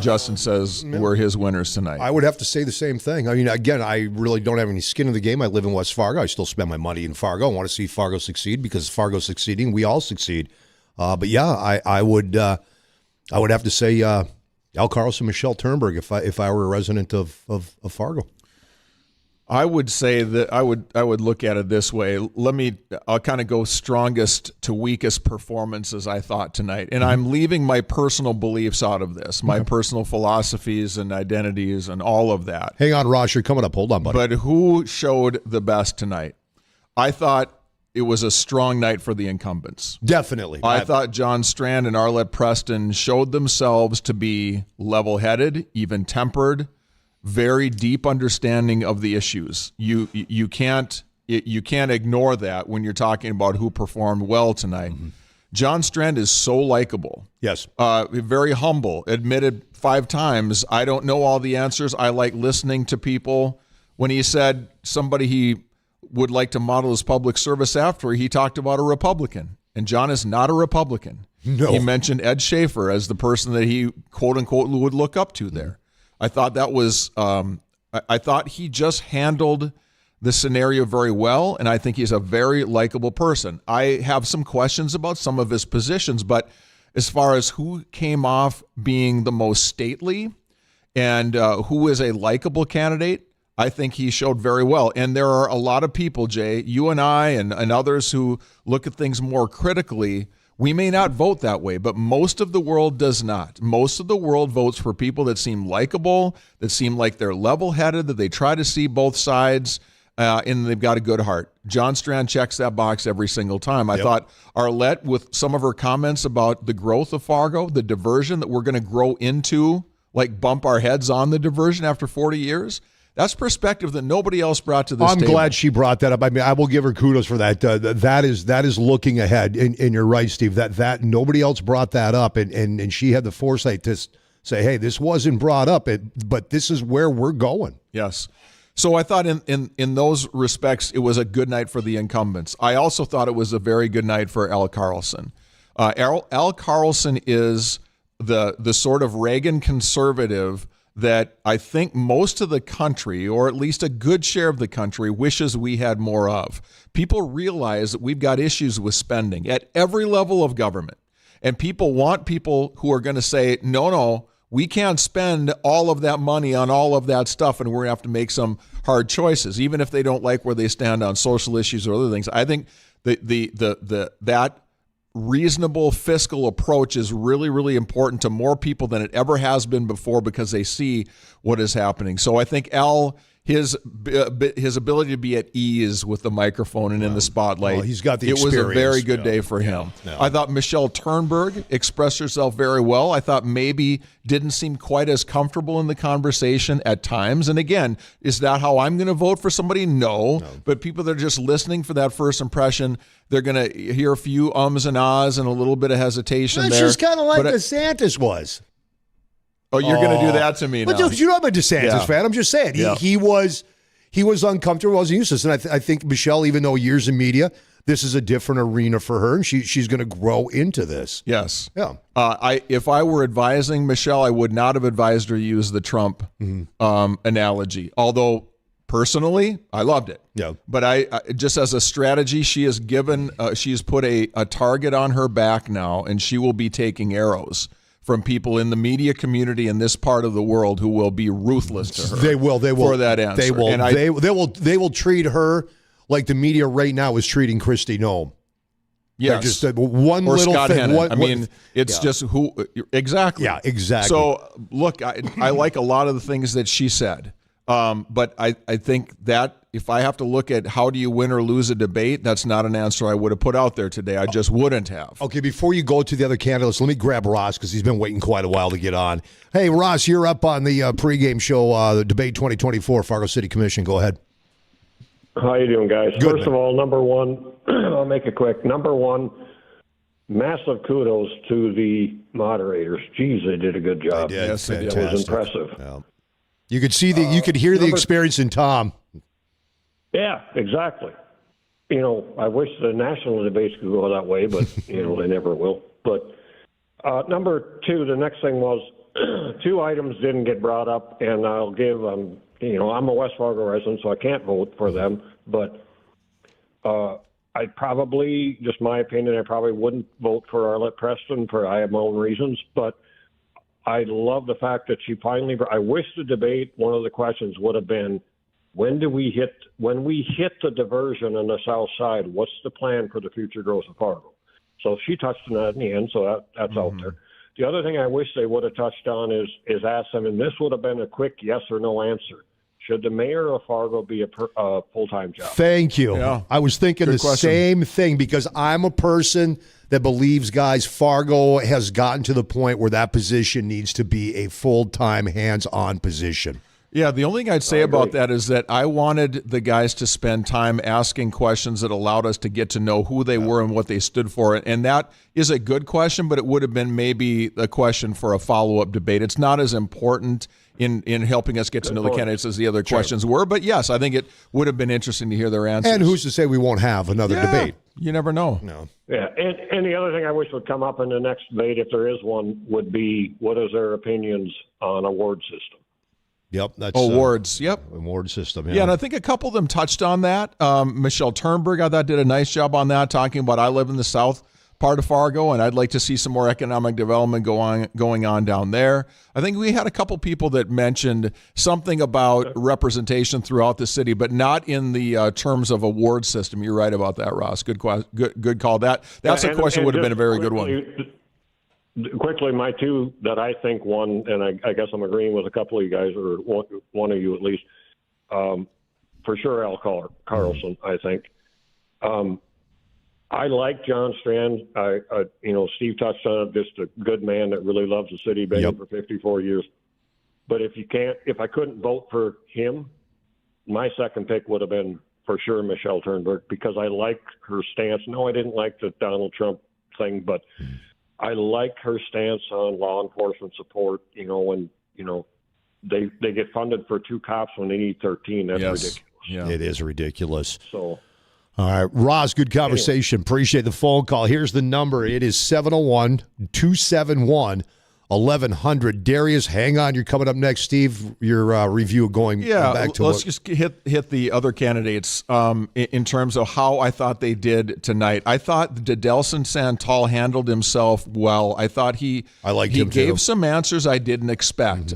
Justin says, were his winners tonight. I would have to say the same thing. I mean, again, I really don't have any skin in the game. I live in West Fargo. I still spend my money in Fargo. I want to see Fargo succeed because Fargo's succeeding. We all succeed. But yeah, I would have to say Al Carlson, Michelle Turnberg if I were a resident of Fargo. I would say that I would look at it this way. I'll kind of go strongest to weakest performances, I thought, tonight. And I'm leaving my personal beliefs out of this, my personal philosophies and identities and all of that. Hang on, Ross, you're coming up. Hold on, buddy. But who showed the best tonight? I thought it was a strong night for the incumbents. Definitely. I thought John Strand and Arlette Preston showed themselves to be level-headed, even-tempered, very deep understanding of the issues. You can't ignore that when you're talking about who performed well tonight. Mm-hmm. John Strand is so likable. Yes. Very humble. Admitted 5 times, I don't know all the answers. I like listening to people. When he said somebody he would like to model his public service after, he talked about a Republican. And John is not a Republican. No. He mentioned Ed Schaefer as the person that he, quote unquote, would look up to there. I thought that was, I thought he just handled the scenario very well, and I think he's a very likable person. I have some questions about some of his positions, but as far as who came off being the most stately and who is a likable candidate, I think he showed very well. And there are a lot of people, Jay, you and I and others who look at things more critically. We may not vote that way, but most of the world does not. Most of the world votes for people that seem likable, that seem like they're level-headed, that they try to see both sides, and they've got a good heart. John Strand checks that box every single time. I thought Arlette, with some of her comments about the growth of Fargo, the diversion that we're going to grow into, like bump our heads on the diversion after 40 years, that's perspective that nobody else brought to this table. I'm glad she brought that up. I mean, I will give her kudos for that. That is looking ahead. And you're right, Steve. That nobody else brought that up, and she had the foresight to say, "Hey, this wasn't brought up, but this is where we're going." Yes. So I thought in those respects, it was a good night for the incumbents. I also thought it was a very good night for Al Carlson. Al Carlson is the sort of Reagan conservative that I think most of the country, or at least a good share of the country, wishes we had more of. People realize that we've got issues with spending at every level of government. And people want people who are going to say, no, we can't spend all of that money on all of that stuff, and we're going to have to make some hard choices, even if they don't like where they stand on social issues or other things. I think that reasonable fiscal approach is really, really important to more people than it ever has been before because they see what is happening. So I think Al, his ability to be at ease with the microphone and in the spotlight. Well, he's got the It was a experience. very good day for him. Yeah. I thought Michelle Turnberg expressed herself very well. I thought maybe didn't seem quite as comfortable in the conversation at times. And again, is that how I'm going to vote for somebody? No. But people that are just listening for that first impression, they're going to hear a few ums and ahs and a little bit of hesitation It's there. just kind of like But DeSantis was. Oh, you're going to do that to me now. But dude, you know I'm a DeSantis fan. I'm just saying he was uncomfortable, wasn't used to this, and I think Michelle, even though years in media, this is a different arena for her, and she's going to grow into this. Yes. Yeah. If I were advising Michelle, I would not have advised her to use the Trump analogy. Although personally, I loved it. Yeah. But I just as a strategy, she has given she's put a target on her back now, and she will be taking arrows from people in the media community in this part of the world who will be ruthless to her. They will for that answer. They will. And They will treat her like the media right now is treating Kristi Noem. Yes. Just one or little Scott thing. Hennon. It's just who exactly. Yeah, exactly. So look, I like a lot of the things that she said. But I think that if I have to look at how do you win or lose a debate, that's not an answer I would have put out there today. I just wouldn't have. Okay, before you go to the other candidates, let me grab Ross because he's been waiting quite a while to get on. Hey, Ross, you're up on the pregame show, the Debate 2024, Fargo City Commission. Go ahead. How you doing, guys? Good, First of all, number one, I'll make it quick. Number one, massive kudos to the moderators. Geez, they did a good job. They did. Yes, they did. It was impressive. Yeah. You could see you could hear the experience in Tom. Yeah, exactly. You know, I wish the national debates could go that way, but you know they never will. But number two, the next thing was two items didn't get brought up, and I'll give I'm a West Fargo resident, so I can't vote for them. But I probably, just my opinion, I probably wouldn't vote for Arlette Preston I have my own reasons, but I love the fact that she finally. I wish the debate. One of the questions would have been, when we hit the diversion on the south side, what's the plan for the future growth of Fargo? So she touched on that in the end. So that's out there. The other thing I wish they would have touched on is ask them, and this would have been a quick yes or no answer. Should the mayor of Fargo be a full-time job? Thank you. Yeah. I was thinking the same thing because I'm a person that believes, guys, Fargo has gotten to the point where that position needs to be a full-time, hands-on position. Yeah, the only thing I'd say about that is that I wanted the guys to spend time asking questions that allowed us to get to know who they were and what they stood for. And that is a good question, but it would have been maybe a question for a follow-up debate. It's not as important in helping us get to know the candidates as the other questions were. But yes, I think it would have been interesting to hear their answers. And who's to say we won't have another debate? You never know. No. Yeah, and the other thing I wish would come up in the next debate, if there is one, would be what is their opinions on award system? Yep, that's awards. Yep, award system. Yeah, and I think a couple of them touched on that. Michelle Turnberg, I thought, did a nice job on that, talking about I live in the south part of Fargo, and I'd like to see some more economic development going on down there. I think we had a couple people that mentioned something about representation throughout the city, but not in the terms of award system. You're right about that, Ross. Good call. That's a question would have been a very good one. Quickly, my two that I think won, and I guess I'm agreeing with a couple of you guys, or one of you at least, for sure Al Carlson, I think. I like John Strand. Steve touched on it, just a good man that really loves the city, been here for 54 years. But if I couldn't vote for him, my second pick would have been for sure Michelle Turnberg, because I like her stance. No, I didn't like the Donald Trump thing, but I like her stance on law enforcement support. When they get funded for 2 cops when they need 13. That's ridiculous. Yeah. It is ridiculous. So, all right, Ross, good conversation. Appreciate the phone call. Here's the number. It is 701-271-1100. Darius, hang on. You're coming up next. Steve, your review going back to let's just hit the other candidates in terms of how I thought they did tonight. I thought Delson Santal handled himself well. I thought he gave some answers I didn't expect.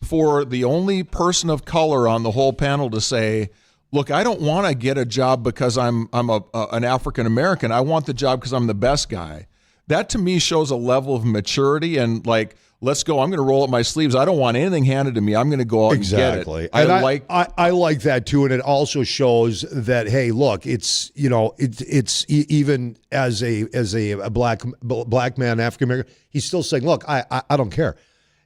For the only person of color on the whole panel to say, look, I don't want to get a job because I'm an African American. I want the job because I'm the best guy. that to me shows a level of maturity and like, let's go. I'm going to roll up my sleeves. I don't want anything handed to me. I'm going to go out and get it. I like that too, and it also shows that hey, look, it's even as a black man, African American, he's still saying, look, I don't care.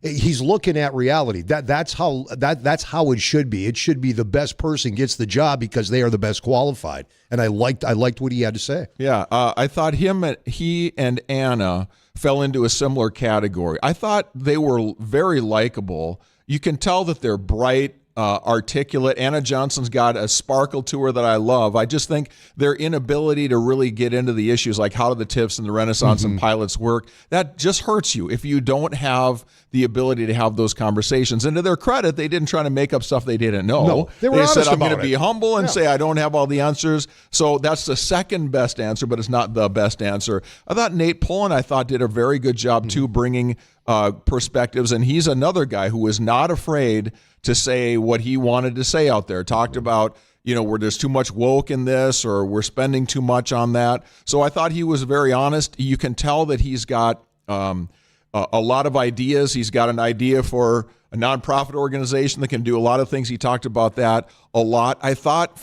He's looking at reality. That's how it should be. It should be the best person gets the job because they are the best qualified. And I liked what he had to say. Yeah, I thought he and Anna fell into a similar category. I thought they were very likable. You can tell that they're bright, articulate. Anna Johnson's got a sparkle to her that I love. I just think their inability to really get into the issues like how do the TIFs and the Renaissance and pilots work, that just hurts you if you don't have the ability to have those conversations. And to their credit, they didn't try to make up stuff they didn't know. No, they were honest said, I'm going to about be it. humble and say I don't have all the answers. So that's the second best answer, but it's not the best answer. I thought Nate Pullen, did a very good job too, bringing perspectives. And he's another guy who was not afraid to say what he wanted to say out there. Talked about, where there's too much woke in this or we're spending too much on that. So I thought he was very honest. You can tell that he's got a lot of ideas. He's got an idea for a nonprofit organization that can do a lot of things. He talked about that a lot. I thought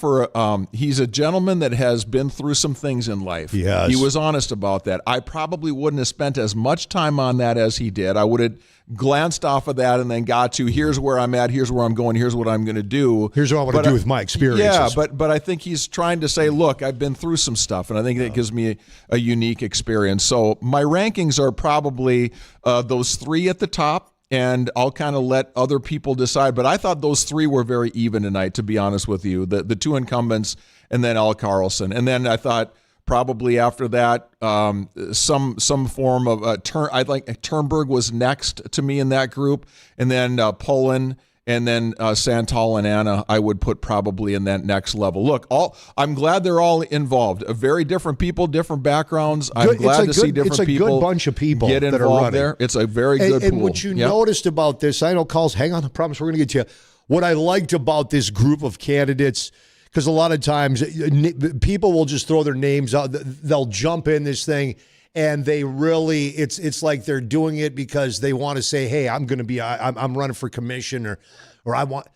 he's a gentleman that has been through some things in life. Yes. He was honest about that. I probably wouldn't have spent as much time on that as he did. I would have glanced off of that and then got to here's where I'm at, here's where I'm going, here's what I'm going to do. Here's what I want to do with my experiences. Yeah, but I think he's trying to say, look, I've been through some stuff, and I think that gives me a unique experience. So my rankings are probably those three at the top, and I'll kind of let other people decide. But I thought those three were very even tonight, to be honest with you. The two incumbents and then Al Carlson. And then I thought probably after that, some form of I think Turnberg was next to me in that group, and then Pullen, and then Santal and Anna I would put probably in that next level. Look, I'm glad they're all involved. Very different people, different backgrounds. I'm glad to see different people. It's a good bunch of people get that are involved running there. It's a very good pool. And what you noticed about this, I know, Carl's, hang on, I promise we're going to get to you. What I liked about this group of candidates, because a lot of times people will just throw their names out. They'll jump in this thing, and they really, it's like they're doing it because they want to say, hey, I'm running for commission, or I want.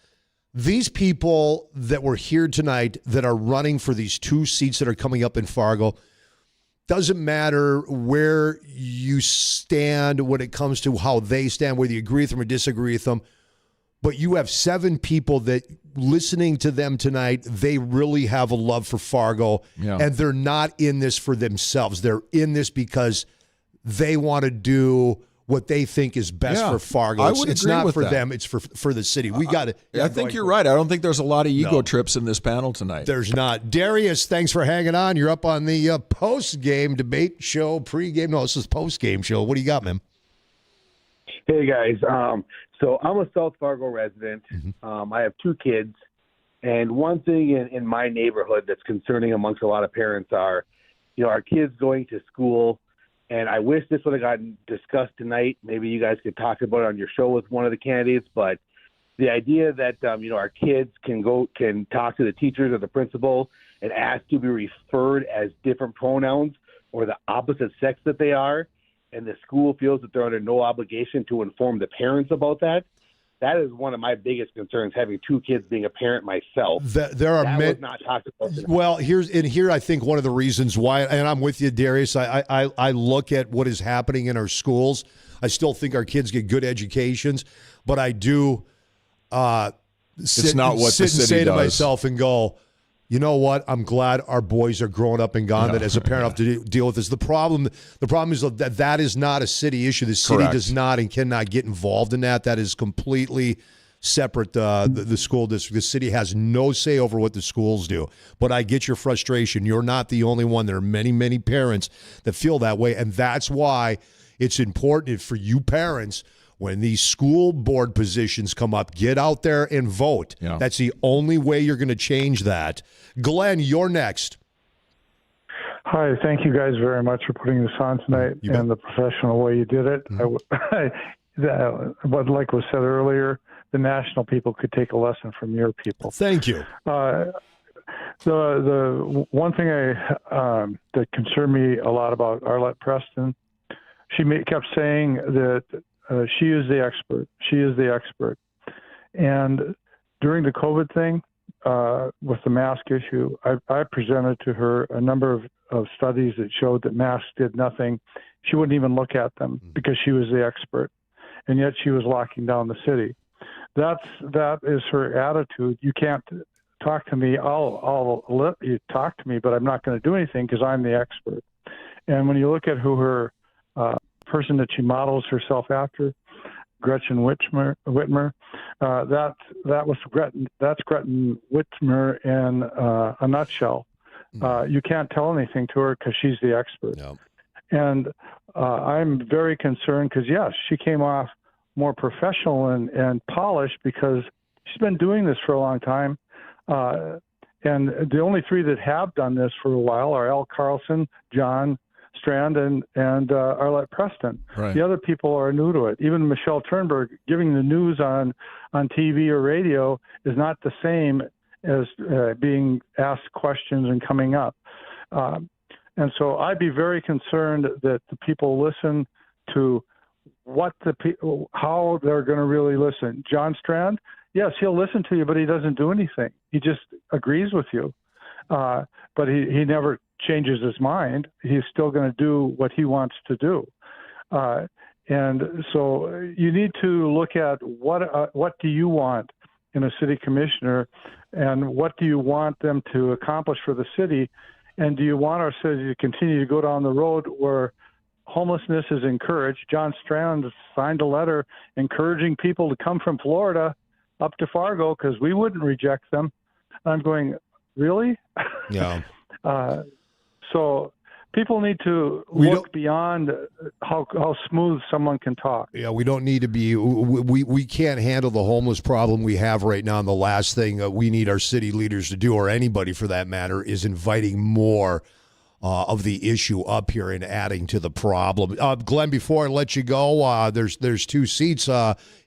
These people that were here tonight that are running for these two seats that are coming up in Fargo, doesn't matter where you stand when it comes to how they stand, whether you agree with them or disagree with them. But you have 7 people that, listening to them tonight, they really have a love for Fargo, and they're not in this for themselves. They're in this because they want to do what they think is best for Fargo. It's not for them. It's for the city. We got it. I think you're right. I don't think there's a lot of ego trips in this panel tonight. There's not. Darius, thanks for hanging on. You're up on the post-game debate show, pre-game. No, this is post-game show. What do you got, man? Hey, guys. So I'm a South Fargo resident. I have 2 kids. And one thing in my neighborhood that's concerning amongst a lot of parents are, our kids going to school. And I wish this would have gotten discussed tonight. Maybe you guys could talk about it on your show with one of the candidates. But the idea that, our kids can talk to the teachers or the principal and ask to be referred as different pronouns or the opposite sex that they are, and the school feels that they're under no obligation to inform the parents about that. That is one of my biggest concerns, having 2 kids, being a parent myself. There are was not talked about tonight. Well, here I think one of the reasons why, and I'm with you, Darius, I look at what is happening in our schools. I still think our kids get good educations, but I do sit and say to myself and go, you know what? I'm glad our boys are growing up and gone. That as a parent, I have to deal with this. The problem is that is not a city issue. The city does not and cannot get involved in that. That is completely separate. The school district, the city has no say over what the schools do. But I get your frustration. You're not the only one. There are many, many parents that feel that way, and that's why it's important for you parents. When these school board positions come up, get out there and vote. Yeah. That's the only way you're going to change that. Glenn, you're next. Hi, thank you guys very much for putting this on tonight and the professional way you did it. But like was said earlier, the national people could take a lesson from your people. Thank you. The one thing that concerned me a lot about Arlette Preston kept saying that she is the expert. She is the expert. And during the COVID thing, with the mask issue, I presented to her a number of studies that showed that masks did nothing. She wouldn't even look at them because she was the expert, and yet she was locking down the city. That is her attitude. You can't talk to me. I'll let you talk to me, but I'm not going to do anything because I'm the expert. And when you look at who her person that she models herself after, Gretchen Whitmer, that's Gretchen Whitmer in a nutshell. You can't tell anything to her because she's the expert. Yep. And I'm very concerned because, yes, she came off more professional and polished because she's been doing this for a long time. And the only three that have done this for a while are Al Carlson, John Strand, and Arlette Preston. Right. The other people are new to it. Even Michelle Turnberg giving the news on TV or radio is not the same as being asked questions and coming up. And so I'd be very concerned that the people listen to how they're going to really listen. John Strand, yes, he'll listen to you, but he doesn't do anything. He just agrees with you. But he never changes his mind. He's still going to do what he wants to do. And so you need to look at what do you want in a city commissioner, and what do you want them to accomplish for the city, and do you want our city to continue to go down the road where homelessness is encouraged? John Strand signed a letter encouraging people to come from Florida up to Fargo because we wouldn't reject them. I'm going, really? Yeah. So people need to look beyond how smooth someone can talk. Yeah, we don't need to be. We can't handle the homeless problem we have right now. And the last thing we need our city leaders to do, or anybody for that matter, is inviting more of the issue up here and adding to the problem. Glenn, before I let you go, there's two seats.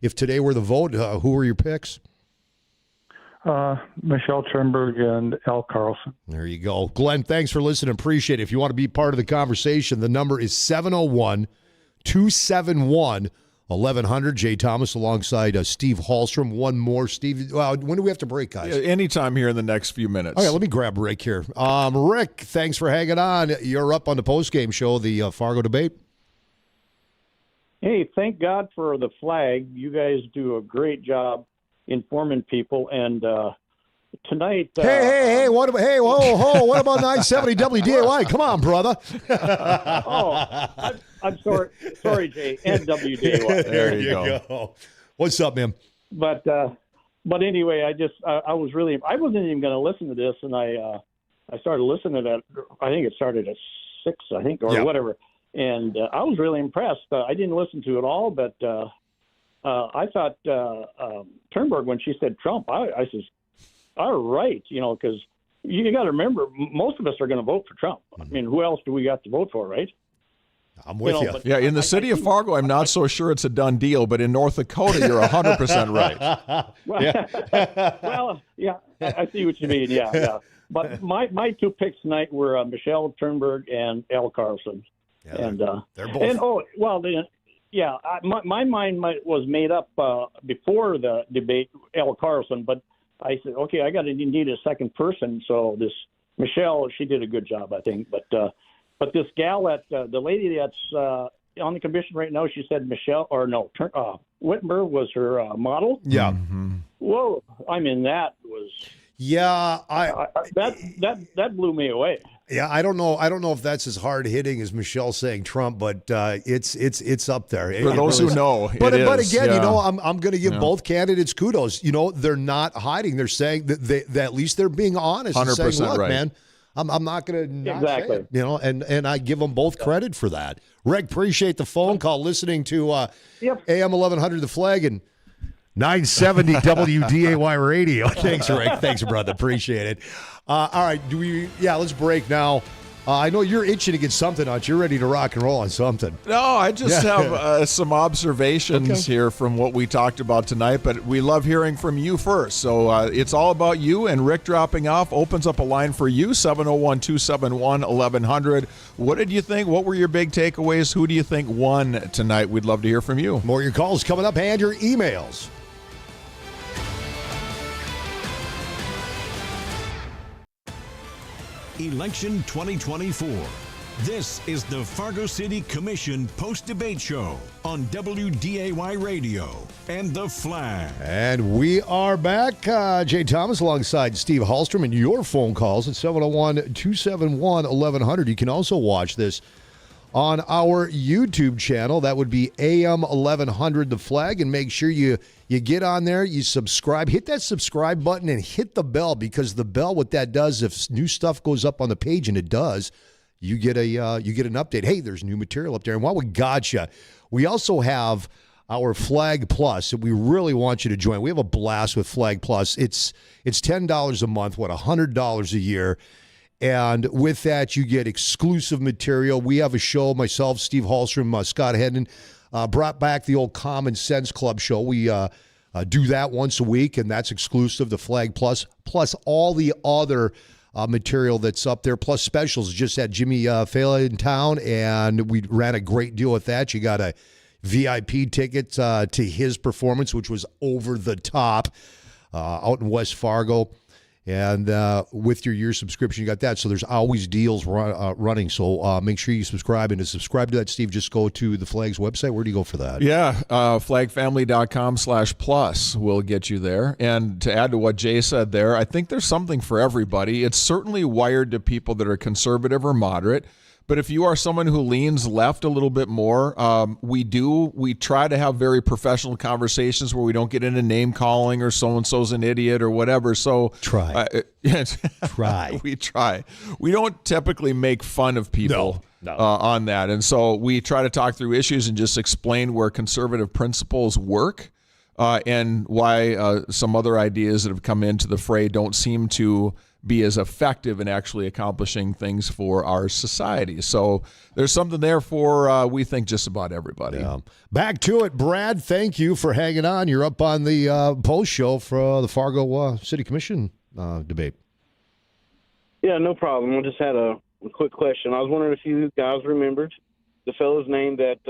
If today were the vote, who are your picks? Michelle Turnberg and Al Carlson. There you go. Glenn, thanks for listening. Appreciate it. If you want to be part of the conversation, the number is 701-271-1100. Jay Thomas alongside Steve Hallstrom. One more. Steve, when do we have to break, guys? Anytime here in the next few minutes. All right, let me grab Rick here. Rick, thanks for hanging on. You're up on the postgame show, the Fargo debate. Hey, thank God for the flag. You guys do a great job informing people, and tonight. Hey! What about 970 WDAY? Come on, brother. I'm sorry, Jay, and WDAY. There you go. What's up, man? But anyway, I wasn't even going to listen to this, and I started listening at. I think it started at 6, or whatever, and I was really impressed. I didn't listen to it all, but. I thought Turnberg, when she said Trump, I says, all right, because you got to remember, most of us are going to vote for Trump. I mean, who else do we got to vote for, right? I'm with you. Yeah, in the city of Fargo, I'm not so sure it's a done deal, but in North Dakota, you're 100% right. Well, yeah, I see what you mean. Yeah. But my two picks tonight were Michelle Turnberg and Al Carlson. Yeah, and they're both. Yeah, my mind was made up before the debate, Al Carlson, but I said, okay, I need a second person. So this Michelle, she did a good job, I think. But this gal the lady that's on the commission right now, she said Whitmer was her model. Yeah. Mm-hmm. Whoa, I mean that was. Yeah, that blew me away. Yeah, I don't know if that's as hard hitting as Michelle saying Trump, but it's up there. For those who know, but again, I'm going to give both candidates kudos. They're not hiding. They're saying that at least they're being honest. 100% and saying, look, right, man. I'm not going to not say it, and I give them both credit for that. Reg, appreciate the phone call, listening to AM 1100 The Flag and 970 WDAY Radio. Thanks, Rick. Thanks, brother. Appreciate it. All right, let's break now. I know you're itching to get something out. You're ready to rock and roll on something. No, I just have some observations here from what we talked about tonight, but we love hearing from you first. So it's all about you, and Rick dropping off opens up a line for you, 701-271-1100. What did you think? What were your big takeaways? Who do you think won tonight? We'd love to hear from you. More of your calls coming up and your emails. Election 2024. This is the Fargo City Commission post-debate show on WDAY Radio and The Flag. And we are back. Jay Thomas alongside Steve Hallstrom, and your phone calls at 701-271-1100. You can also watch this on our YouTube channel. That would be AM 1100 The Flag. And make sure you get on there, you subscribe, hit that subscribe button and hit the bell, because the bell, what that does, if new stuff goes up on the page, and it does, you get an update. Hey, there's new material up there. And while we got you, we also have our Flag Plus that we really want you to join. We have a blast with Flag Plus. It's $10 a month, $100 a year. And with that, you get exclusive material. We have a show, myself, Steve Hallstrom, Scott Hedden, brought back the old Common Sense Club show. We do that once a week, and that's exclusive to Flag Plus, plus all the other material that's up there, plus specials. Just had Jimmy Fallon in town, and we ran a great deal with that. You got a VIP ticket to his performance, which was over the top out in West Fargo. And with your year subscription, you got that. So there's always deals running. So make sure you subscribe. And to subscribe to that, Steve, just go to the Flag's website. Where do you go for that? Yeah, flagfamily.com/plus will get you there. And to add to what Jay said there, I think there's something for everybody. It's certainly wired to people that are conservative or moderate. But if you are someone who leans left a little bit more, we try to have very professional conversations where we don't get into name calling or so-and-so's an idiot or whatever. So try. We try. We don't typically make fun of people on that. And so we try to talk through issues and just explain where conservative principles work and why some other ideas that have come into the fray don't seem to be as effective in actually accomplishing things for our society. So there's something there for, we think, just about everybody. Yeah. Back to it, Brad. Thank you for hanging on. You're up on the post show for the Fargo City Commission debate. Yeah, no problem. I just had a quick question. I was wondering if you guys remembered the fellow's name that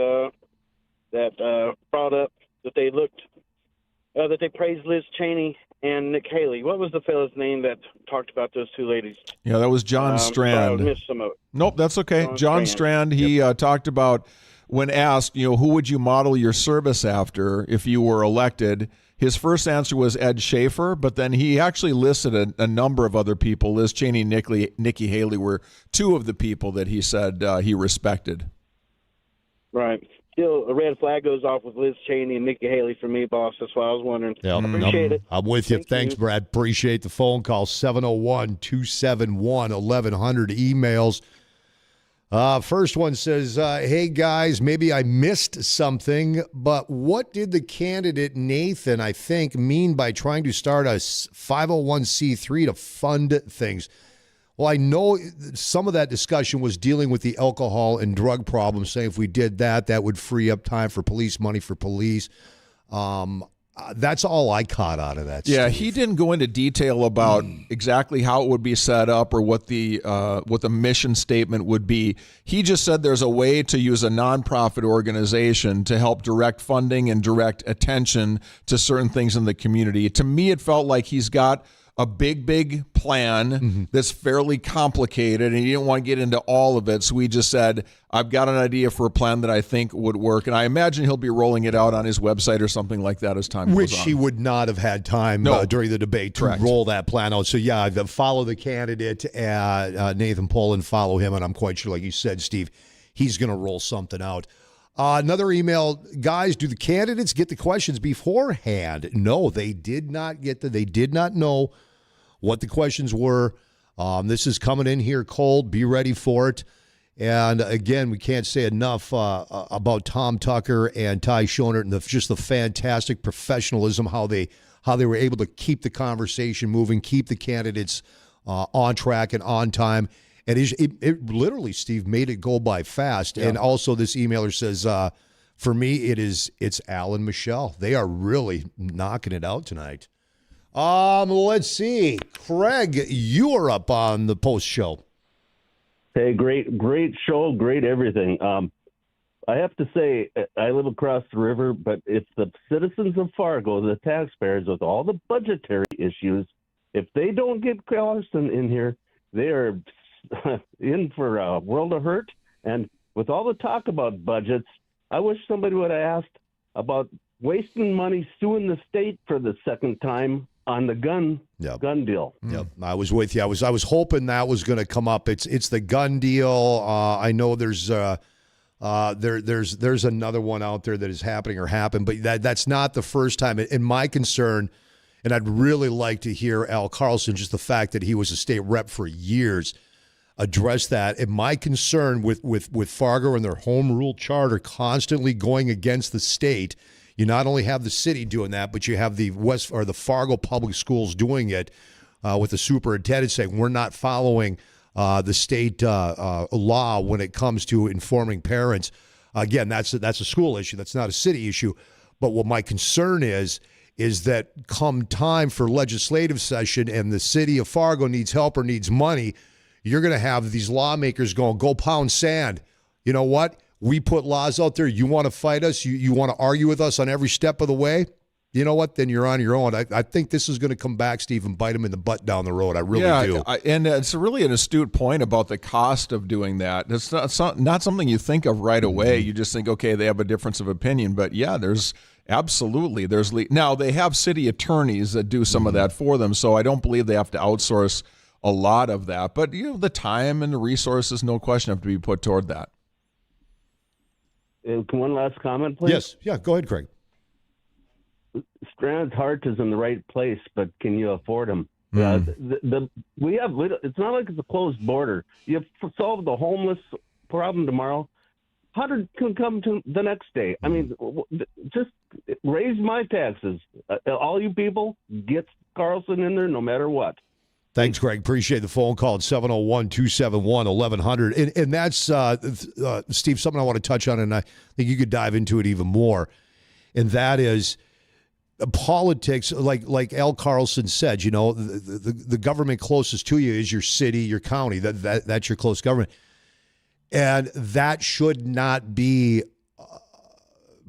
brought up that they that they praised Liz Cheney and Nick Haley. What was the fellow's name that talked about those two ladies? Yeah, that was John Strand. I missed some of it. Nope, that's okay. John Strand, he talked about, when asked, who would you model your service after if you were elected? His first answer was Ed Schaefer, but then he actually listed a number of other people. Liz Cheney and Nikki Haley were two of the people that he said he respected. Right. Still, a red flag goes off with Liz Cheney and Nikki Haley for me, boss. That's why I was wondering. Yep. Appreciate it. I'm with you. Thanks, Brad. Appreciate the phone call. 701-271-1100 emails. First one says, hey, guys, maybe I missed something, but what did the candidate Nathan, I think, mean by trying to start a 501c3 to fund things? Well, I know some of that discussion was dealing with the alcohol and drug problem, saying if we did that, that would free up time for police, money for police. That's all I caught out of that. Yeah, Steve. he didn't go into detail about exactly how it would be set up or what the mission statement would be. He just said there's a way to use a nonprofit organization to help direct funding and direct attention to certain things in the community. To me, it felt like he's got a big plan that's fairly complicated, and he didn't want to get into all of it. So we just said, I've got an idea for a plan that I think would work. And I imagine he'll be rolling it out on his website or something like that as time goes on. Which he would not have had time during the debate to roll that plan out. So, yeah, follow the candidate, Nathan Poland, follow him. And I'm quite sure, like you said, Steve, he's going to roll something out. Another email, guys, do the candidates get the questions beforehand? No, they did not get they did not know what the questions were. This is coming in here cold. Be ready for it. And again, we can't say enough about Tom Tucker and Ty Schoenert and just the fantastic professionalism, how they were able to keep the conversation moving, keep the candidates on track and on time. And it literally, Steve, made it go by fast. Yeah. And also this emailer says, for me, it's Al and Michelle. They are really knocking it out tonight. Let's see. Craig, you are up on the post show. Hey, great show, great everything. I have to say, I live across the river, but it's the citizens of Fargo, the taxpayers, with all the budgetary issues. If they don't get Carlson in here, they are in for a world of hurt. And with all the talk about budgets, I wish somebody would have asked about wasting money suing the state for the second time on the gun deal. Yep, I was with you. I was hoping that was going to come up. It's the gun deal. I know there's another one out there that is happening or happened, but that's not the first time. And my concern, and I'd really like to hear Al Carlson, just the fact that he was a state rep for years, address that. And my concern with Fargo and their home rule charter constantly going against the state. You not only have the city doing that, but you have the Fargo Public Schools doing it with the superintendent saying we're not following the state law when it comes to informing parents. Again, that's a school issue. That's not a city issue. But what my concern is that come time for legislative session and the city of Fargo needs help or needs money, you're going to have these lawmakers going, go pound sand. You know what? We put laws out there. You want to fight us? You want to argue with us on every step of the way? You know what? Then you're on your own. I think this is going to come back, Steve, and bite him in the butt down the road. I really do. And it's really an astute point about the cost of doing that. It's not something you think of right away. You just think, okay, they have a difference of opinion. But yeah, there's now they have city attorneys that do some of that for them. So I don't believe they have to outsource a lot of that. But the time and the resources, no question, have to be put toward that. One last comment, please. Yes. Yeah, go ahead, Craig. Strand's heart is in the right place, but can you afford them? It's not like it's a closed border. You have solved the homeless problem tomorrow. 100 can come to the next day. I mean, just raise my taxes. All you people, get Carlson in there no matter what. Thanks, Greg. Appreciate the phone call at 701-271-1100. And that's, Steve, something I want to touch on, and I think you could dive into it even more. And that is politics, like Al Carlson said, the government closest to you is your city, your county. That's your close government. And that should not be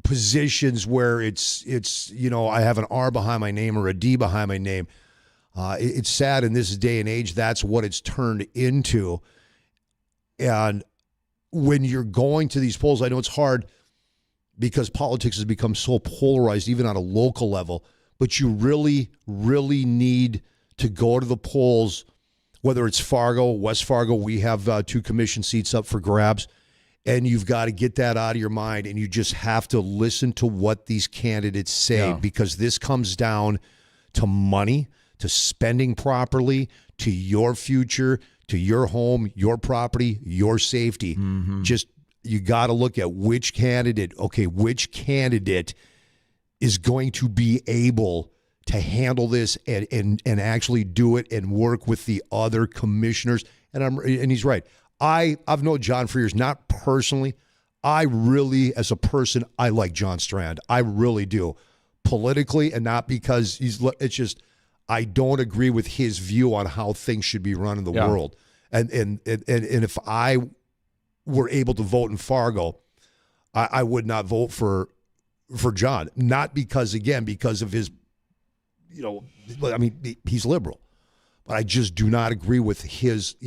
positions where it's I have an R behind my name or a D behind my name. It's sad in this day and age, that's what it's turned into. And when you're going to these polls, I know it's hard because politics has become so polarized, even on a local level, but you really, really need to go to the polls, whether it's Fargo, West Fargo, we have 2 commission seats up for grabs, and you've got to get that out of your mind, and you just have to listen to what these candidates say, because this comes down to money, to spending properly, to your future, to your home, your property, your safety. Just, you got to look at which candidate is going to be able to handle this and actually do it and work with the other commissioners. And he's right. I've known John for years, not personally. I really, as a person, I like John Strand. I really do. Politically, and not because it's just, I don't agree with his view on how things should be run in the world. And if I were able to vote in Fargo, I would not vote for John. Not because of his, he's liberal. But I just do not agree with his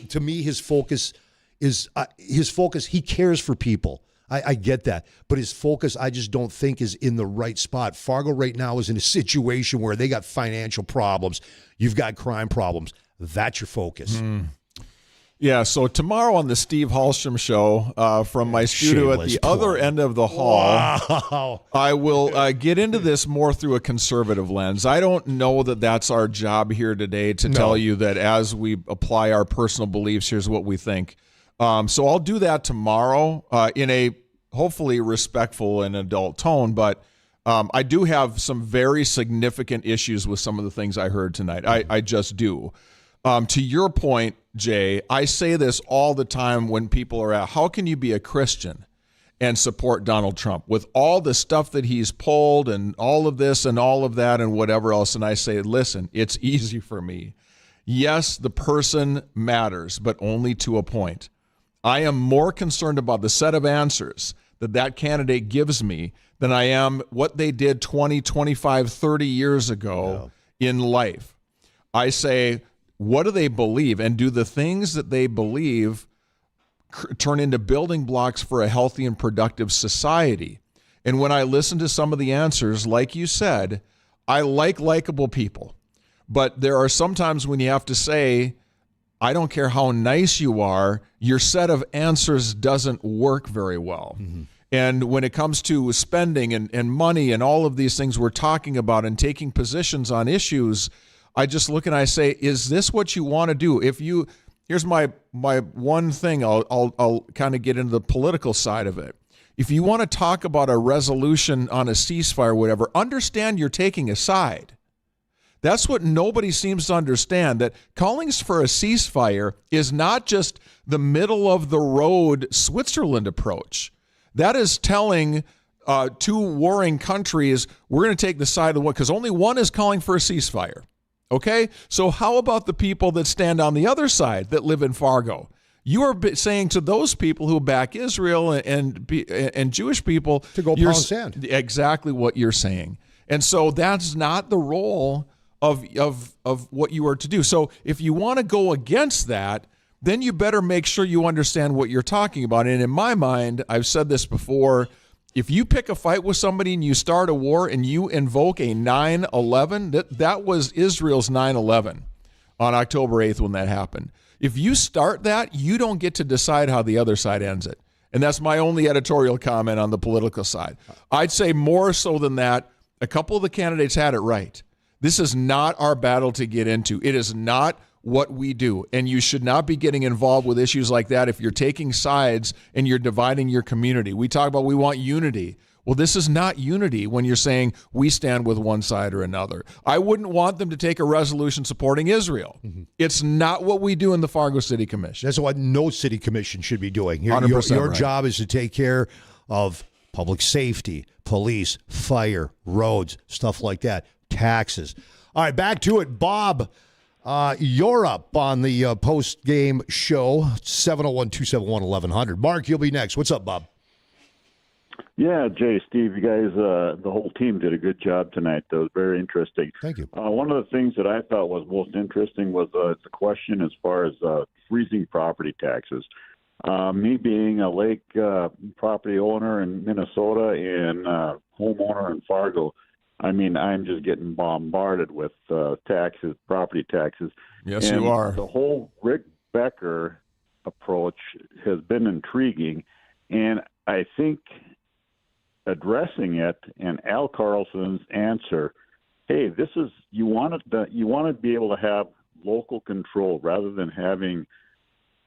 to me, his focus, he cares for people. I get that. But his focus, I just don't think is in the right spot. Fargo right now is in a situation where they got financial problems. You've got crime problems. That's your focus. Yeah, so tomorrow on the Steve Hallstrom Show, from my studio at the other end of the hall, I will get into this more through a conservative lens. I don't know that that's our job here today to tell you that as we apply our personal beliefs, here's what we think. So I'll do that tomorrow in a hopefully respectful and adult tone, but I do have some very significant issues with some of the things I heard tonight. I just do. To your point, Jay, I say this all the time when people are at, how can you be a Christian and support Donald Trump with all the stuff that he's pulled and all of this and all of that and whatever else? And I say, listen, it's easy for me. Yes, the person matters, but only to a point. I am more concerned about the set of answers that candidate gives me than I am what they did 20, 25, 30 years ago in life. I say, what do they believe? And do the things that they believe turn into building blocks for a healthy and productive society? And when I listen to some of the answers, like you said, I like likable people. But there are some times when you have to say, I don't care how nice you are, your set of answers doesn't work very well. Mm-hmm. And when it comes to spending and money and all of these things we're talking about and taking positions on issues, I just look and I say, is this what you want to do? Here's my one thing, I'll kind of get into the political side of it. If you want to talk about a resolution on a ceasefire or whatever, understand you're taking a side. That's what nobody seems to understand, that calling for a ceasefire is not just the middle of the road Switzerland approach. That is telling two warring countries, we're going to take the side of one, because only one is calling for a ceasefire. Okay? So how about the people that stand on the other side that live in Fargo? You are saying to those people who back Israel and Jewish people to go pound sand. Exactly what you're saying. And so that's not the role of what you are to do. So if you want to go against that, then you better make sure you understand what you're talking about. And in my mind, I've said this before, if you pick a fight with somebody and you start a war and you invoke a 9/11, that was Israel's 9/11 on October 8th when that happened. If you start that, you don't get to decide how the other side ends it. And that's my only editorial comment on the political side. I'd say more so than that, a couple of the candidates had it right. This is not our battle to get into. It is not what we do. And you should not be getting involved with issues like that if you're taking sides and you're dividing your community. We talk about we want unity. Well, this is not unity when you're saying we stand with one side or another. I wouldn't want them to take a resolution supporting Israel. Mm-hmm. It's not what we do in the Fargo City Commission. That's what no city commission should be doing. Your 100% your right. job is to take care of public safety, police, fire, roads, stuff like that. Taxes. All right, back to it. Bob, you're up on the post-game show, 701-271-1100. Mark, you'll be next. What's up, Bob? Yeah, Jay, Steve, you guys, the whole team did a good job tonight. That was very interesting. Thank you. One of the things that I thought was most interesting was the question as far as freezing property taxes. Me being a lake property owner in Minnesota and homeowner in Fargo, I mean, I'm just getting bombarded with taxes, property taxes. Yes, and you are. The whole Rick Becker approach has been intriguing, and I think addressing it and Al Carlson's answer, hey, this is you want to be able to have local control rather than having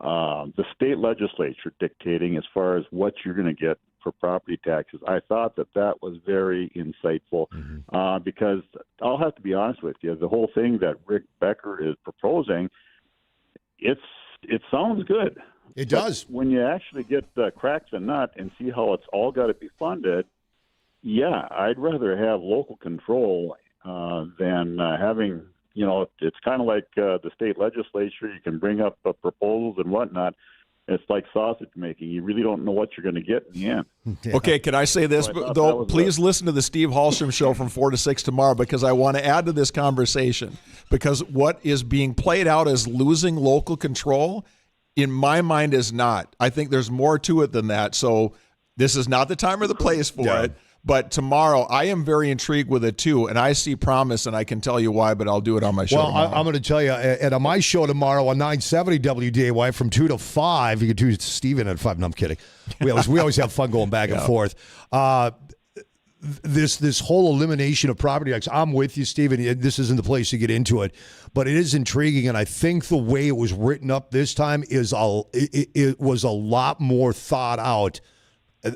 the state legislature dictating as far as what you're going to get for property taxes. I thought that was very insightful because I'll have to be honest with you, the whole thing that Rick Becker is proposing, it sounds good. It does. But when you actually get crack the nut and see how it's all got to be funded, yeah, I'd rather have local control than having, it's kind of like the state legislature. You can bring up proposals and whatnot. It's like sausage making. You really don't know what you're going to get in the end. Yeah. Okay, can I say this, though? Please listen to the Steve Hallstrom show from 4 to 6 tomorrow, because I want to add to this conversation. Because what is being played out as losing local control, in my mind, is not. I think there's more to it than that. So this is not the time or the place for it. But tomorrow, I am very intrigued with it, too, and I see promise, and I can tell you why, but I'll do it on my show tomorrow. I'm going to tell you, and on my show tomorrow on 970 WDAY from 2 to 5, you can do Steven at 5. No, I'm kidding. We always have fun going back and forth. This whole elimination of property tax, I'm with you, Steven. This isn't the place to get into it, but it is intriguing, and I think the way it was written up this time it was a lot more thought out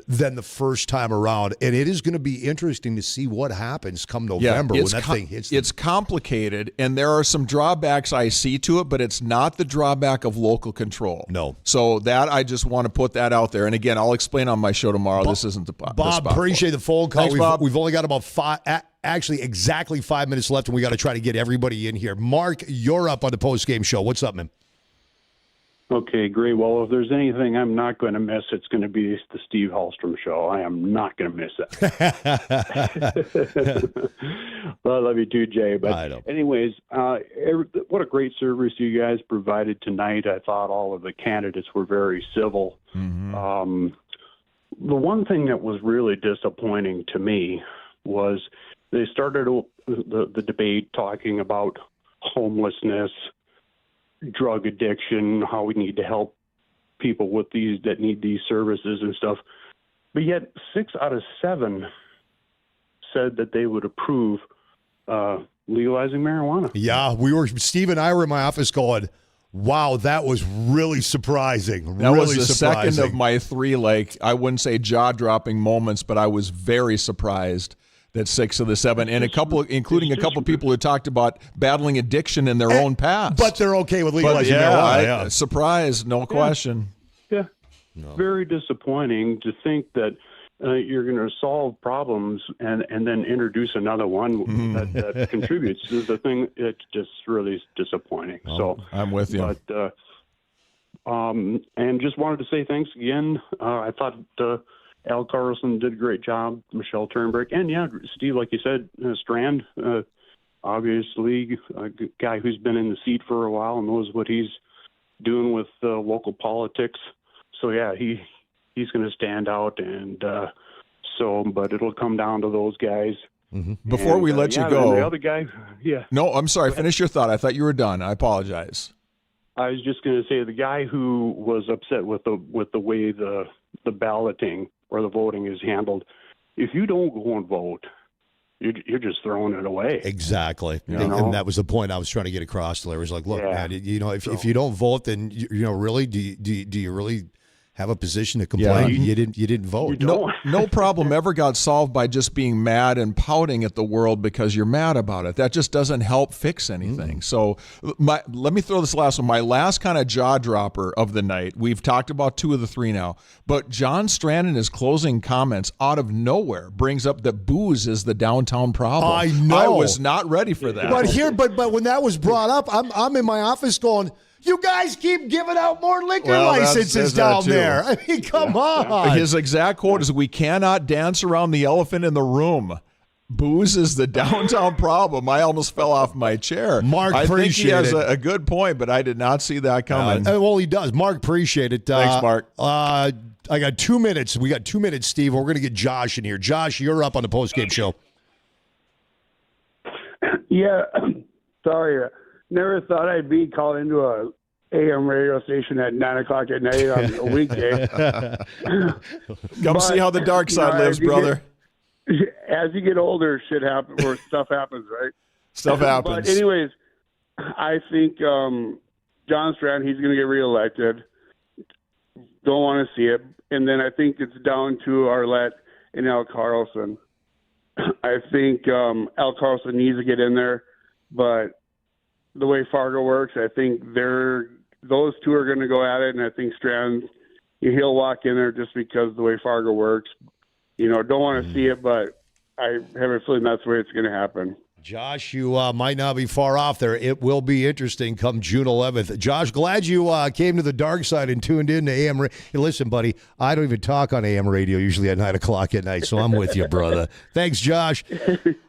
than the first time around. And it is going to be interesting to see what happens come November when that thing hits. It's complicated, and there are some drawbacks I see to it, but it's not the drawback of local control. No. So that I just want to put that out there. And again, I'll explain on my show tomorrow. This isn't the Bob, appreciate the phone call. Thanks, Bob. We've only got about exactly 5 minutes left, and we got to try to get everybody in here. Mark, you're up on the post-game show. What's up, man? Okay, great. Well, if there's anything I'm not going to miss, it's going to be the Steve Hallstrom show. I am not going to miss it. Well, I love you too, Jay. But anyways, what a great service you guys provided tonight. I thought all of the candidates were very civil. The one thing that was really disappointing to me was they started the debate talking about homelessness, drug addiction, how we need to help people with these that need these services and stuff. But yet 6 out of 7 said that they would approve legalizing marijuana. Yeah, Steve and I were in my office going, wow, that was really surprising. That was the surprising. second of my 3, I wouldn't say jaw-dropping moments, but I was very surprised that 6 of the 7, and including a couple people who talked about battling addiction in their own past. But they're okay with legalizing marijuana. Surprised, no question. Yeah. Very disappointing to think that you're going to solve problems and then introduce another one that contributes to the thing. It's just really disappointing. So I'm with you. But and just wanted to say thanks again. I thought Al Carlson did a great job, Michelle Turnberg, and Steve, like you said, Strand, obviously a guy who's been in the seat for a while and knows what he's doing with local politics. So he's going to stand out, and but it'll come down to those guys. Before we let you go, the other guy, No, I'm sorry. Finish your thought. I thought you were done. I apologize. I was just going to say the guy who was upset with the way the balloting or the voting is handled. If you don't go and vote, you're just throwing it away. Exactly. And that was the point I was trying to get across to. I was like, look, man, if you don't vote, then really, do you really have a position to complain? You didn't vote. No problem ever got solved by just being mad and pouting at the world because you're mad about it. That just doesn't help fix anything. So let me throw this last one. My last kind of jaw dropper of the night. We've talked about 2 of the 3 now, but John Strand in his closing comments out of nowhere brings up that booze is the downtown problem. I know. I was not ready for that. But when that was brought up, I'm in my office going, you guys keep giving out more liquor licenses down there. I mean, come on. His exact quote is, we cannot dance around the elephant in the room. Booze is the downtown problem. I almost fell off my chair. Mark, I think he has appreciate it. a good point, but I did not see that coming. Well, he does. Mark, appreciate it. Thanks, Mark. I got 2 minutes. We got 2 minutes, Steve. We're going to get Josh in here. Josh, you're up on the postgame show. Yeah, sorry. Never thought I'd be called into a AM radio station at 9 o'clock at night on a weekday. Come see how the dark side lives, brother. As you get older, shit happens, or stuff happens, right? Stuff happens. But anyways, I think John Strand, he's going to get reelected. Don't want to see it. And then I think it's down to Arlette and Al Carlson. I think Al Carlson needs to get in there, but the way Fargo works, I think those 2 are going to go at it, and I think Strand, he'll walk in there just because of the way Fargo works. Don't want to see it, but I have a feeling that's the way it's going to happen. Josh, you might not be far off there. It will be interesting come June 11th. Josh, glad you came to the dark side and tuned in to AM. Hey, listen, buddy, I don't even talk on AM radio usually at 9 o'clock at night, so I'm with you, brother. Thanks, Josh.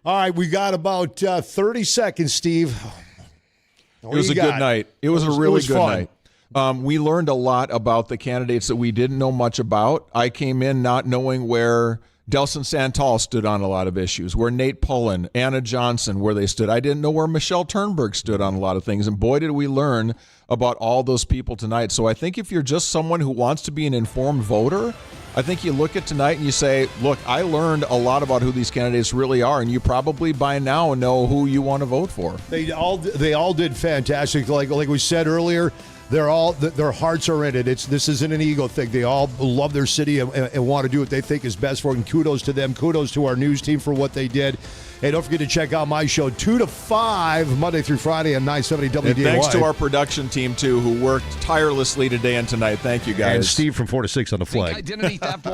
All right, we got about 30 seconds, Steve. It was a good night. It was a really good night. We learned a lot about the candidates that we didn't know much about. I came in not knowing where Delson Santal stood on a lot of issues, where Nate Pullen, Anna Johnson, where they stood. I didn't know where Michelle Turnberg stood on a lot of things, and boy, did we learn about all those people tonight. So I think if you're just someone who wants to be an informed voter, I think you look at tonight and you say, look, I learned a lot about who these candidates really are, and you probably by now know who you want to vote for. They all did fantastic. Like we said earlier, their hearts are in it. This isn't an ego thing. They all love their city and want to do what they think is best for it. And kudos to them. Kudos to our news team for what they did. Hey, don't forget to check out my show 2 to 5 Monday through Friday on 970 WDAY. And thanks to our production team too, who worked tirelessly today and tonight. Thank you guys. And Steve from 4 to 6 on the flag. Identity theft